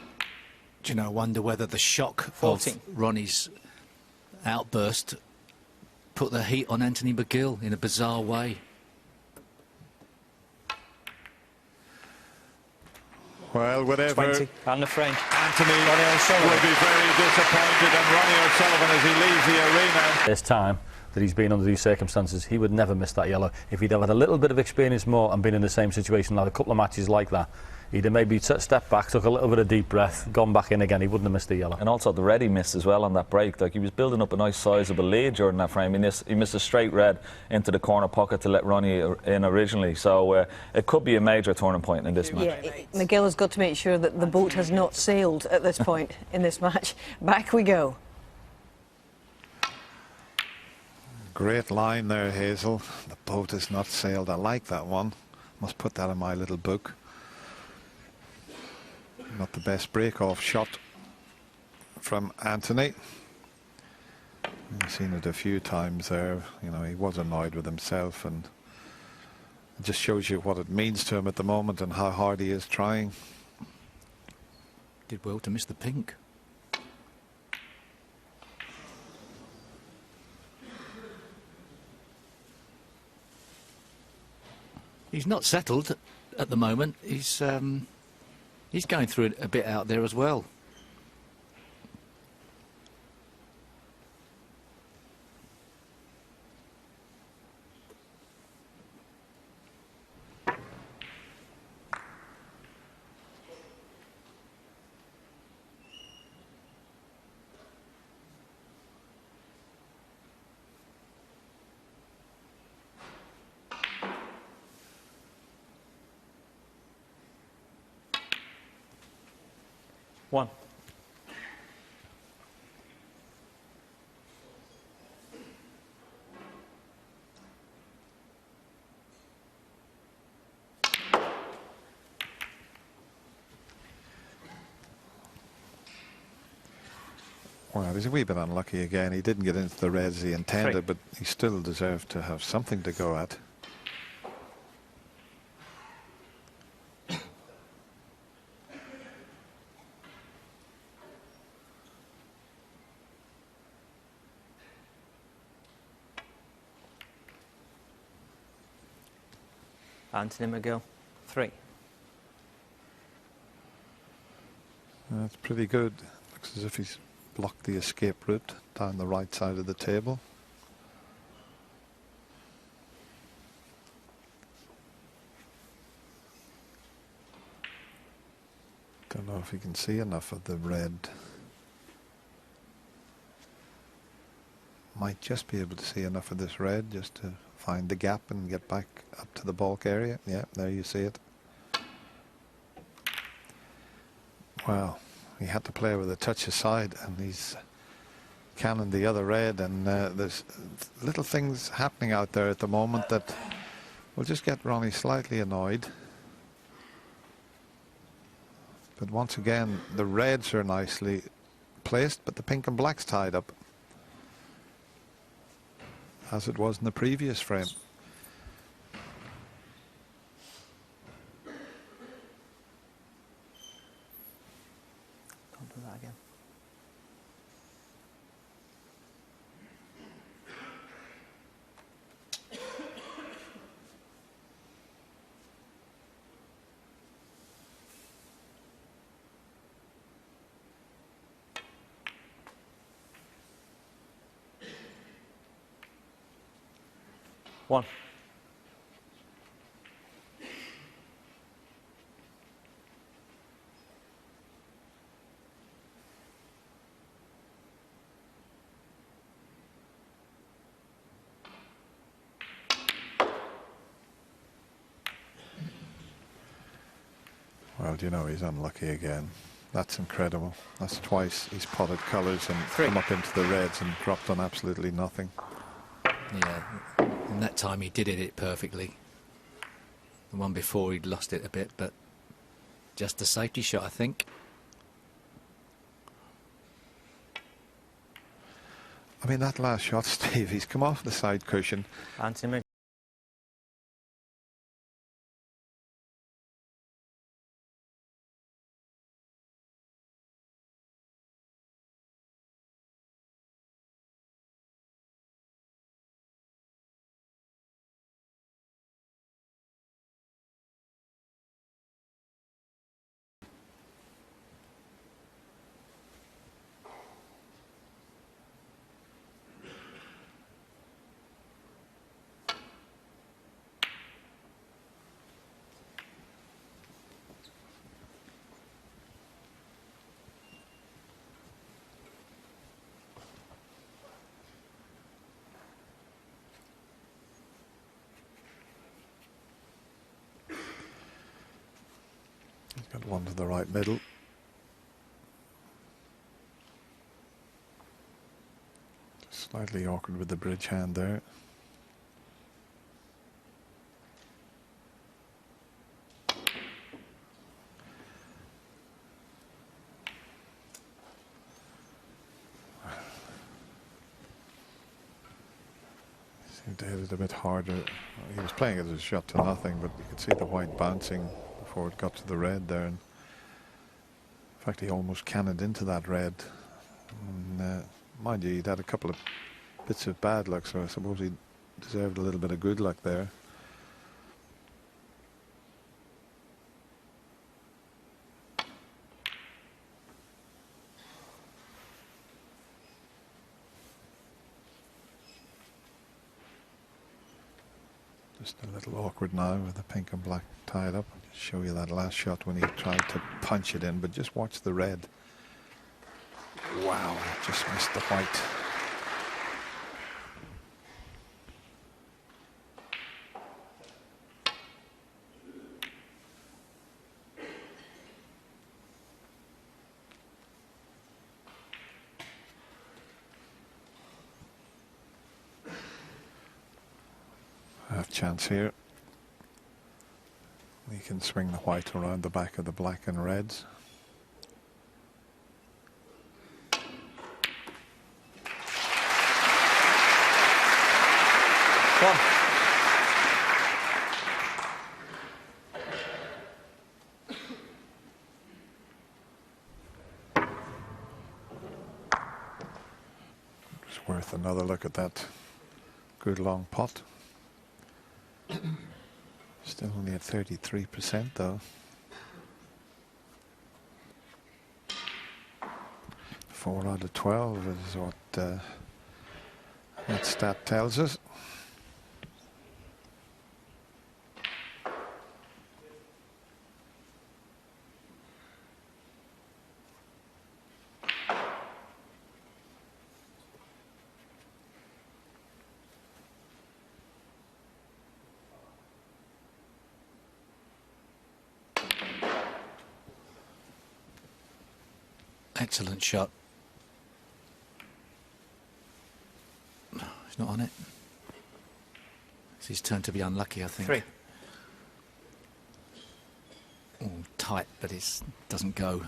you know, I wonder whether the shock 14. of Ronnie's outburst put the heat on Anthony McGill in a bizarre way. Well, whatever, 20 and the frame. Anthony Ronnie O'Sullivan. will be very disappointed, and Ronnie O'Sullivan, as he leaves the arena. This time that he's been under these circumstances, he would never miss that yellow. If he'd have had a little bit of experience more and been in the same situation, like a couple of matches like that, he'd have maybe stepped back, took a little bit of deep breath, gone back in again. He wouldn't have missed the yellow. And also the red he missed as well on that break. Like, he was building up a nice sizable lead during that frame. He missed a straight red into the corner pocket to let Ronnie in originally. So it could be a major turning point in this match. Yeah, McGill has got to make sure that the boat has not sailed at this point in this match. Back we go. Great line there, Hazel. The boat is not sailed. I like that one. Must put that in my little book. Not the best break-off shot from Anthony. I've seen it a few times there. You know, he was annoyed with himself, and it just shows you what it means to him at the moment and how hard he is trying. Did well to miss the pink. He's not settled at the moment. He's going through it a bit out there as well. One. Well, he's a wee bit unlucky again. He didn't get into the reds he intended, 3. but he still deserved to have something to go at. Anthony McGill. 3. That's pretty good. Looks as if he's blocked the escape route down the right side of the table. Don't know if you can see enough of the red. Might just be able to see enough of this red just to find the gap and get back up to the bulk area. Yeah, there you see it. Well, he had to play with a touch aside, and he's cannoned the other red, and there's little things happening out there at the moment that will just get Ronnie slightly annoyed. But once again, the reds are nicely placed, but the pink and black's tied up, as it was in the previous frame. Can't do that again. One. Well, you know, he's unlucky again. That's incredible. That's twice he's potted colours and 3. come up into the reds and dropped on absolutely nothing. Yeah, and that time he did it perfectly. The one before he'd lost it a bit, but just a safety shot, I think. I mean, that last shot, Steve, he's come off the side cushion. Anthony McGill. Got one to the right middle. Slightly awkward with the bridge hand there. Seemed to hit it a bit harder. He was playing it as a shot to nothing, but you could see the white bouncing before it got to the red there. And in fact, he almost cannoned into that red. And, mind you, he'd had a couple of bits of bad luck, so I suppose he deserved a little bit of good luck there. Just a little awkward now with the pink and black tied up. I'll just show you that last shot when he tried to punch it in, but just watch the red. Wow, just missed the white. Half chance here. We can swing the white around the back of the black and reds. One. It's worth another look at that good long pot. Still only at 33% though. 4 out of 12 is what that stat tells us. Excellent shot. He's not on it. It's his turn to be unlucky, I think. 3. Oh, tight, but it doesn't go.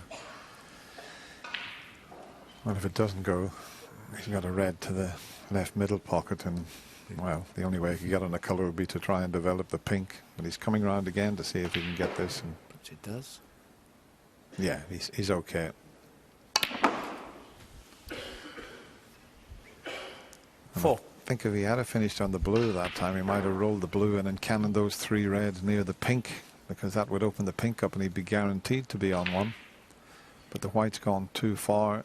Well, if it doesn't go, he's got a red to the left middle pocket, and well, the only way he could get on the colour would be to try and develop the pink. But he's coming round again to see if he can get this. And Which it does. yeah, he's okay. And 4. I think if he had finished on the blue that time, he might have rolled the blue in and cannoned those 3 reds near the pink, because that would open the pink up and he'd be guaranteed to be on one. But the white's gone too far.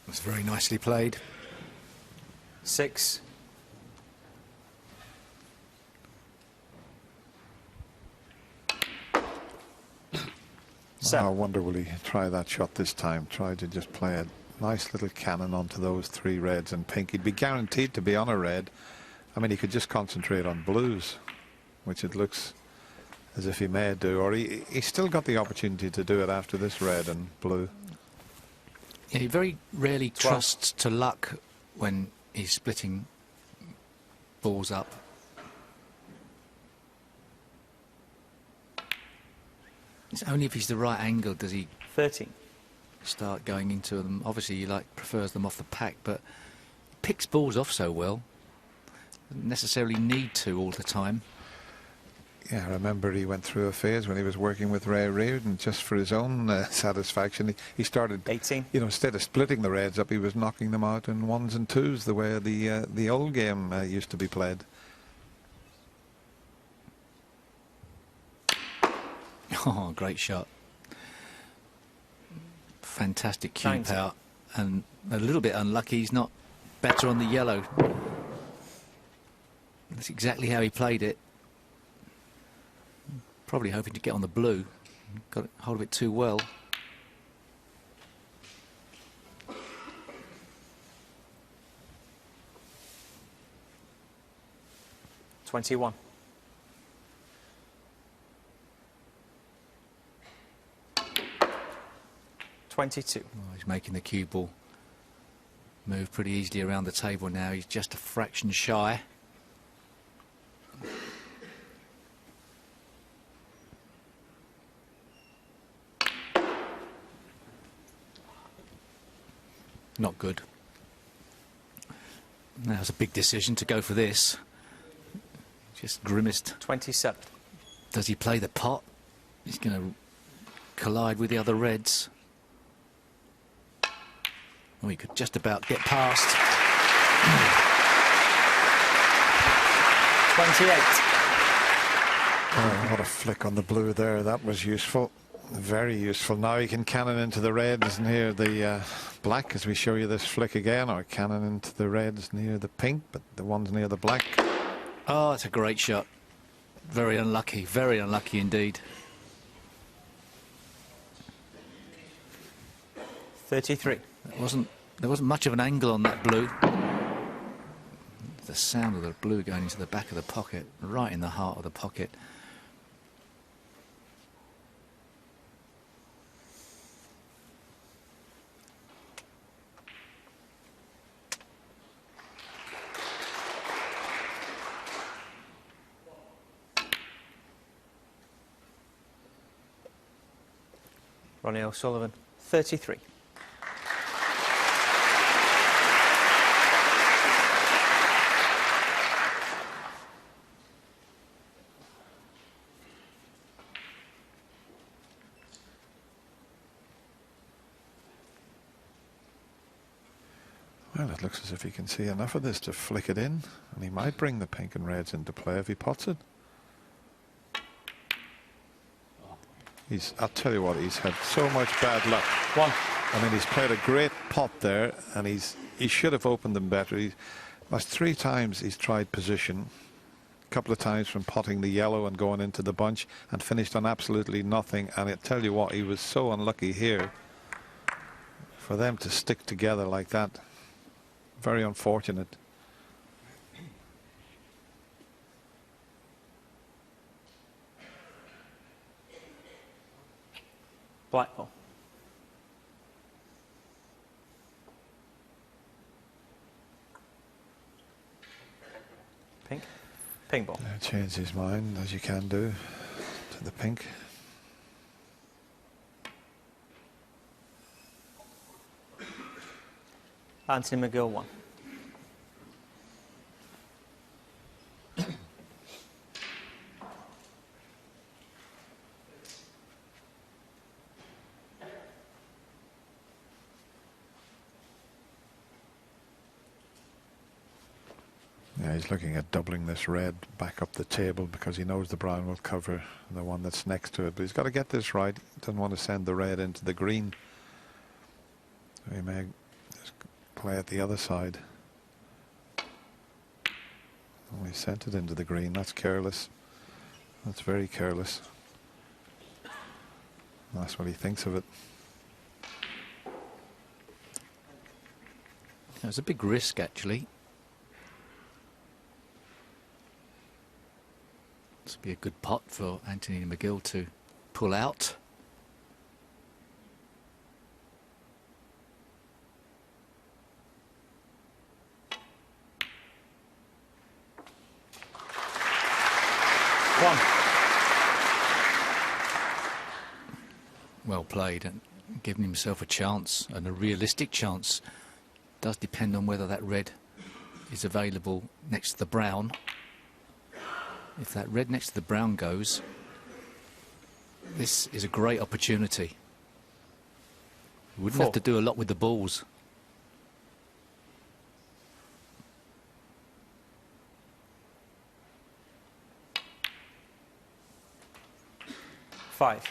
It's very nicely played. 6. I wonder will he try that shot this time, try to just play a nice little cannon onto those 3 reds and pink. He'd be guaranteed to be on a red. I mean, he could just concentrate on blues, which it looks as if he may do, or he's still got the opportunity to do it after this red and blue. Yeah, he very rarely trusts to luck when he's splitting balls up. It's only if he's the right angle does he 13. start going into them. Obviously, he prefers them off the pack, but he picks balls off so well. Doesn't necessarily need to all the time. Yeah, I remember he went through a phase when he was working with Ray Reardon just for his own satisfaction. He started, 18. you know, instead of splitting the reds up, he was knocking them out in 1s and 2s, the way the old game used to be played. Oh, great shot. Fantastic cue 19. power. And a little bit unlucky, he's not better on the yellow. That's exactly how he played it. Probably hoping to get on the blue. Got hold of it too well. $21. $22. Oh, he's making the cue ball move pretty easily around the table now. He's just a fraction shy. Not good. Now it's a big decision to go for this. Just grimaced. 27. Does he play the pot? He's going to collide with the other reds. Oh, he could just about get past. 28. Oh, what a flick on the blue there. That was useful. Very useful. Now he can cannon into the reds near the black as we show you this flick again, or cannon into the reds near the pink, but the ones near the black. Oh, it's a great shot. Very unlucky indeed. 33. There wasn't much of an angle on that blue. The sound of the blue going into the back of the pocket, right in the heart of the pocket. Ronnie O'Sullivan, 33. Well, it looks as if he can see enough of this to flick it in, and he might bring the pink and reds into play if he pots it. I'll tell you what, he's had so much bad luck. I mean, he's played a great pot there, and he should have opened them better. That's 3 times he's tried position, a couple of times from potting the yellow and going into the bunch, and finished on absolutely nothing. And I tell you what, he was so unlucky here. For them to stick together like that, very unfortunate. Black ball. Pink. Pink ball. Change his mind, as you can do, to the pink. Anthony McGill, 1. Yeah, he's looking at doubling this red back up the table because he knows the brown will cover the one that's next to it. But he's got to get this right. He doesn't want to send the red into the green. So he may just play at the other side. Oh, he sent it into the green. That's careless. That's very careless. That's what he thinks of it. It was a big risk, actually. This would be a good pot for Anthony McGill to pull out. Well played, and giving himself a chance, and a realistic chance. Does depend on whether that red is available next to the brown. If that red next to the brown goes, this is a great opportunity. You wouldn't have to do a lot with the balls. Five.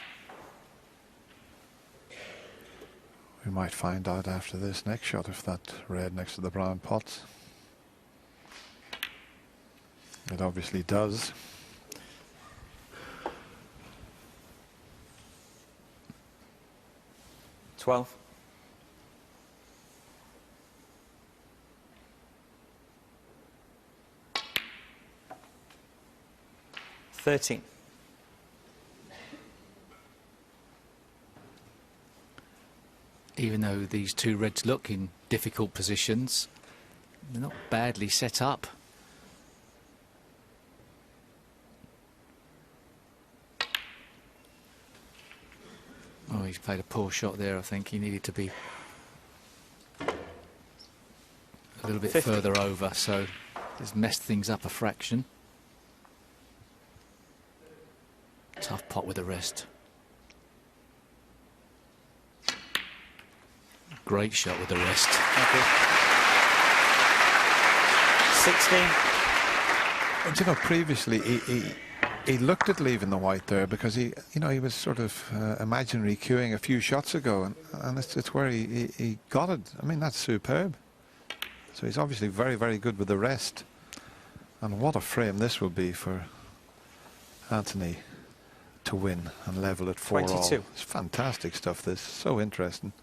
We might find out after this next shot if that red next to the brown pots. It obviously does. 12. 13. Even though these two reds look in difficult positions, they're not badly set up. Oh, he's played a poor shot there. I think he needed to be a little bit 50. further over, so he's messed things up a fraction. Tough pot with the rest. Great shot with the rest. Thank you. 16. And you know, previously he looked at leaving the white there because he was sort of imaginary queuing a few shots ago, and it's where he got it. I mean, that's superb. So he's obviously very, very good with the rest. And what a frame this will be for Anthony to win and level at 4 all. 22. It's fantastic stuff, this. So interesting.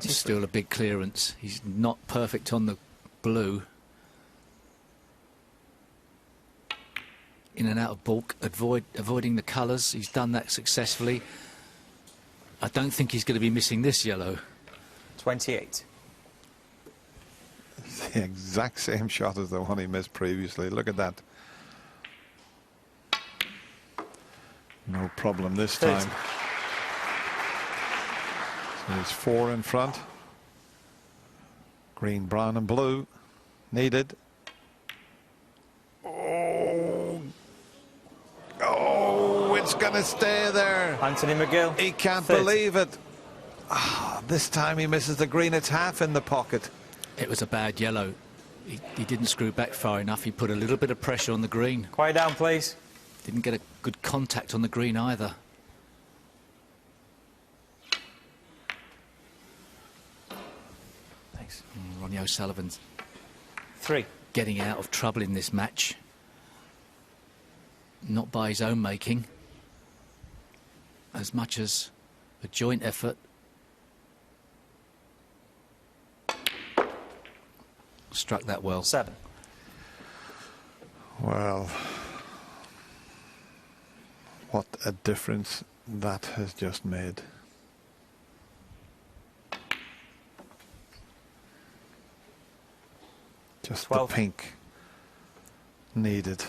Still a big clearance. He's not perfect on the blue. In and out of bulk, avoiding the colours. He's done that successfully. I don't think he's going to be missing this yellow. 28. It's the exact same shot as the one he missed previously. Look at that. No problem this 30. time. So there's 4 in front. Green, brown and blue needed. Oh, it's going to stay there. Anthony McGill. He can't 30. believe it. This time he misses the green. It's half in the pocket. It was a bad yellow. He didn't screw back far enough. He put a little bit of pressure on the green. Quiet down, please. Didn't get a good contact on the green either. Thanks. Ronnie O'Sullivan's 3. getting out of trouble in this match. Not by his own making, as much as a joint effort. Struck that well. 7. Well, what a difference that has just made. Just 12. the pink needed.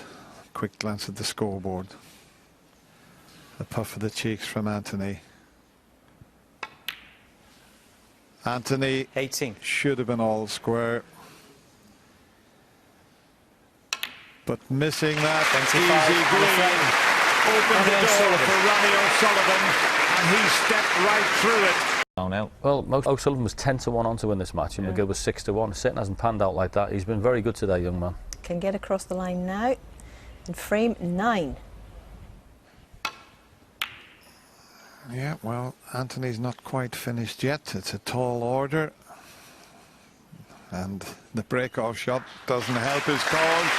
Quick glance at the scoreboard. A puff of the cheeks from Anthony. Anthony 18. should have been all square. But missing that 25 easy green opened the door for Ronnie O'Sullivan, and he stepped right through it. Out. Well, O'Sullivan was 10-1 on to win this match, and McGill was 6-1. Sitting hasn't panned out like that. He's been very good today, young man. Can get across the line now in frame 9. Yeah, well, Anthony's not quite finished yet. It's a tall order, and the break-off shot doesn't help his cause.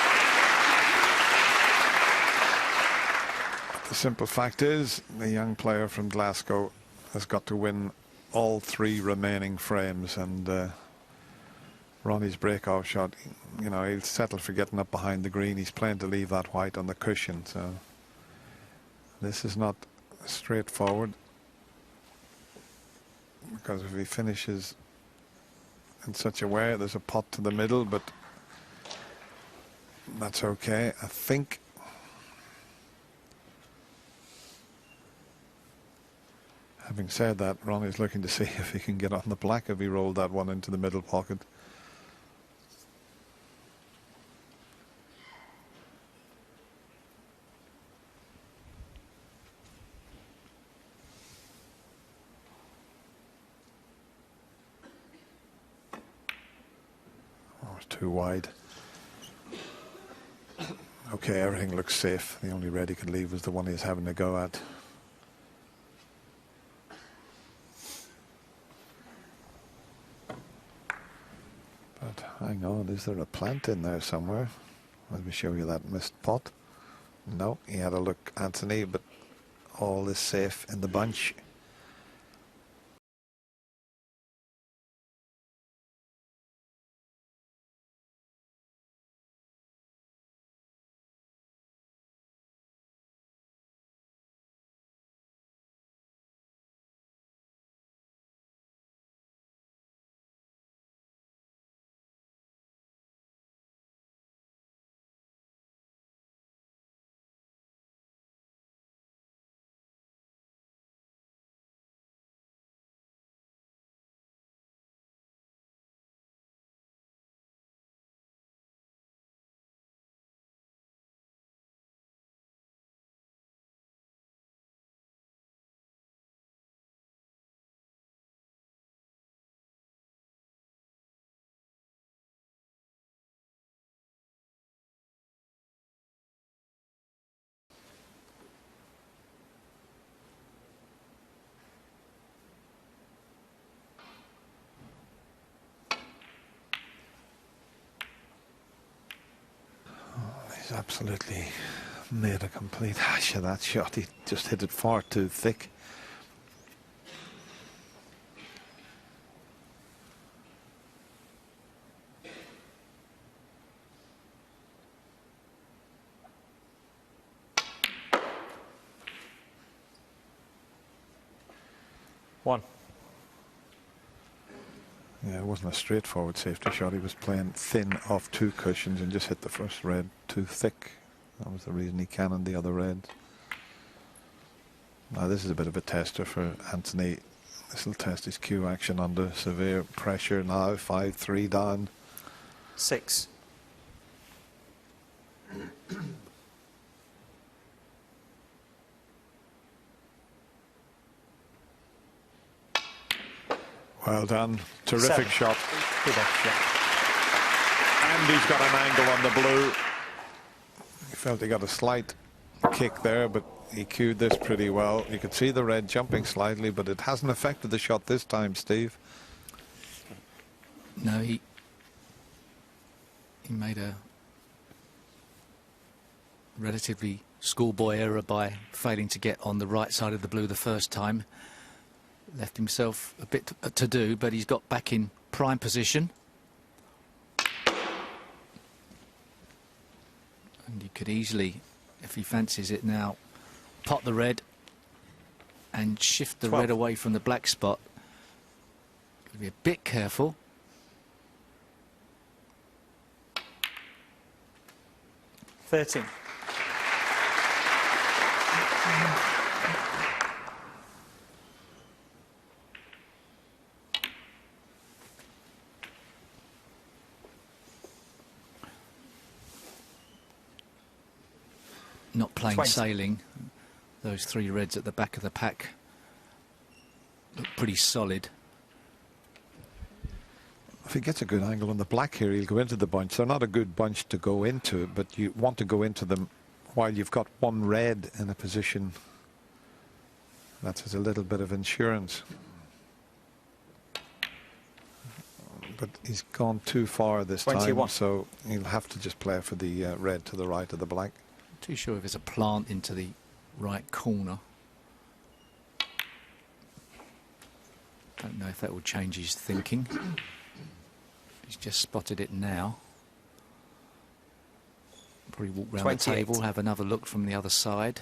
The simple fact is, the young player from Glasgow has got to win all 3 remaining frames, and Ronnie's break-off shot, you know, he'll settle for getting up behind the green. He's playing to leave that white on the cushion, so this is not straightforward, because if he finishes in such a way, there's a pot to the middle, but that's okay, I think. Having said that, Ronnie's looking to see if he can get on the black if he rolled that one into the middle pocket. Oh, it's too wide. Okay, everything looks safe. The only red he could leave was the one he's having to go at. But Hang on, is there a plant in there somewhere? Let me show you that missed pot. No, he had a look, Anthony, but all is safe in the bunch. He's absolutely made a complete hash of that shot. He just hit it far too thick. One. Yeah, it wasn't a straightforward safety shot. He was playing thin off two cushions and just hit the first red too thick. That was the reason he cannoned the other reds. Now this is a bit of a tester for Anthony. This will test his cue action under severe pressure now. 5-3 down. 6. Well done. Terrific 7. shot. Good shot. And he's got an angle on the blue. He felt he got a slight kick there, but he cued this pretty well. You could see the red jumping slightly, but it hasn't affected the shot this time, Steve. No, he made a relatively schoolboy error by failing to get on the right side of the blue the first time. Left himself a bit to do, but he's got back in prime position. And he could easily, if he fancies it now, pot the red and shift the 12. red away from the black spot. Got to be a bit careful. $13. Not plain 20. sailing. Those three reds at the back of the pack look pretty solid. If he gets a good angle on the black here, he'll go into the bunch. They're not a good bunch to go into, but you want to go into them while you've got one red in a position that has a little bit of insurance. But he's gone too far this 21. time, so he'll have to just play for the red to the right of the black. Not too sure if there's a plant into the right corner. Don't know if that will change his thinking. He's just spotted it now. Probably walk round the 28. table, have another look from the other side.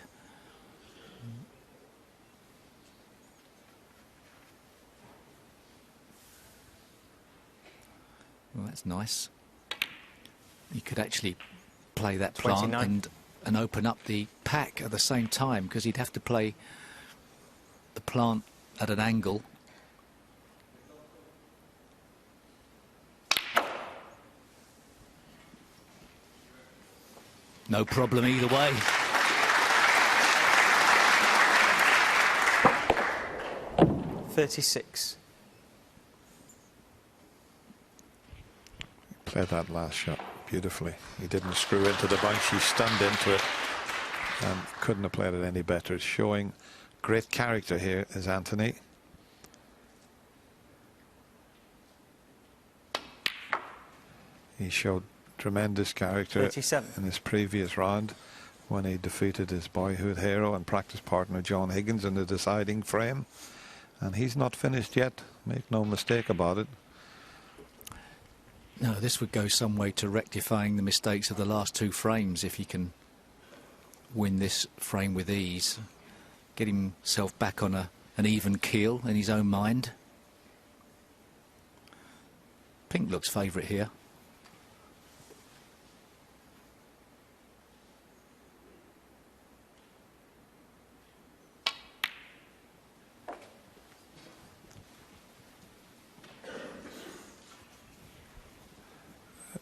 Well, that's nice. You could actually play that plant 29. and open up the pack at the same time, because he'd have to play the plant at an angle. No problem either way. $36. Played that last shot beautifully. He didn't screw into the bunch, he stunned into it and couldn't have played it any better. Showing great character here is Anthony. He showed tremendous character 37. in his previous round when he defeated his boyhood hero and practice partner John Higgins in the deciding frame. And he's not finished yet, make no mistake about it. No, this would go some way to rectifying the mistakes of the last 2 frames if he can win this frame with ease, get himself back on an even keel in his own mind. Pink looks favourite here.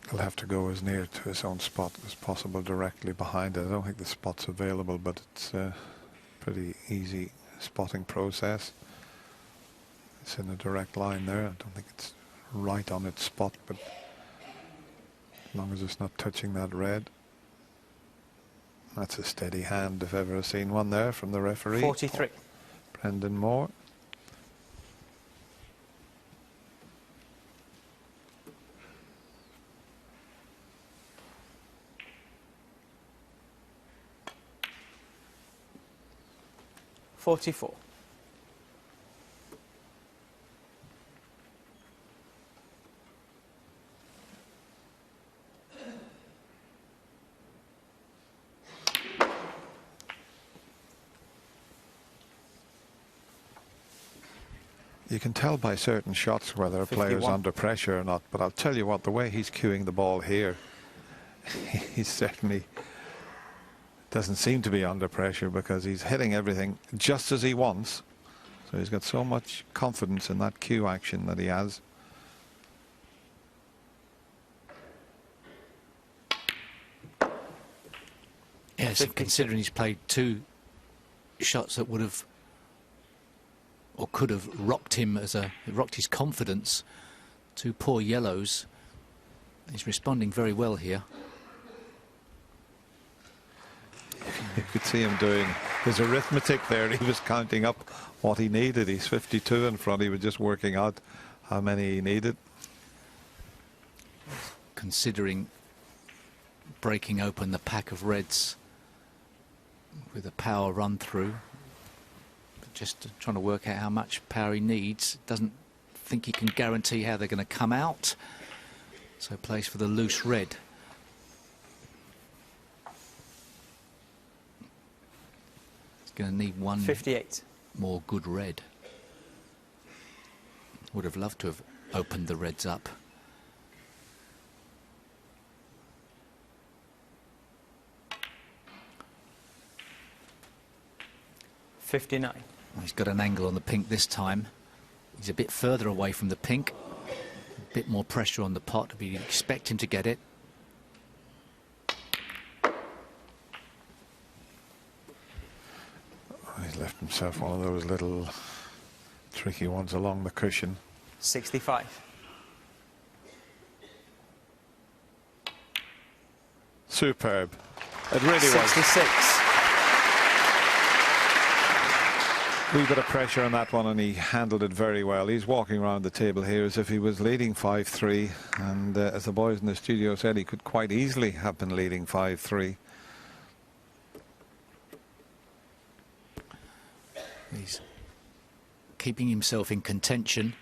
He'll have to go as near to his own spot as possible directly behind it. I don't think the spot's available, but it's a pretty easy spotting process. It's in a direct line there. I don't think it's right on its spot, but as long as it's not touching that red. That's a steady hand if ever I've seen one there from the referee. 43. Brendan Moore. $44. You can tell by certain shots whether a player's 51. under pressure or not, but I'll tell you what, the way he's cueing the ball here, he certainly doesn't seem to be under pressure because he's hitting everything just as he wants. So he's got so much confidence in that cue action that he has. Yes, considering he's played 2 shots that would have or could have rocked him rocked his confidence. 2 poor yellows. He's responding very well here. You could see him doing his arithmetic there. He was counting up what he needed. He's 52 in front. He was just working out how many he needed. Considering breaking open the pack of reds with a power run through, but just trying to work out how much power he needs. Doesn't think he can guarantee how they're going to come out, so plays for the loose red. He's going to need 1 58. more good red. Would have loved to have opened the reds up. $59. Well, he's got an angle on the pink this time. He's a bit further away from the pink. A bit more pressure on the pot. But you'd expect him to get it. He's left himself one of those little tricky ones along the cushion. 65. Superb. It really was. 66. Wee bit of pressure on that one, and he handled it very well. He's walking around the table here as if he was leading 5-3, and as the boys in the studio said, he could quite easily have been leading 5-3. He's keeping himself in contention,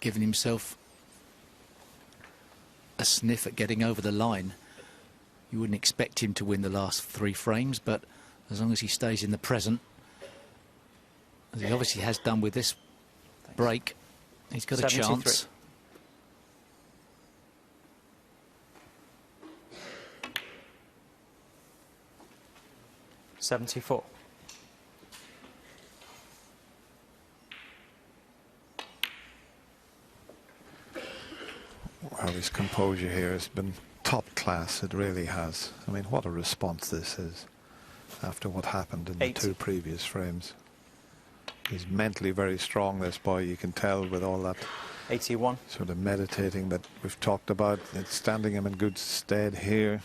giving himself a sniff at getting over the line. You wouldn't expect him to win the last 3 frames, but as long as he stays in the present, as he obviously has done with this break, he's got a 73. chance. $74. Well, his composure here has been top class. It really has. I mean, what a response this is after what happened in the 80. 2 previous frames. He's mentally very strong, this boy. You can tell with all that 81. sort of meditating that we've talked about. It's standing him in good stead here.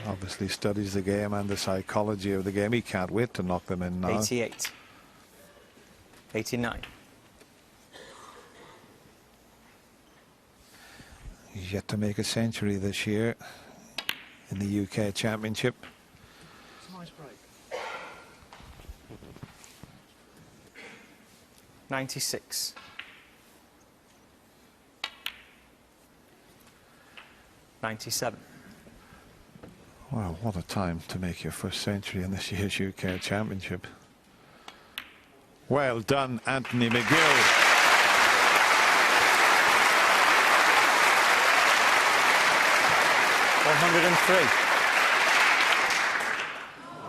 Obviously studies the game and the psychology of the game. He can't wait to knock them in now. 88. 89. He's yet to make a century this year in the UK Championship. Nice break. 96. '97. Well, what a time to make your first century in this year's UK Championship. Well done, Anthony McGill.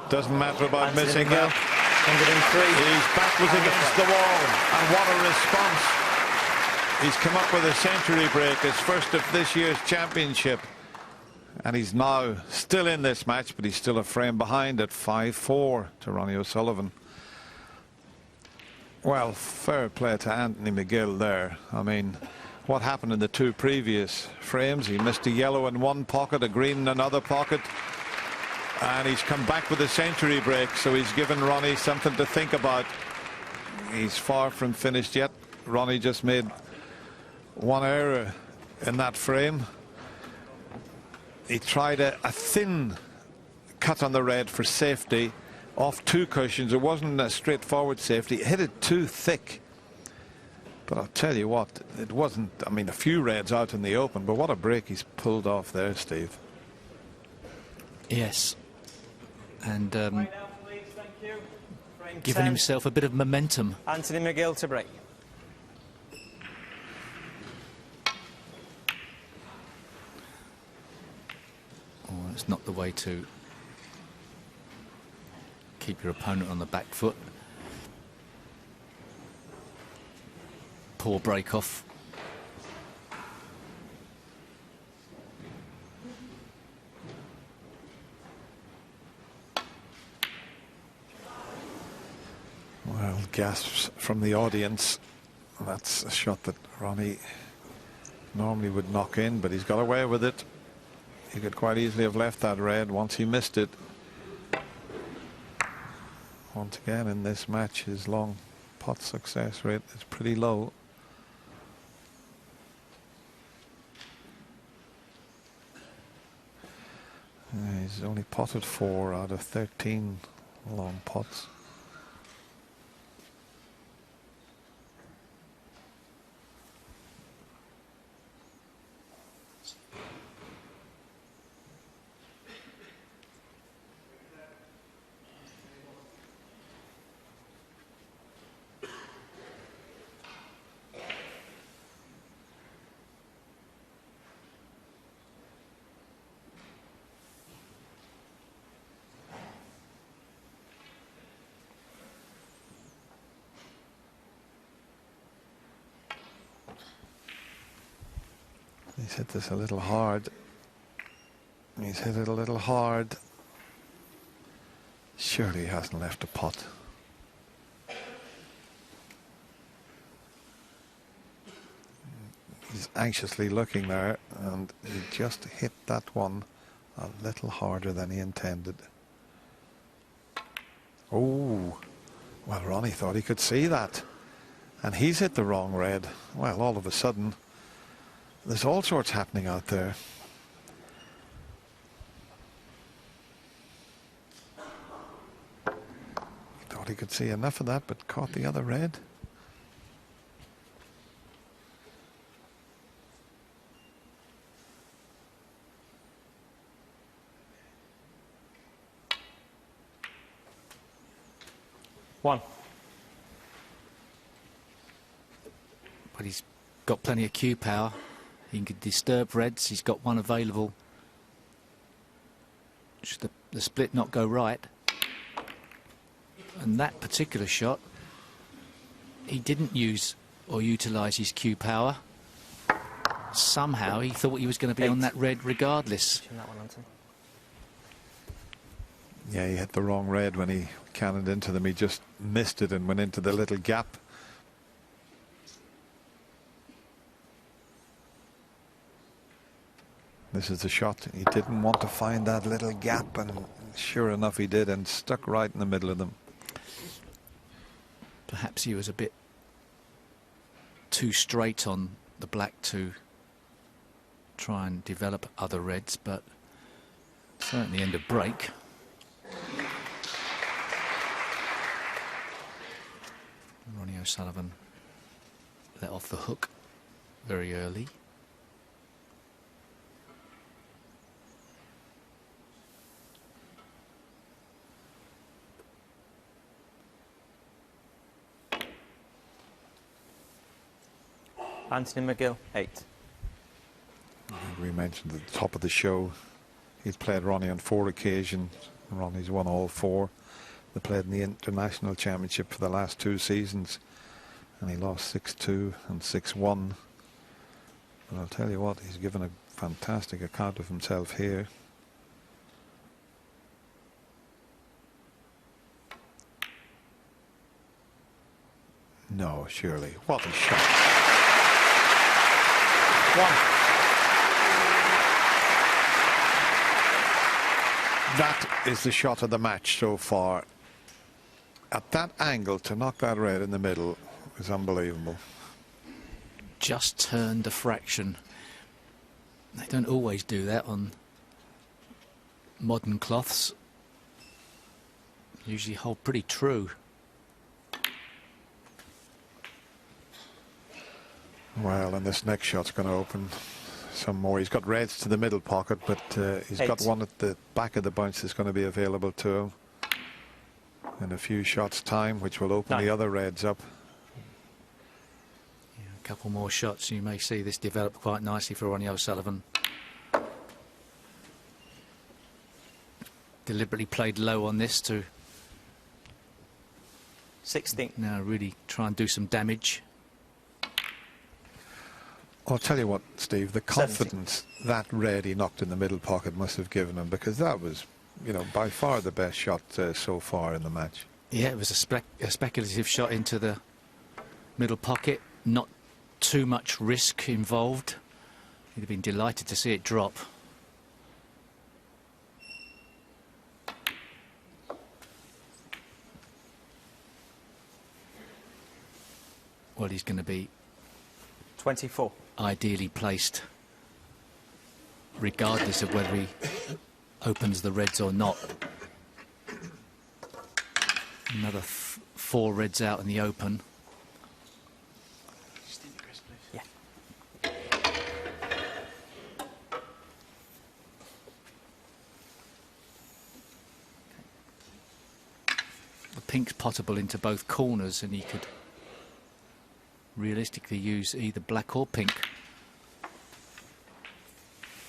Doesn't matter about Anthony missing McGill, that. 103. His back was against the wall, and what a response. He's come up with a century break, his first of this year's championship. And he's now still in this match, but he's still a frame behind at 5-4 to Ronnie O'Sullivan. Well, fair play to Anthony McGill there. I mean, what happened in the two previous frames? He missed a yellow in one pocket, a green in another pocket. And he's come back with a century break, so he's given Ronnie something to think about. He's far from finished yet. Ronnie just made one error in that frame. He tried a thin cut on the red for safety off two cushions. It wasn't a straightforward safety. It hit it too thick. But I'll tell you what, it wasn't, I mean, a few reds out in the open, but what a break he's pulled off there, Steve. Yes. And Right now, please, thank you. Frame giving 10. himself a bit of momentum. Anthony McGill to break. Oh, it's not the way to keep your opponent on the back foot. Poor break off. Well, gasps from the audience. That's a shot that Ronnie normally would knock in, but he's got away with it. He could quite easily have left that red once he missed it. Once again in this match, his long pot success rate is pretty low. He's only potted 4 out of 13 long pots. He's hit this a little hard. He's hit it a little hard. Surely he hasn't left a pot. He's anxiously looking there, and he just hit that one a little harder than he intended. Oh, well, Ronnie thought he could see that, and he's hit the wrong red. Well, all of a sudden, there's all sorts happening out there. Thought he could see enough of that, but caught the other red. One. But he's got plenty of cue power. He can disturb reds. He's got one available. Should the split not go right? And that particular shot, he didn't use or utilise his cue power. Somehow he thought he was going to be on that red regardless. That one, Anthony. Yeah, he hit the wrong red when he cannoned into them. He just missed it and went into the little gap. This is the shot. He didn't want to find that little gap, and sure enough he did, and stuck right in the middle of them. Perhaps he was a bit too straight on the black to try and develop other reds, but certainly end of break. Ronnie O'Sullivan let off the hook very early. Anthony McGill, 8. We mentioned at the top of the show, he's played Ronnie on 4 occasions. Ronnie's won all 4. They played in the International Championship for the last 2 seasons, and he lost 6-2 and 6-1. But I'll tell you what, he's given a fantastic account of himself here. No, surely. What a shot. 1. That is the shot of the match so far. At that angle, to knock that red in the middle is unbelievable. Just turned a fraction. They don't always do that on modern cloths. Usually hold pretty true. Well, and this next shot's going to open some more. He's got reds to the middle pocket, but he's 8. got one at the back of the bunch that's going to be available to him in a few shots' time, which will open 9. the other reds up. Yeah, a couple more shots, you may see this develop quite nicely for Ronnie O'Sullivan. Deliberately played low on this to 16. now really try and do some damage. I'll tell you what, Steve, the confidence that red he knocked in the middle pocket must have given him, because that was, you know, by far the best shot so far in the match. Yeah, it was a speculative shot into the middle pocket. Not too much risk involved. He'd have been delighted to see it drop. Well, he's going to be 24. ideally placed, regardless of whether he opens the reds or not. Another 4 reds out in the open. Yeah. The pink's potable into both corners, and he could realistically use either black or pink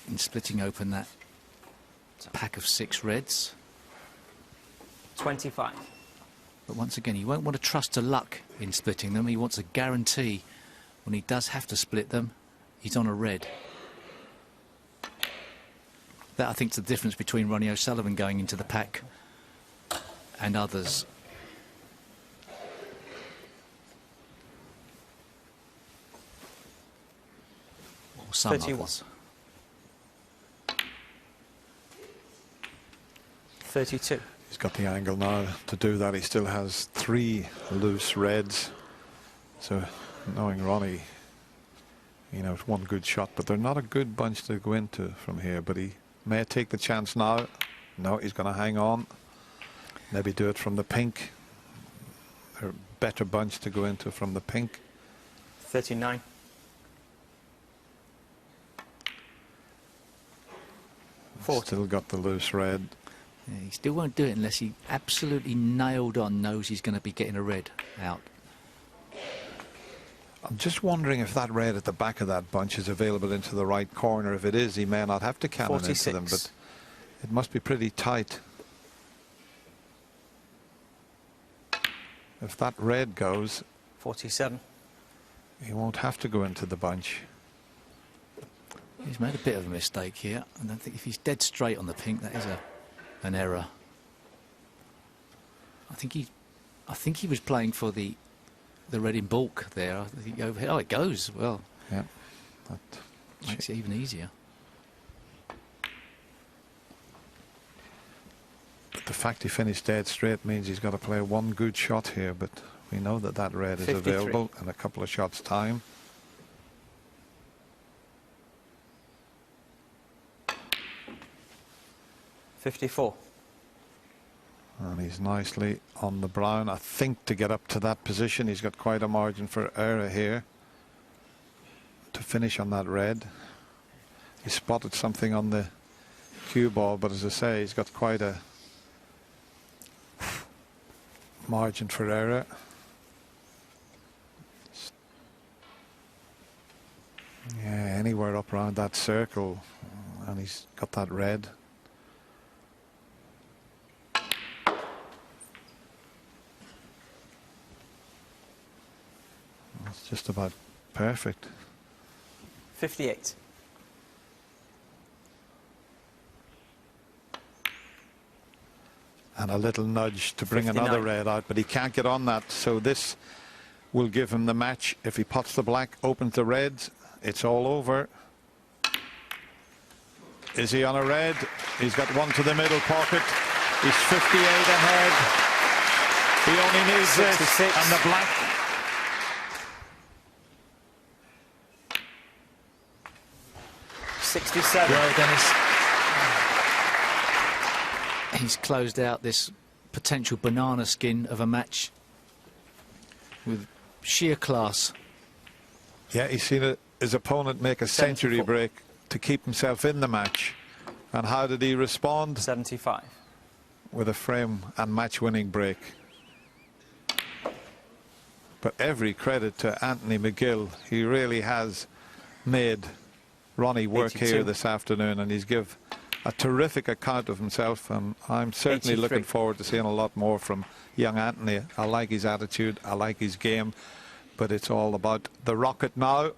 in splitting open that pack of 6 reds. 25. But once again, he won't want to trust to luck in splitting them. He wants a guarantee when he does have to split them, he's on a red. That, I think, is the difference between Ronnie O'Sullivan going into the pack and others. Some 31. others. 32. He's got the angle now to do that. He still has 3 loose reds. So, knowing Ronnie, you know, it's one good shot, but they're not a good bunch to go into from here. But he may take the chance now. No, he's going to hang on. Maybe do it from the pink. They're a better bunch to go into from the pink. 39. Still got the loose red. Yeah, he still won't do it unless he absolutely nailed on knows he's going to be getting a red out. I'm just wondering if that red at the back of that bunch is available into the right corner. If it is, he may not have to cannon 46. into them, but it must be pretty tight. If that red goes, 47. he won't have to go into the bunch. He's made a bit of a mistake here. I don't think if he's dead straight on the pink, that is an error. I think he was playing for the red in bulk there. I think over here. Oh, it goes well. Yeah, that Makes it even easier. But the fact he finished dead straight means he's got to play one good shot here. But we know that that red is 53. available in a couple of shots' time. 54. And he's nicely on the brown. I think to get up to that position, he's got quite a margin for error here to finish on that red. He spotted something on the cue ball, but as I say, he's got quite a margin for error. Yeah, anywhere up around that circle, and he's got that red. It's just about perfect. 58. And a little nudge to bring 59. another red out, but he can't get on that, so this will give him the match. If he pots the black, opens the reds, it's all over. Is he on a red? He's got one to the middle pocket. He's 58 ahead. He only needs 66. this and the black. Well, Dennis, he's closed out this potential banana skin of a match with sheer class. Yeah, he's seen his opponent make a century 74. break to keep himself in the match. And how did he respond? 75. With a frame and match-winning break. But every credit to Anthony McGill. He really has made Ronnie work 82. here this afternoon, and he's give a terrific account of himself, and I'm certainly 83. looking forward to seeing a lot more from young Anthony. I like his attitude, I like his game, but it's all about the rocket now.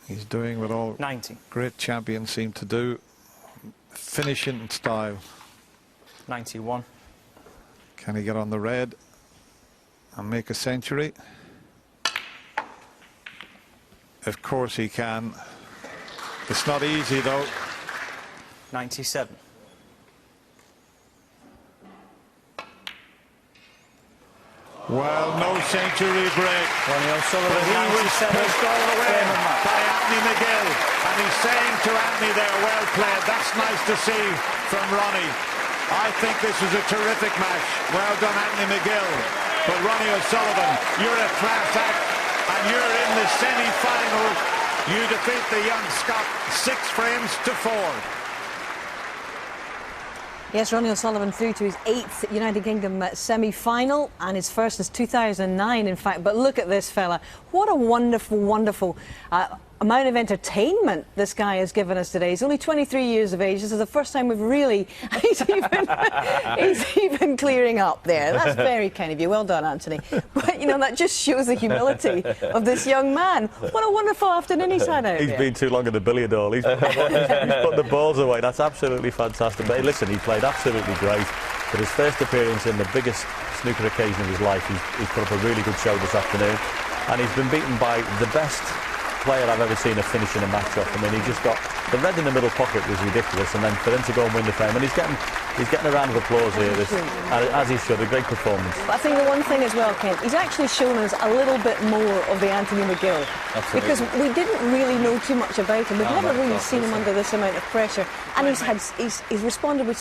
He's doing what all 90. great champions seem to do, finishing in style. 91. Can he get on the red and make a century? Of course he can. It's not easy though. 97. Well, no century break. Ronnie O'Sullivan, But he was 97. pushed all the way Frame of match. by Anthony McGill. And he's saying to Anthony there, well played. That's nice to see from Ronnie. I think this was a terrific match. Well done, Anthony McGill. But Ronnie O'Sullivan, you're a class act, and you're in the semi-final. You defeat the young Scot 6 frames to 4. Yes, Ronnie O'Sullivan through to his 8th United Kingdom semi-final, and his first is 2009, in fact. But look at this fella. What a wonderful, wonderful amount of entertainment this guy has given us today. He's only 23 years of age. This is the first time we've really... he's even clearing up there. That's very kind of you. Well done, Anthony. But, you know, that just shows the humility of this young man. What a wonderful afternoon he's had out He's there. been too long in the billiard hall. He's put the balls away. That's absolutely fantastic. But hey, listen, he played absolutely great. But his first appearance in the biggest snooker occasion of his life, he's put up a really good show this afternoon. And he's been beaten by the best player I've ever seen finishing a match off. I mean, he just got the red in the middle pocket was ridiculous, and then for him to go and win the frame, and he's getting a round of applause here, as he should. A great performance. But I think the one thing as well, Ken, he's actually shown us a little bit more of the Anthony McGill. Absolutely. Because we didn't really know too much about him. We've never really seen him under this amount of pressure, and he's responded with